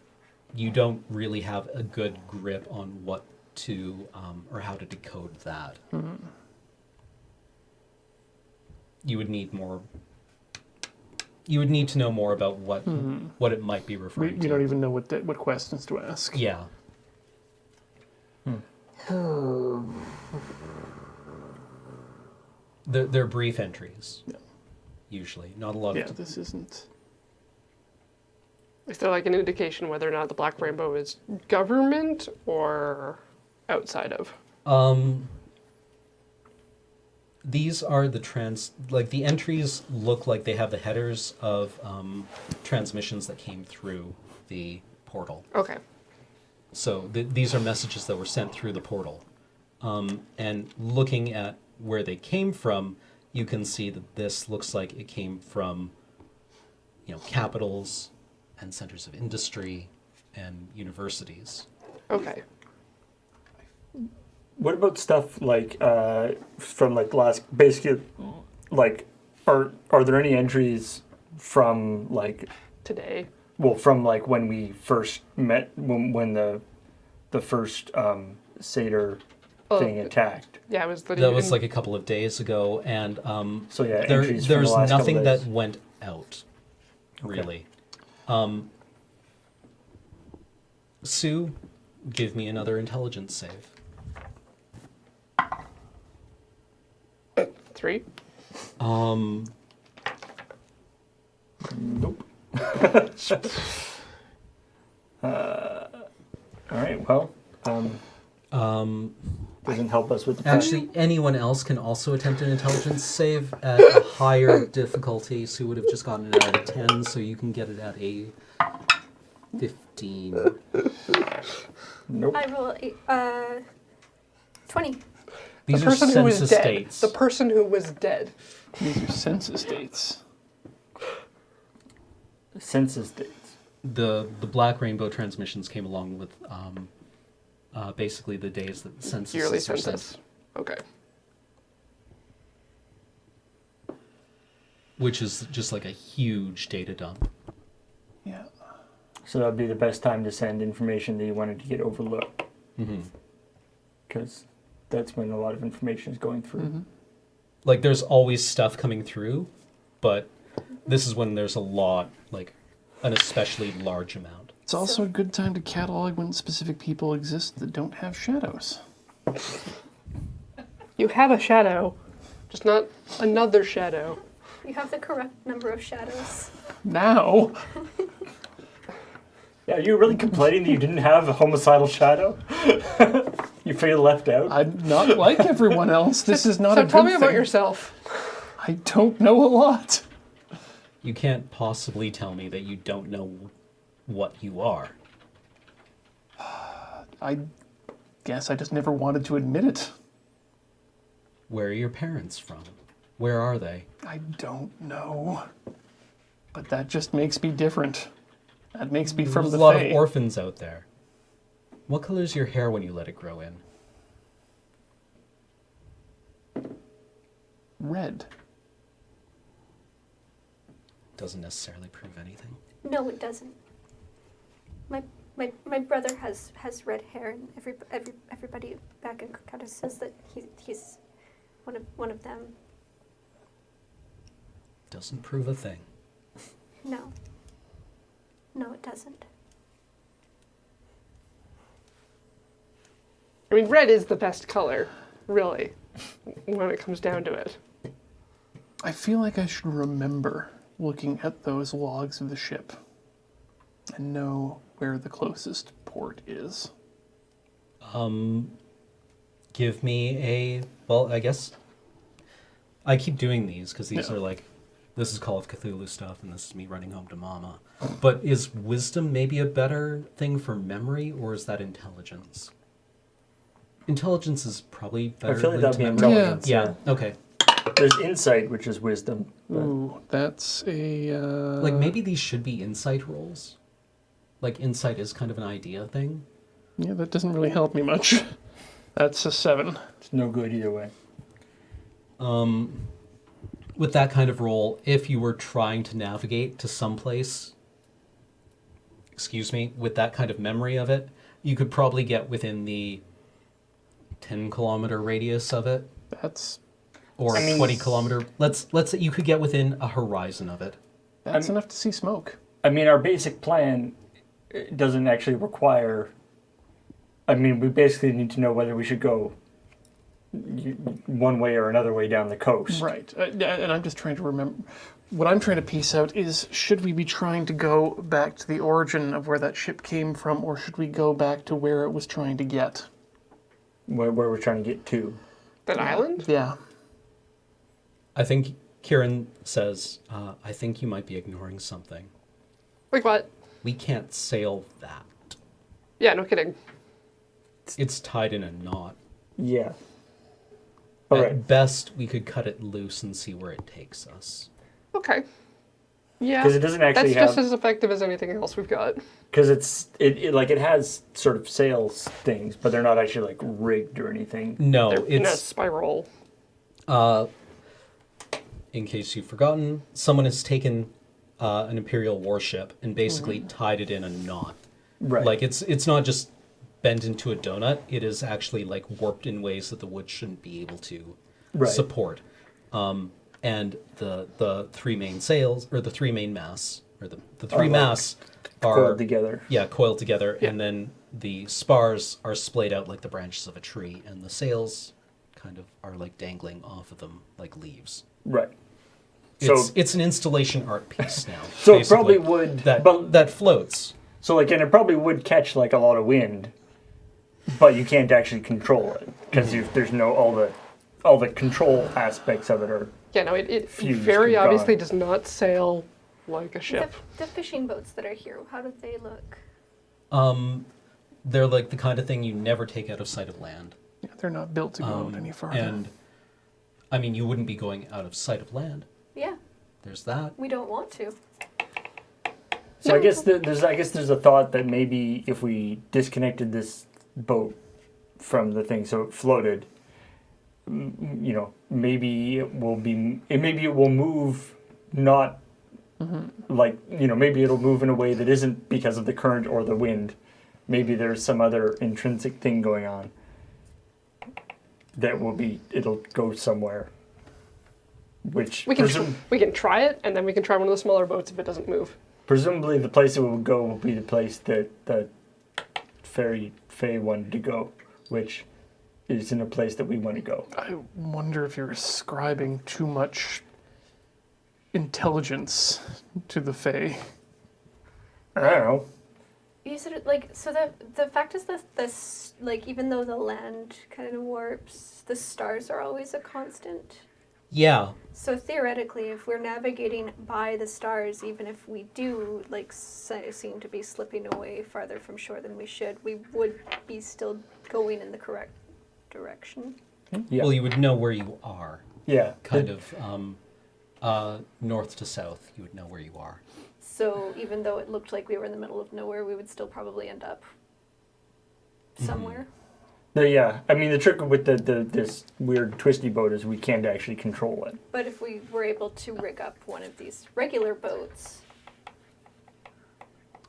You don't really have a good grip on what to, or how to decode that. you would need more. You would need to know more about what it might be We referring to. don't even know what questions to ask. Yeah. They're brief entries. Yeah. Usually, not a lot Yeah, of. this isn't. Is there like an indication whether or not the Black Rainbow is government or outside of? These are the the entries look like they have the headers of transmissions that came through the portal. Okay. So these are messages that were sent through the portal. And looking at where they came from, you can see that this looks like it came from, capitals and centers of industry and universities. Okay. What about stuff like from like last, basically, like are there any entries from like Today. from like when we first met, when the first satyr thing attacked? Yeah, it was the. That was like a couple of days ago, and So yeah, entries from there's the last nothing couple that days. went out, really. Sue, give me another intelligence save. 3. Nope. All right. Well, doesn't help us with the Actually, anyone else can also attempt an intelligence save at a higher difficulty. Sue would have just gotten it at a 10, so you can get it at a 15. Nope. I roll 20. These The are person who was census dead. states. The person who was dead. These are census dates. Census dates. The Black Rainbow transmissions came along with basically the days that the census Yearly are sent. census. Okay. Which is just like a huge data dump. Yeah. So that'd be the best time to send information that you wanted to get overlooked, Mm-hmm. because that's when a lot of information is going through. Mm-hmm. Like there's always stuff coming through, but this is when there's a lot, like an especially large amount. It's also a good time to catalog when specific people exist that don't have shadows. You have a shadow, just not another shadow. You have the correct number of shadows. Now, Yeah, are you really complaining that you didn't have a homicidal shadow? You feel left out? I'm not like everyone else. This is not So a good tell me about thing. yourself. I don't know a lot. You can't possibly tell me that you don't know what you are. I guess I just never wanted to admit it. Where are your parents from? Where are they? I don't know. But that just makes me different. That makes me from There's the a lot Fae. of orphans out there. What color is your hair when you let it grow in? Red. Doesn't necessarily prove anything. No, it doesn't. My brother has red hair, and everybody back in Calcutta says that he's one of them. Doesn't prove a thing. No. No, it doesn't. I mean, red is the best color, really, when it comes down to it. I feel like I should remember looking at those logs of the ship and know where the closest port is. Give me I guess I keep doing these because these Yeah. are like, this is Call of Cthulhu stuff and this is me running home to mama. But is wisdom maybe a better thing for memory, or is that intelligence? Intelligence is probably better I feel like than that'd be memory. intelligence. Yeah, okay. There's insight, which is wisdom. but- Ooh, that's a... Like maybe these should be insight rolls. Like insight is kind of an idea thing. Yeah, that doesn't really help me much. That's a 7. It's no good either way. With that kind of roll, if you were trying to navigate to someplace, with that kind of memory of it, you could probably get within the 10-kilometer radius of it. That's or 20-kilometer. Let's say you could get within a horizon of it. That's enough to see smoke. I mean, our basic plan doesn't actually require. I mean, we basically need to know whether we should go one way or another way down the coast. Right. And I'm just trying to remember. What I'm trying to piece out is, should we be trying to go back to the origin of where that ship came from, or should we go back to where it was trying to get? Where we're trying to get to. That island? Yeah. I think Kieran says, I think you might be ignoring something. Like what? We can't sail that. Yeah, no kidding. It's tied in a knot. Yeah. All At right. best, we could cut it loose and see where it takes us. Okay. Yeah. Because it doesn't actually That's just have. as effective as anything else we've got. Because it has sort of sails things, but they're not actually like rigged or anything. No, They're in a it's spiral. in case you've forgotten, someone has taken an Imperial warship and basically tied it in a knot. Right. Like it's not just bent into a donut; it is actually like warped in ways that the wood shouldn't be able to support. And the three main sails, or the three main masts, or the three masts are coiled together. Yeah, coiled together, Yeah. and then the spars are splayed out like the branches of a tree, and the sails kind of are like dangling off of them like leaves. Right. So It's an installation art piece now. So it basically, probably would, that but- that floats. So like, and it probably would catch like a lot of wind, but you can't actually control it because there's no all the control aspects of it are. Yeah, no, it Fused very and obviously gone. does not sail like a ship. The fishing boats that are here, how do they look? They're like the kind of thing you never take out of sight of land. Yeah, they're not built to go out any farther. And I mean, you wouldn't be going out of sight of land. Yeah, There's that. we don't want to. So I guess there's a thought that maybe if we disconnected this boat from the thing so it floated, maybe it will move not like maybe it'll move in a way that isn't because of the current or the wind. Maybe there's some other intrinsic thing going on that it'll go somewhere. Which We can try it, and then we can try one of the smaller boats if it doesn't move. presumably the place it will go will be the place that Fairy Faye wanted to go, which is in a place that we want to go. I wonder if you're ascribing too much intelligence to the Fae. I don't know. You said it like so. The fact is that this like even though the land kind of warps, the stars are always a constant. Yeah. So theoretically, if we're navigating by the stars, even if we do like seem to be slipping away farther from shore than we should, we would be still going in the correct direction. Yeah. Well, you would know where you are. Yeah. Kind of north to south, you would know where you are. So even though it looked like we were in the middle of nowhere, we would still probably end up somewhere. Yeah, I mean the trick with this weird twisty boat is we can't actually control it. But if we were able to rig up one of these regular boats,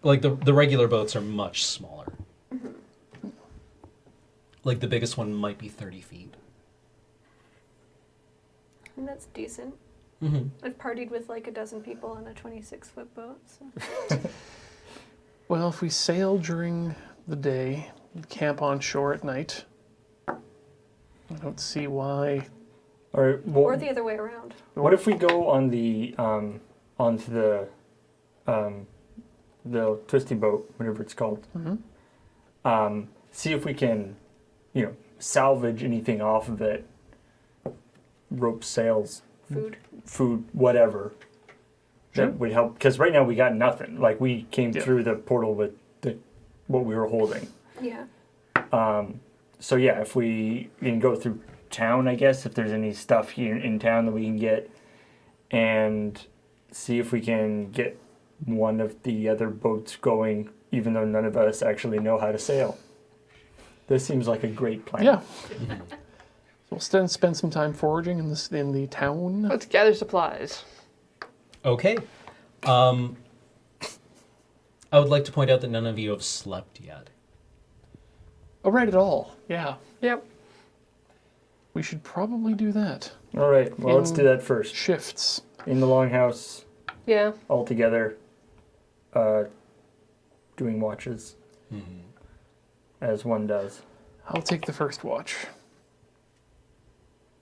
Like the regular boats are much smaller. Like the biggest one might be 30 feet. and that's decent. Mm-hmm. I've partied with like a dozen people on a 26-foot boat. So. Well, if we sail during the day, camp on shore at night, I don't see why. All right. Well, Or the other way around. what if we go on the onto the twisty boat, whatever it's called? See if we can, salvage anything off of it. Rope, sails, food, whatever. Sure. That would help because right now we got nothing. Like we came Yeah. through the portal with what we were holding. Yeah. So yeah, if we can go through town, I guess if there's any stuff here in town that we can get, and see if we can get one of the other boats going, even though none of us actually know how to sail. This seems like a great plan. Yeah. We'll spend some time foraging in the town. Let's gather supplies. Okay. I would like to point out that none of you have slept yet. Oh, right at all. Yeah. Yep. We should probably do that. All right. Well, let's do that first. Shifts. In the longhouse, Yeah. all together, doing watches, as one does. I'll take the first watch.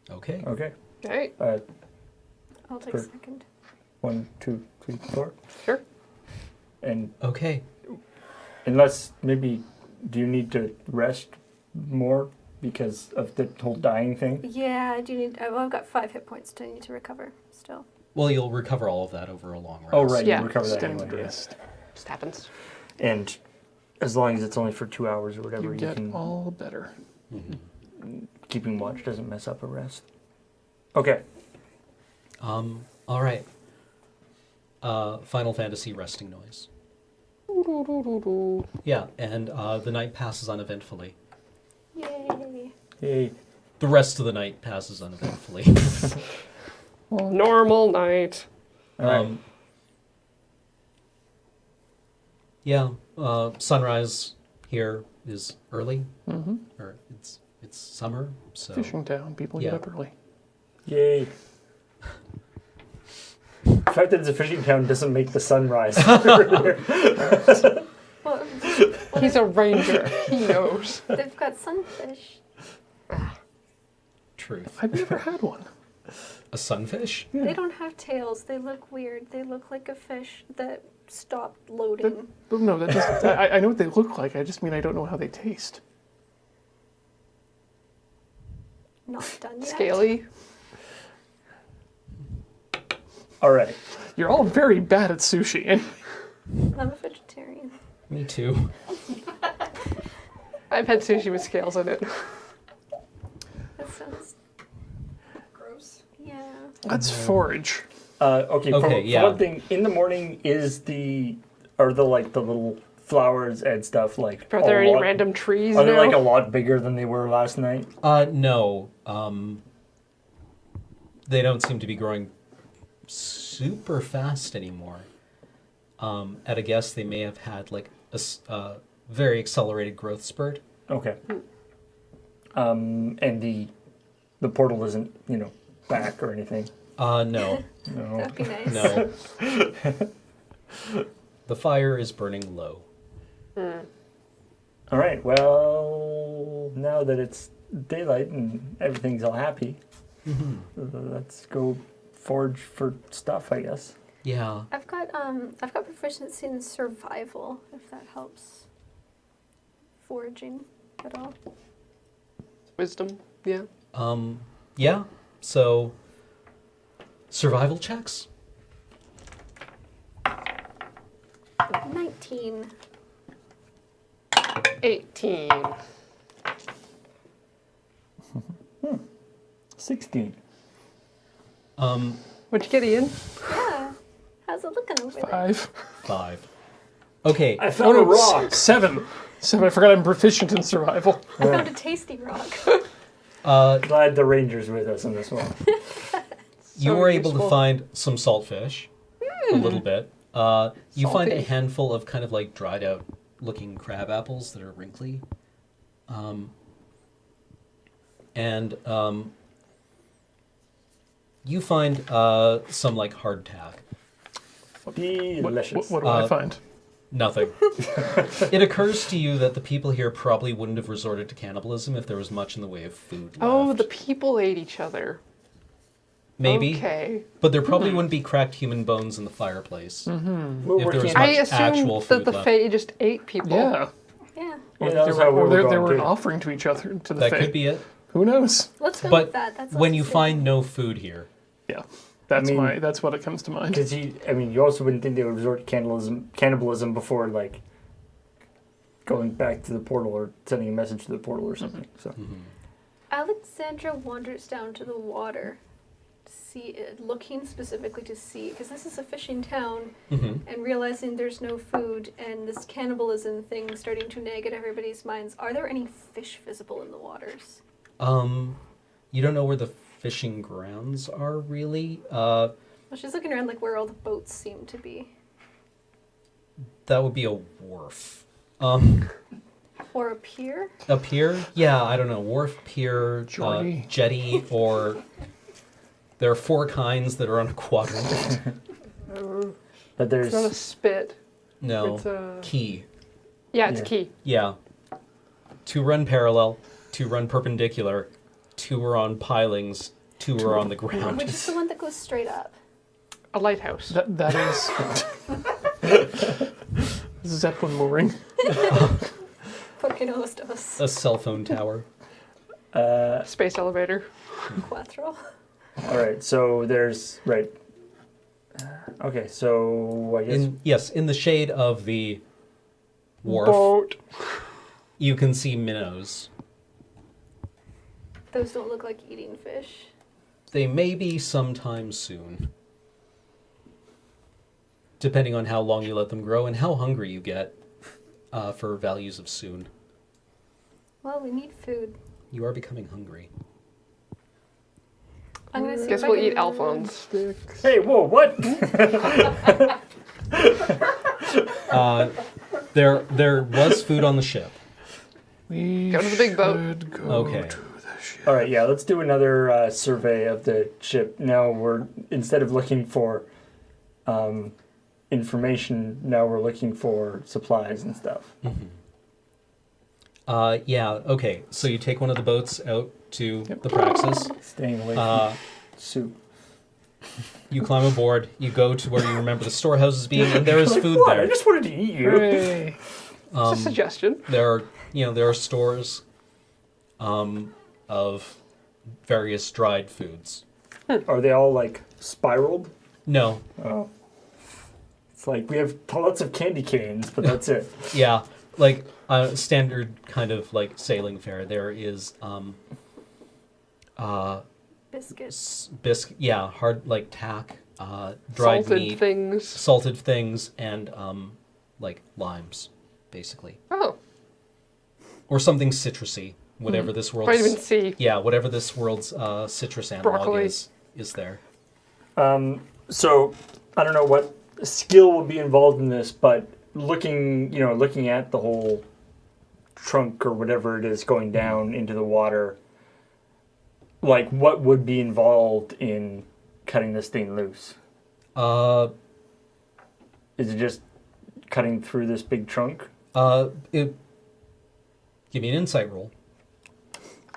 Okay. Okay. All right. I'll take Per- second. 1, 2, 3, 4. Sure. And Okay. unless maybe, do you need to rest more because of the whole dying thing? Yeah, I do need. Well, I've got 5 hit points. Do I need to recover still? Well, you'll recover all of that over a long rest. Oh, right. Yeah. You recover that Standard anyway. Yeah. rest. Just happens. And as long as it's only for 2 hours or whatever, You you get can. all better. Keeping watch doesn't mess up a rest. Okay. All right. Final Fantasy resting noise. Yeah, and the night passes uneventfully. Yay! Yay. The rest of the night passes uneventfully. Normal night. All right. Yeah, sunrise here is early, or it's summer, so Fishing town. People get Yeah. up early. Yay. The fact that it's a fishing town doesn't make the sun rise. Well, He's a ranger. He knows. they've got sunfish. truth. I've never had one. A sunfish? They don't have tails. They look weird. They look like a fish that stopped loading. But no, that just, I know what they look like. I just mean I don't know how they taste. Not done yet. Scaly. All right. You're all very bad at sushi. And I'm a vegetarian. Me too. I've had sushi with scales in it. That sounds. Gross. Yeah. let's forage. Okay, for yeah. one thing, in the morning are the little flowers and stuff like Are there a any lot- random trees Are they now? like a lot bigger than they were last night? No. They don't seem to be growing super fast anymore. At a guess, they may have had like a very accelerated growth spurt. Okay. And the portal isn't, back or anything. No, No. That'd be nice. no. The fire is burning low. All right. Well, now that it's daylight and everything's all happy, let's go forage for stuff, I guess. Yeah. I've got proficiency in survival, if that helps. Foraging at all. Wisdom. Yeah. Yeah. So, survival checks. 19. 18. 16. What'd you get, Ian? Yeah. How's it looking over there? 5. 5. Okay. I found a rock. 7. 7. I forgot I'm proficient in survival. I found a tasty rock. Glad the ranger's with us in this one. You So were able to useful. find some saltfish, a little bit. You find a Salty. handful of kind of like dried out looking crab apples that are wrinkly. And you find some like hardtack. Delicious. What do I find? Nothing. It occurs to you that the people here probably wouldn't have resorted to cannibalism if there was much in the way of food left. Oh, the people ate each other. Maybe. Okay. But there probably wouldn't be cracked human bones in the fireplace. We're If there working was on- I much actual assumed food that the left. Fae just ate people. Yeah. Yeah. Yeah, that's how we Or were they going were too. offering to each other, to the That Fae. could be it. Who knows? Let's go But with that. That's when also you safe. find no food here, Yeah. That's I mean- that's what it comes to mind. Because you also wouldn't think they would resort to cannibalism before, like, going back to the portal or sending a message to the portal or something. So, Alexandra wanders down to the water, looking specifically to see, because this is a fishing town, and realizing there's no food and this cannibalism thing starting to nag at everybody's minds. Are there any fish visible in the waters? you don't know where the fishing grounds are really. Well, she's looking around like where all the boats seem to be. That would be a wharf. Or a pier? A pier? Yeah, I don't know. Wharf, pier, Jetty. jetty, or There are 4 kinds that are on a quadrant. But there's It's not a spit. No. It's a... Key. Yeah, it's Yeah. key. Yeah. 2 run parallel, 2 run perpendicular, 2 are on pilings, 2 are on the ground. Which is the one that goes straight up? A lighthouse. That is Zeppelin mooring. Porque no los dos. A cell phone tower. Space elevator. Cuatro. all right. So there's right. Okay, so I guess In the shade of the wharf, Boat. you can see minnows. Those don't look like eating fish. They may be sometime soon. Depending on how long you let them grow and how hungry you get for values of soon. Well, we need food. You are becoming hungry. I'm gonna see Guess if I we'll can... eat Alphonse. hey, whoa, what? There was food on the ship. We Go to the big boat. should Go Okay. to the ship. All right, yeah, let's do another survey of the ship. Now we're instead of looking for information, now we're looking for supplies and stuff. Yeah, okay. So you take one of the boats out to the Praxis. Staying away Uh, from soup. you climb aboard. You go to where you remember the storehouses being, and there is Like, food what? I there. just wanted to eat you. Hooray. It's a suggestion. There are stores of various dried foods. Are they all like spiraled? No, Oh. It's like we have lots of candy canes, but that's it. yeah, like standard kind of like sailing fare. There is Biscuits. biscuit, yeah, hard like tack, dried Salted meat, things. salted things, and like limes, basically, Oh, or something citrusy. Whatever this world's vitamin C. yeah, whatever this world's citrus analog Broccoli. is there. So I don't know what skill will be involved in this, but looking at the whole trunk or whatever it is going down into the water, like what would be involved in cutting this thing loose? Is it just cutting through this big trunk? Give me an insight roll.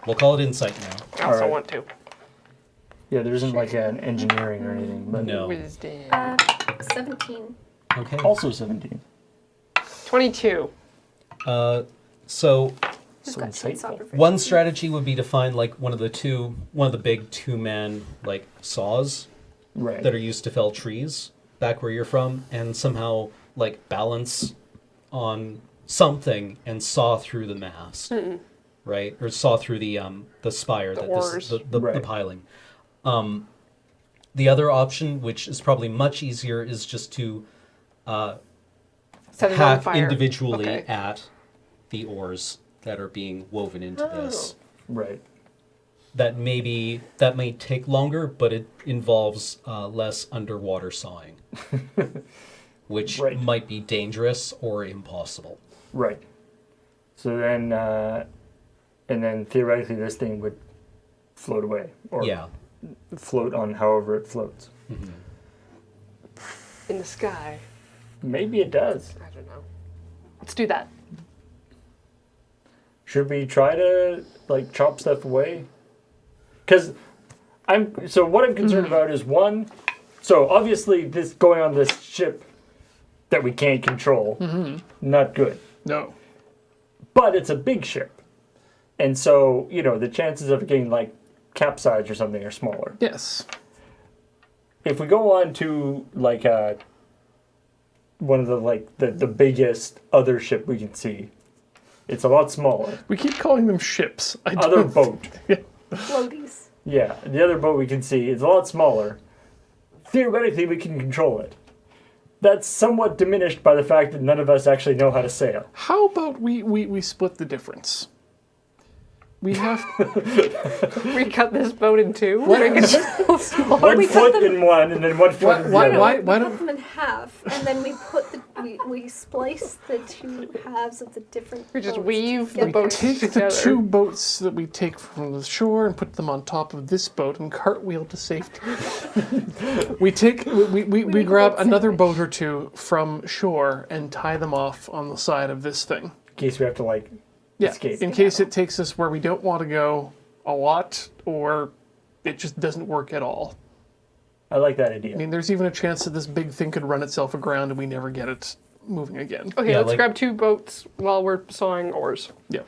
We'll call it insight now. I also Alright. want to. Yeah, there isn't like an engineering or anything, but No. Wisdom. 17. Okay. also 17. 22. So Who's So got insightful. chainsaw proficiency? one strategy would be to find like one of the big 2-man like saws Right. that are used to fell trees back where you're from, and somehow like balance on something and saw through the mast, right? Or saw through the spire The that oars. the Right. piling. The other option, which is probably much easier, is just to Set it on hack fire. individually Okay. at the oars that are being woven into this. Right. That may take longer, but it involves less underwater sawing, which Right. might be dangerous or impossible. Right. So then, and then theoretically, this thing would float away, or Yeah. float on however it floats. In the sky. Maybe it does. I don't know. Let's do that. Should we try to like chop stuff away? Because what I'm concerned about is one. So obviously, this going on this ship that we can't control, not good. No. But it's a big ship, and so the chances of it getting like capsized or something are smaller. Yes. If we go on to like one of the biggest other ship we can see, it's a lot smaller. We keep calling them ships. I Other don't. boat. Floaties. Yeah, the other boat we can see is a lot smaller. Theoretically, we can control it. That's somewhat diminished by the fact that none of us actually know how to sail. How about we split the difference? We have We cut this boat in two. Make it so small. One we foot cut them- in one, and then one foot in the Why- other. why- We cut them in half, and then we put the we splice the two halves of the different. We just boats weave the together. boats Take the together. 2 boats that we take from the shore and put them on top of this boat and cartwheel to safety. we grab boat another sandwich. boat or 2 from shore and tie them off on the side of this thing. In case we have to like Yeah, escape. in case it takes us where we don't want to go a lot or it just doesn't work at all. I like that idea. I mean, there's even a chance that this big thing could run itself aground and we never get it moving again. Okay, Yeah, let's like- grab 2 boats while we're sawing oars. Yeah.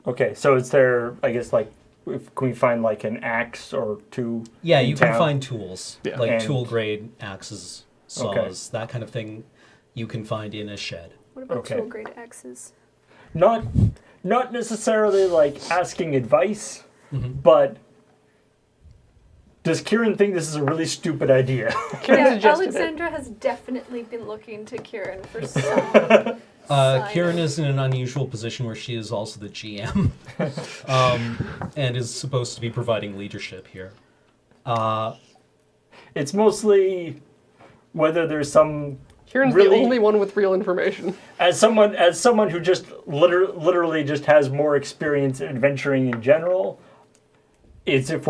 Okay, so is there, I guess, like, can we find like an axe or 2? Yeah, in you can town? find tools, Yeah. like And- tool grade axes, saws, Okay. that kind of thing. You can find in a shed. What about Okay. tool grade axes? Not necessarily like asking advice, Mm-hmm. but does Kieran think this is a really stupid idea? Kieran Yeah, suggested Alexandra has definitely been looking to Kieran for some. Kieran is in an unusual position where she is also the GM, and is supposed to be providing leadership here. It's mostly whether there's some Kieran's Really? the only one with real information. as someone who just literally just has more experience in adventuring in general. It's if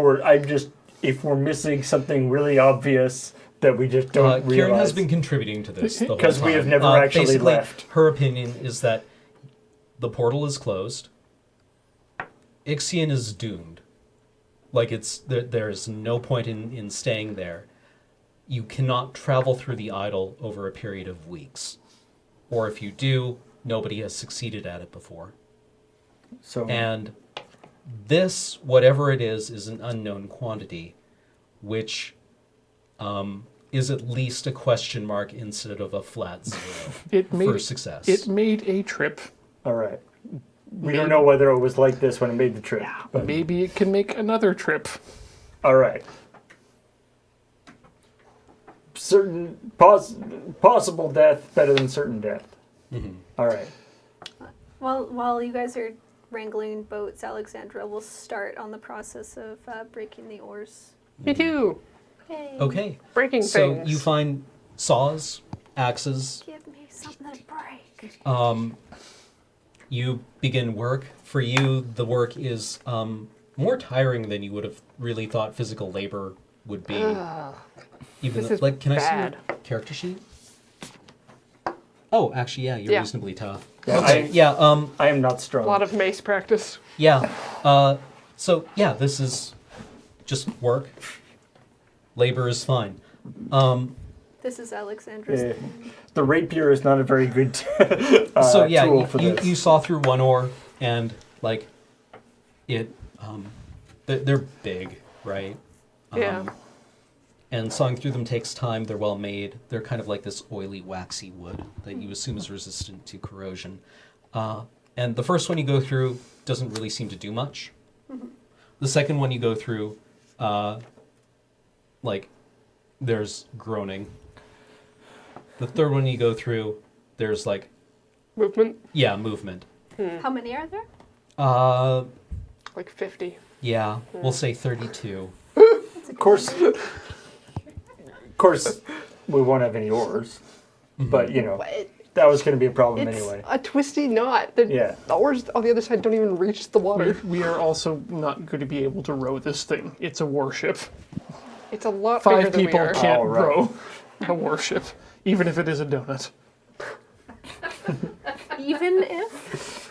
we're missing something really obvious that we just don't realize. Kieran has been contributing to this the whole time. Because we have never actually basically, left. her opinion is that the portal is closed. Ixion is doomed. Like there's no point in staying there. You cannot travel through the idol over a period of weeks. Or if you do, nobody has succeeded at it before. So And this, whatever it is an unknown quantity, which is at least a question mark instead of a flat zero It for made success. it made a trip. all right. We don't know whether it was like this when it made the trip. But, Maybe it can make another trip. all right. Certain possible death better than certain death. Mm-hmm. All right. While you guys are wrangling boats, Alexandra will start on the process of breaking the oars. Me too. Yay. Okay, Breaking so things. you find saws, axes, Give me something to break. you begin work. For you, the work is more tiring than you would have really thought physical labor would be. Even This though- is like, can I see bad. your character sheet? Oh, actually, yeah, you're Yeah. reasonably tough. Yeah, Okay, yeah, I am not strong. A lot of mace practice. yeah. So yeah, this is just work. Labor is fine. This is Alexandra's. The rapier is not a very good So yeah, tool for this. you saw through one oar, and like it, they're big, right? Yeah. And sawing through them takes time. They're well made. They're kind of like this oily, waxy wood that you assume is resistant to corrosion. And the first one you go through doesn't really seem to do much. The second one you go through, like, there's groaning. The third one you go through, there's like, Movement, movement. How many are there? like 50. Yeah, we'll say 32. Of course, we won't have any oars, but you know that was going to be a problem It's anyway. a twisty knot. The Yeah. oars on the other side don't even reach the water. We are also not going to be able to row this thing. It's a warship. It's a lot bigger 5 than people we are. can't Oh, right. row a warship, even if it is a donut. Even if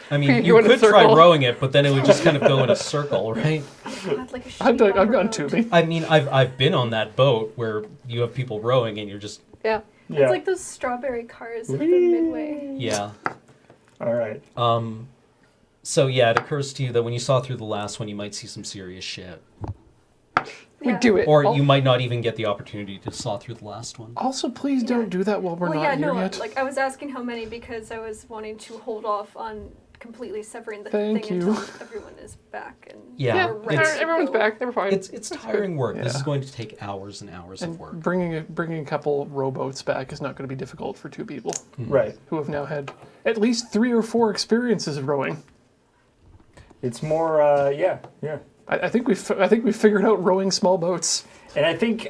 I mean, You you in a could try circle. rowing it, but then it would just kind of go in a circle, right? God, like a I've sheep on gone the road. tubing. I mean, I've been on that boat where you have people rowing and you're just, Yeah. Yeah. It's like those strawberry cars at the midway. yeah. All right. So yeah, it occurs to you that when you saw through the last one, you might see some serious shit. We Yeah. do it. Or all- you might not even get the opportunity to saw through the last one. Also, please don't do that while we're Well, not yeah, here no, yet. like I was asking how many because I was wanting to hold off on completely severing the Thank thing you. until everyone is back and Yeah, we're ready to everyone's go. back. They're fine. It's tiring work. This is Yeah. going to take hours and hours and of work. bringing a couple rowboats back is not going to be difficult for 2 people Right. who have now had at least 3 or 4 experiences of rowing. It's more. Yeah. I think we figured out rowing small boats. And I think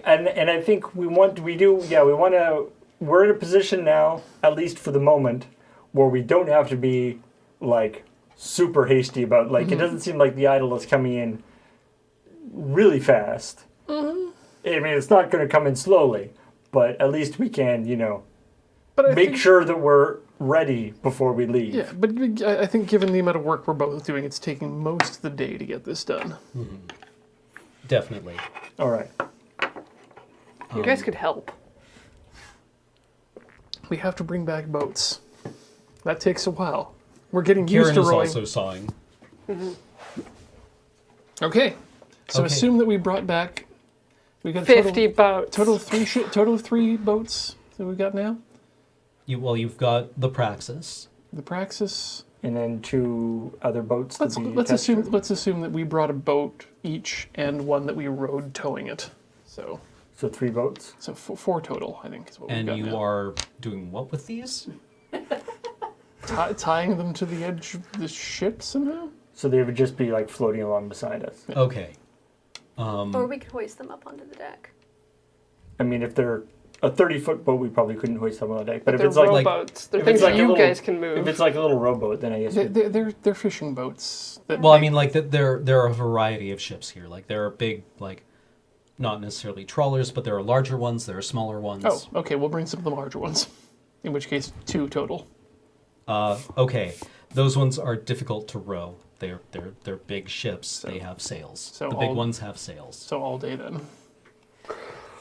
we want to we're in a position now, at least for the moment, where we don't have to be like super hasty about it doesn't seem like the idol is coming in really fast. I mean, it's not going to come in slowly, but at least we can, But make sure that we're ready before we leave. Yeah, but I think given the amount of work we're both doing, it's taking most of the day to get this done. Definitely. All right. You guys could help. We have to bring back boats. That takes a while. We're getting Kieran used to is rowing. also sawing. Okay. So Okay. assume that we brought back. We got 50 boats. total of three boats that we got now. You've got the Praxis. The Praxis. And then 2 other boats. Let's to be let's tested. assume that we brought a boat each and one that we rowed towing it. So So 3 boats. 4 total, I think, is what we've And got you now. are doing what with these? Tying them to the edge of the ship somehow. So they would just be like floating along beside us. Okay. Or we could hoist them up onto the deck. I mean, if they're a 30-foot boat, we probably couldn't hoist them on the deck. But if They're it's like rowboats. They're if things it's like that a you little- guys can move. if it's like a little rowboat, then I guess They're fishing boats. Well, I mean, like there are a variety of ships here. Like there are big, like not necessarily trawlers, but there are larger ones. There are smaller ones. Oh, okay. We'll bring some of the larger ones. In which case, 2 total. Okay. Those ones are difficult to row. They're big ships. They have sails. so The big all- ones have sails. So all day then.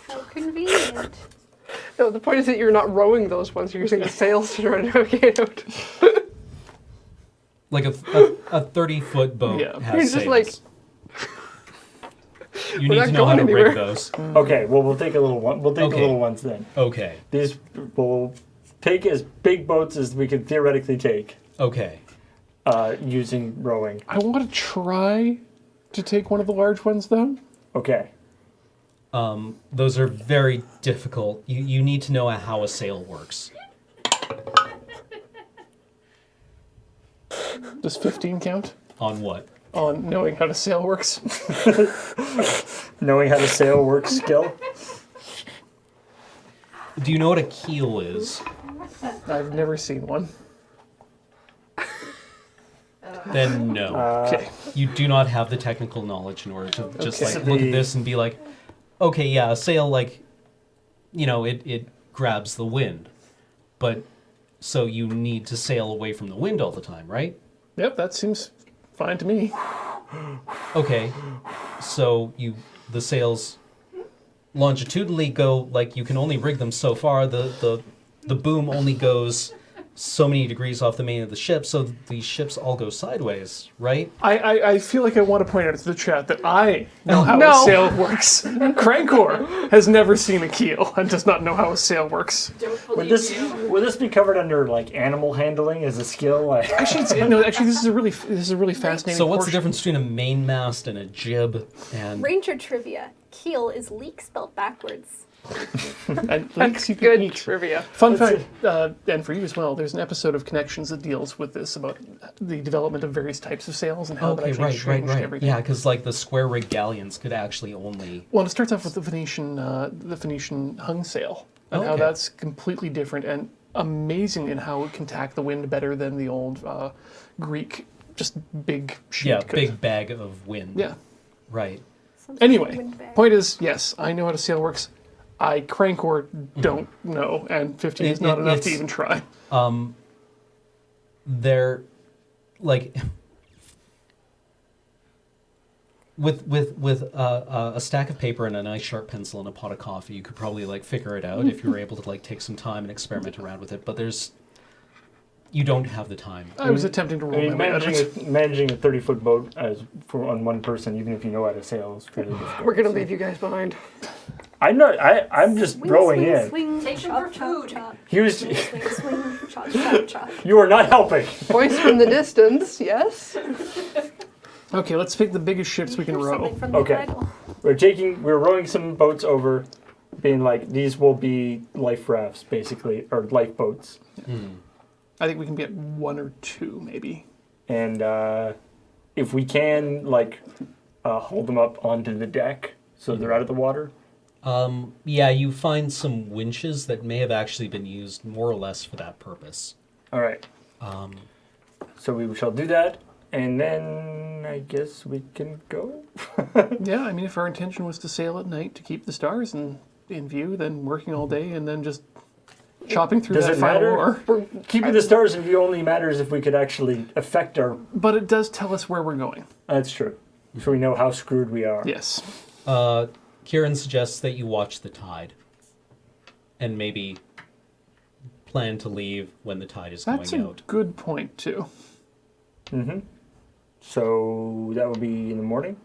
How convenient. No, the point is that you're not rowing those ones. You're using the sails to try to navigate out. Like a 30-foot boat Yeah. has You're just sails. like- You We're need not to know how going to rig anywhere. those. Okay, well we'll take a little one. We'll take Okay. the little ones then. Okay. These will take as big boats as we can theoretically take Okay. using rowing. I want to try to take one of the large ones though. Okay. Those are very difficult. You need to know how a sail works. Does 15 count On what? on knowing how to sail works? Knowing how to sail works skill. Do you know what a keel is? I've never seen one. Then no. Okay. You do not have the technical knowledge in order to just Okay. like look at this and be like, okay, yeah, a sail, like, it grabs the wind, but so you need to sail away from the wind all the time, right? Yep, that seems fine to me. Okay, so the sails longitudinally go, like, you can only rig them so far. The boom only goes so many degrees off the main of the ship, so the ships all go sideways, right? I feel like I want to point out to the chat that I know how No. a sail works. Crankor has never seen a keel and does not know how a sail works. Don't Would believe this you. would this be covered under like animal handling as a skill? Like, Actually, this is a really fascinating. So what's the portion. difference between a mainmast and a jib and... Ranger trivia. Keel is leak spelled backwards. And That's links you can good eat. trivia. Fun fact, and for you as well, there's an episode of Connections that deals with this about the development of various types of sails and how that Okay, actually right. changed everything. Yeah, because like the square rig galleons could actually only... Well, it starts off with the Phoenician hung sail, and how Okay. that's completely different and amazing in how it can tack the wind better than the old Greek, just big sheet. Yeah, could. big bag of wind. Yeah. Right. Some sort of Anyway, windbag. point is, yes, I know how to sail works. I Crankor don't know, and 15 is not enough to it's- even try. They're like with a stack of paper and a nice sharp pencil and a pot of coffee, you could probably like figure it out if you were able to like take some time and experiment around with it. But you don't have the time. I was attempting to I roll mean, my way out of it. managing a 30-foot boat on one person, even if you know how to sail, is fairly difficult. We're gonna leave you guys behind. I'm not. I'm just Swing, rowing swing, in. swing, Take them chop, for chop, food. chop. He was. Swing, swing, chop, chop, chop. You are not helping. Voice from the distance, yes. Okay, let's pick the biggest ships we can Here's row. something from the Okay. title. We're rowing some boats over, being like, these will be life rafts, basically, or lifeboats. I think we can get 1 or 2, maybe. And if we can, like, hold them up onto the deck so they're out of the water, Yeah, you find some winches that may have actually been used more or less for that purpose. All right. So we shall do that, and then I guess we can go. Yeah, I mean, if our intention was to sail at night to keep the stars in view, then working all day and then just chopping through Does that it final matter? ore. Keeping the stars in view only matters if we could actually affect our. But it does tell us where we're going. That's true. So we know how screwed we are. Yes. Kieran suggests that you watch the tide, and maybe plan to leave when the tide is That's going a out. good point, too. Mm-hmm. So that would be in the morning,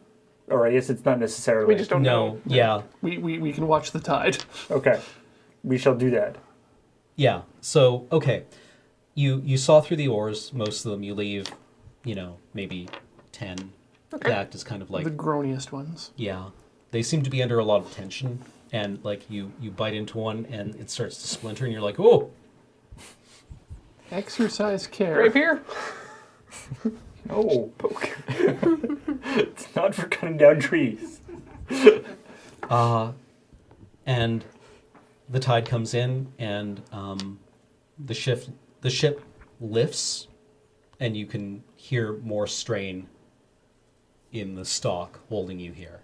or I guess it's not necessarily. We just don't know. No, yeah, We can watch the tide. Okay, we shall do that. yeah. So okay, you saw through the oars. Most of them you leave, maybe 10. Okay. The act is kind of like The groaniest ones. yeah. They seem to be under a lot of tension, and like you bite into one and it starts to splinter, and you're like, oh. Exercise care. Rapier? No, poke. It's not for cutting down trees. And the tide comes in, and the ship lifts, and you can hear more strain in the stalk holding you here.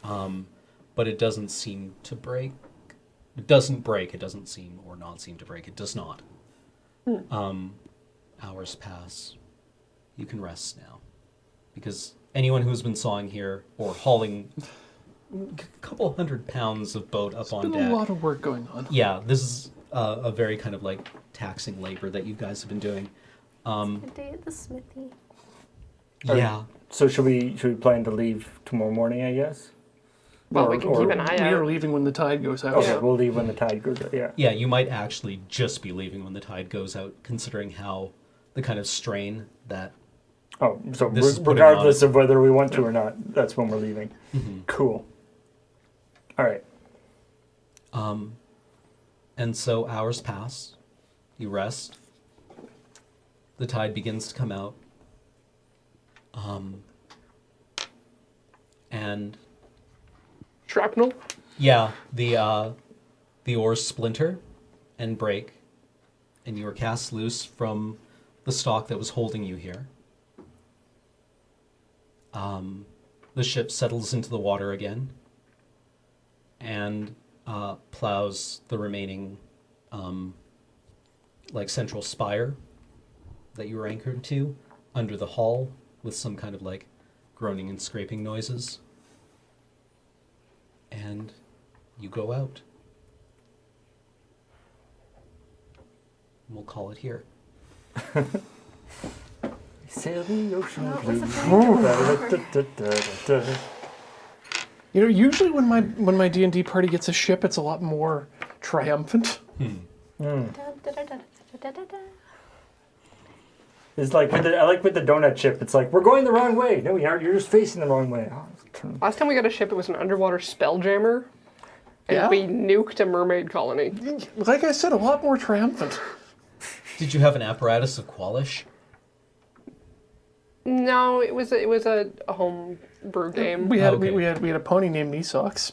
But it doesn't seem to break. It doesn't break. It doesn't seem or not seem to break. It does not. Hours pass. You can rest now, because anyone who's been sawing here or hauling a couple 100 pounds of boat up on Been deck. a lot of work going on. Yeah, this is a very kind of like taxing labor that you guys have been doing. A day at the smithy. Yeah. So should we plan to leave tomorrow morning? I guess. Well, we can keep an eye We are out. leaving when the tide goes out. Okay, Yeah. we'll leave when the tide goes out. Yeah. Yeah, you might actually just be leaving when the tide goes out, considering how the kind of strain that. Oh, so This is putting regardless on- of whether we want to or not, that's when we're leaving. Cool. All right. And so hours pass. You rest. The tide begins to come out. And Shrapnel? yeah, the oars splinter and break, and you are cast loose from the stalk that was holding you here. The ship settles into the water again and plows the remaining central spire that you were anchored to under the hull with some kind of like groaning and scraping noises. And you go out. We'll call it here. Sail the ocean No, it blue. was a You know, usually when my D&D party gets a ship, it's a lot more triumphant. It's like I like with the donut chip. It's like we're going the wrong way. No, we aren't. You're just facing the wrong way. Oh, turn- Last time we got a ship, it was an underwater spelljammer. And Yeah? we nuked a mermaid colony. Like I said, a lot more triumphant. Did you have an apparatus of Qualish? No, it was a home brew game. We had Okay. we had a pony named Nisox.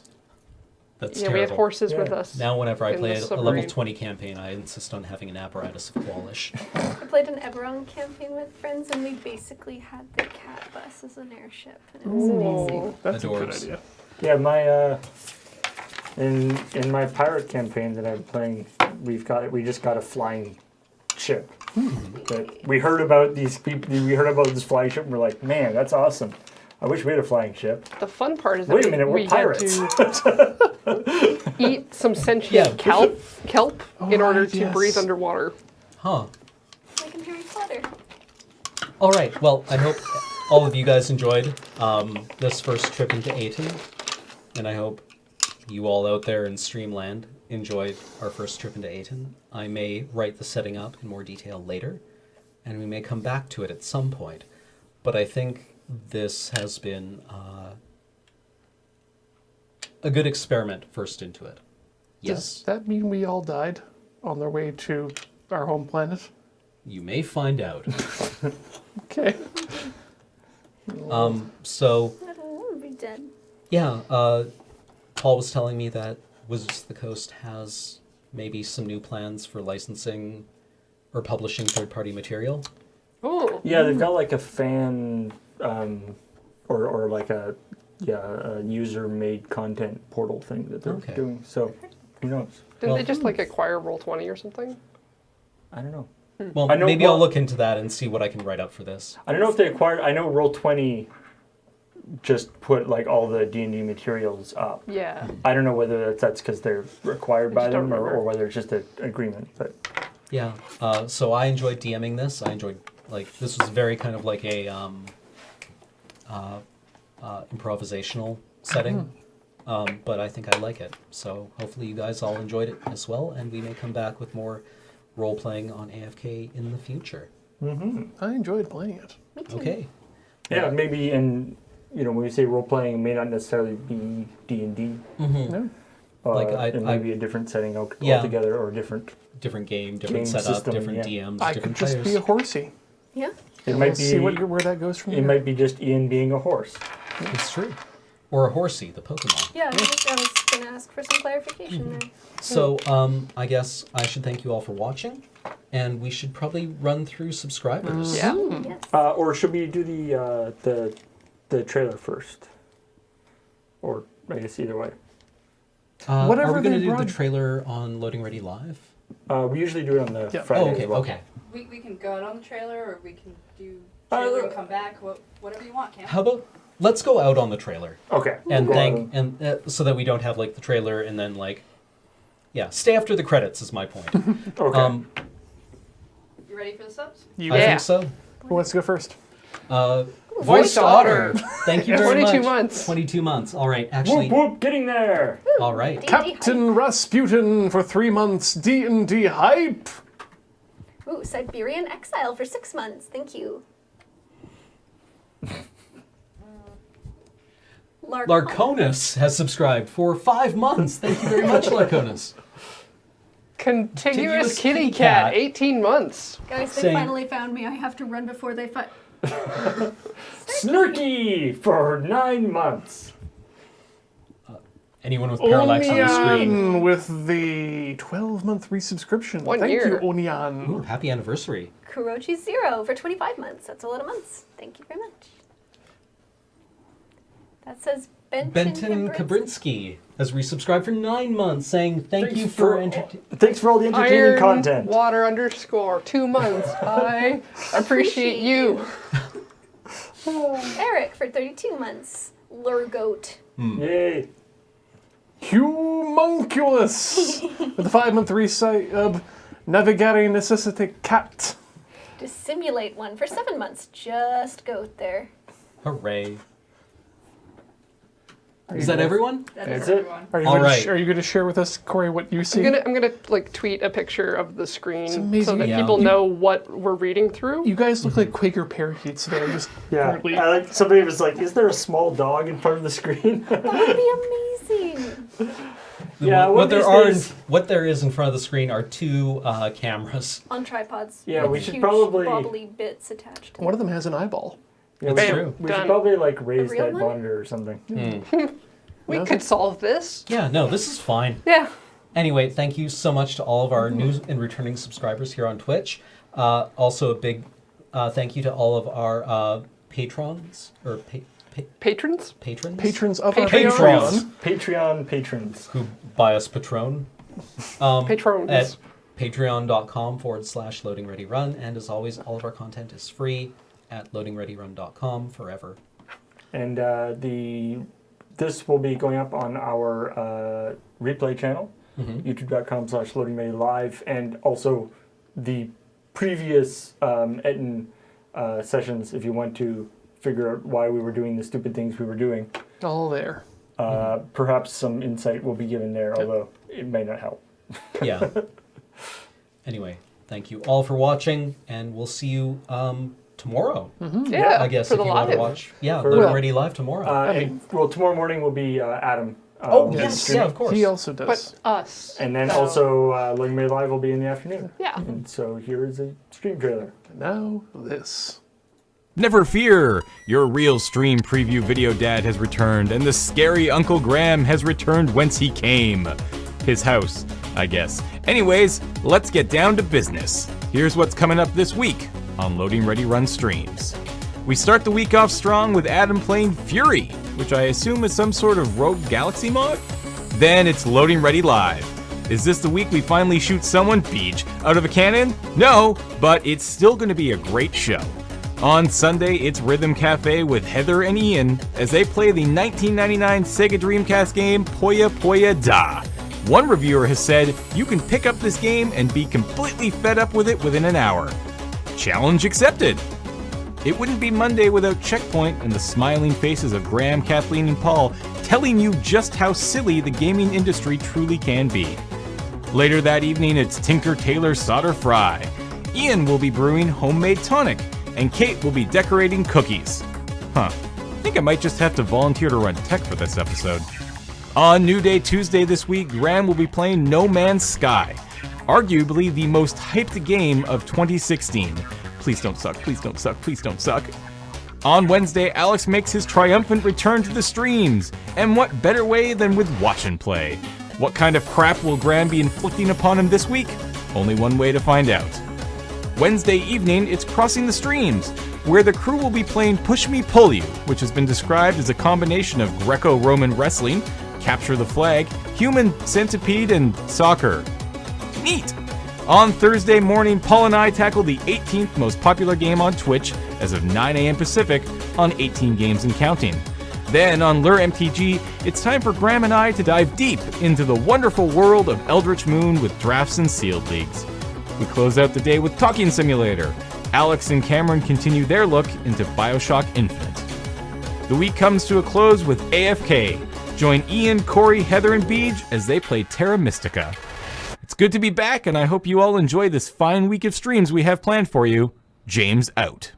That's yeah, terrible. we had horses with Yeah. us. Now, whenever I in play the a level submarine. 20 campaign, I insist on having an apparatus of Qualish. I played an Eberron campaign with friends, and we basically had the cat bus as an airship, and it was amazing. That's a good Adores. idea. Yeah, my in my pirate campaign that I'm playing, we just got a flying ship. That we heard about these people. We heard about this flying ship, and we're like, man, that's awesome. I wish we had a flying ship. The fun part is that Wait a minute, we're we had pirates. to eat some sentient Yeah. kelp in order right, to yes. breathe underwater. Huh. Like in Harry Potter. All right. Well, I hope all of you guys enjoyed this first trip into Etin, and I hope you all out there in Streamland enjoyed our first trip into Etin. I may write the setting up in more detail later, and we may come back to it at some point. But I think this has been a good experiment first into it. Yes, Does that mean we all died on their way to our home planet? you may find out. Okay. So I don't want to be dead. yeah, Paul was telling me that Wizards of the Coast has maybe some new plans for licensing or publishing third-party material. Ooh. Yeah, they've got like a fan or like a user-made content portal thing that they're Okay. doing. So who knows? Didn't Well- they just like acquire Roll20 or something? I don't know. Well, I know- maybe I'll well- look into that and see what I can write up for this. I don't know if they acquired. I know Roll20 just put like all the D&D materials up. Yeah. I don't know whether that's because they're required by just don't them or remember. whether it's just an agreement. But Yeah. So I enjoyed DMing this. I enjoyed this was very kind of like a improvisational setting. But I think I like it. So hopefully you guys all enjoyed it as well, and we may come back with more role playing on AFK in the future. I enjoyed playing it. Me too. Okay. yeah, maybe when we say role playing, it may not necessarily be D&D. No. Like, It may be a different setting Yeah. altogether or different. Different game, different Game setup, system, different yeah. DMs, I different could just players. be a horsey. Yeah. It We'll might see be. where that goes from It here. might be just Ian being a horse. It's true. Or a horsey, the Pokemon. Yeah, I was going to ask for some clarification there. So I guess I should thank you all for watching, and we should probably run through subscribers. Yeah. Yes. Or should we do the trailer first? Or I guess either way. Whatever are we going to they do brought- the trailer on Loading Ready Live? We usually do it on the Yeah. Friday Oh, okay, as well. okay. We can go out on the trailer, or we can do trailer and come back. Whatever you want, Cam. How about let's go out on the trailer Okay. and Go thank on. and so that we don't have like the trailer and then stay after the credits is my point. Okay. You ready for the subs? You I Yeah. think so. Who wants to go first? Voice Otter. Thank you very 22 much. months. 22 months. All right. Whoop Actually, whoop! Getting there. all right. D&D Captain Rasputin for 3 months. D&D hype. hype. Ooh, Siberian exile for 6 months. Thank you. Larconis has subscribed for 5 months. Thank you very much, Larconis. Contiguous Contiguous kitty kitty cat, cat. 18 months. Guys, they Same. finally found me. I have to run before they find. Snurky for 9 months. Anyone with parallax on the screen. Onion with the 12-month resubscription. 1 Thank year. you, Onion. Ooh, happy anniversary. Kurochi Zero for 25 months. That's a lot of months. Thank you very much. That says Benton Kabrinsky has resubscribed for 9 months, saying thank you for entertaining. Thanks for all the entertaining Iron content. Water underscore 2 months. I appreciate you. Eric for 32 months. Lurgoat. Yay. Humunculus with a 5-month resub. Navigare necessity cat. Dissimulate one for 7 months. Just goat there. Hooray. Is that everyone? That That's is it. everyone. Are you All gonna right. Are you going to share with us, Corey, what you see? I'm gonna like tweet a picture of the screen so amazing. that Yeah. people know what we're reading through. You guys look like Quaker parakeets there. Just Yeah. apparently- I like somebody was like, "Is there a small dog in front of the screen?" That would be amazing. Yeah, one What of there these are, days- what there is in front of the screen are 2 cameras. On tripods. Yeah, with we should huge probably- bobbly bits attached. To One of them has an eyeball. Yeah, That's we true. should, we should Done. probably like raise real that one? monitor or something. We Okay. could solve this. Yeah, no, this is fine. Yeah. Anyway, thank you so much to all of our new and returning subscribers here on Twitch. Also, a big thank you to all of our patrons or Patrons? patrons Patrons of our Patrons. Patreon. Patreon patrons. who buy us Patron. Patrons. At patreon.com/loadingreadyrun. And as always, all of our content is free at loadingreadyrun.com forever. And this will be going up on our replay channel, youtube.com/loadingreadylive, and also the previous Etin sessions if you want to figure out why we were doing the stupid things we were doing. All there. Perhaps some insight will be given there, although it may not help. Yeah. Anyway, thank you all for watching, and we'll see you tomorrow. Yeah. I guess for if the you want to live. watch. Yeah, For- Loading Well- Ready Live tomorrow. Well, tomorrow morning will be Adam. oh, will be yes, streaming. yeah, of course. He also does. But us. And then So- also Loading Ready Live will be in the afternoon. Yeah. And so here is a stream trailer. Now this. Never fear! Your real stream preview video dad has returned, and the scary Uncle Graham has returned whence he came. His house, I guess. Anyways, let's get down to business. Here's what's coming up this week on Loading Ready Run streams. We start the week off strong with Adam playing Fury, which I assume is some sort of Rogue Galaxy mod? Then it's Loading Ready Live. Is this the week we finally shoot someone, Beach, out of a cannon? No, but it's still going to be a great show. On Sunday, it's Rhythm Cafe with Heather and Ian as they play the 1999 Sega Dreamcast game Poya Poya Da. One reviewer has said you can pick up this game and be completely fed up with it within an hour. Challenge accepted! It wouldn't be Monday without Checkpoint and the smiling faces of Graham, Kathleen, and Paul telling you just how silly the gaming industry truly can be. Later that evening, it's Tinker Tailor Solder Fry. Ian will be brewing homemade tonic, and Kate will be decorating cookies. I think I might just have to volunteer to run tech for this episode. On New Day Tuesday this week, Graham will be playing No Man's Sky, arguably the most hyped game of 2016. Please don't suck, please don't suck, please don't suck. On Wednesday, Alex makes his triumphant return to the streams, and what better way than with Watch and Play? What kind of crap will Graham be inflicting upon him this week? Only one way to find out. Wednesday evening, it's Crossing the Streams, where the crew will be playing Push Me Pull You, which has been described as a combination of Greco-Roman wrestling, Capture the Flag, Human Centipede, and soccer. Neat! On Thursday morning, Paul and I tackle the 18th most popular game on Twitch as of 9 a.m. Pacific on 18 Games and Counting. Then on Lure MTG, it's time for Graham and I to dive deep into the wonderful world of Eldritch Moon with drafts and sealed leagues. We close out the day with Talking Simulator. Alex and Cameron continue their look into Bioshock Infinite. The week comes to a close with AFK. Join Ian, Corey, Heather, and Beej as they play Terra Mystica. It's good to be back, and I hope you all enjoy this fine week of streams we have planned for you. James out.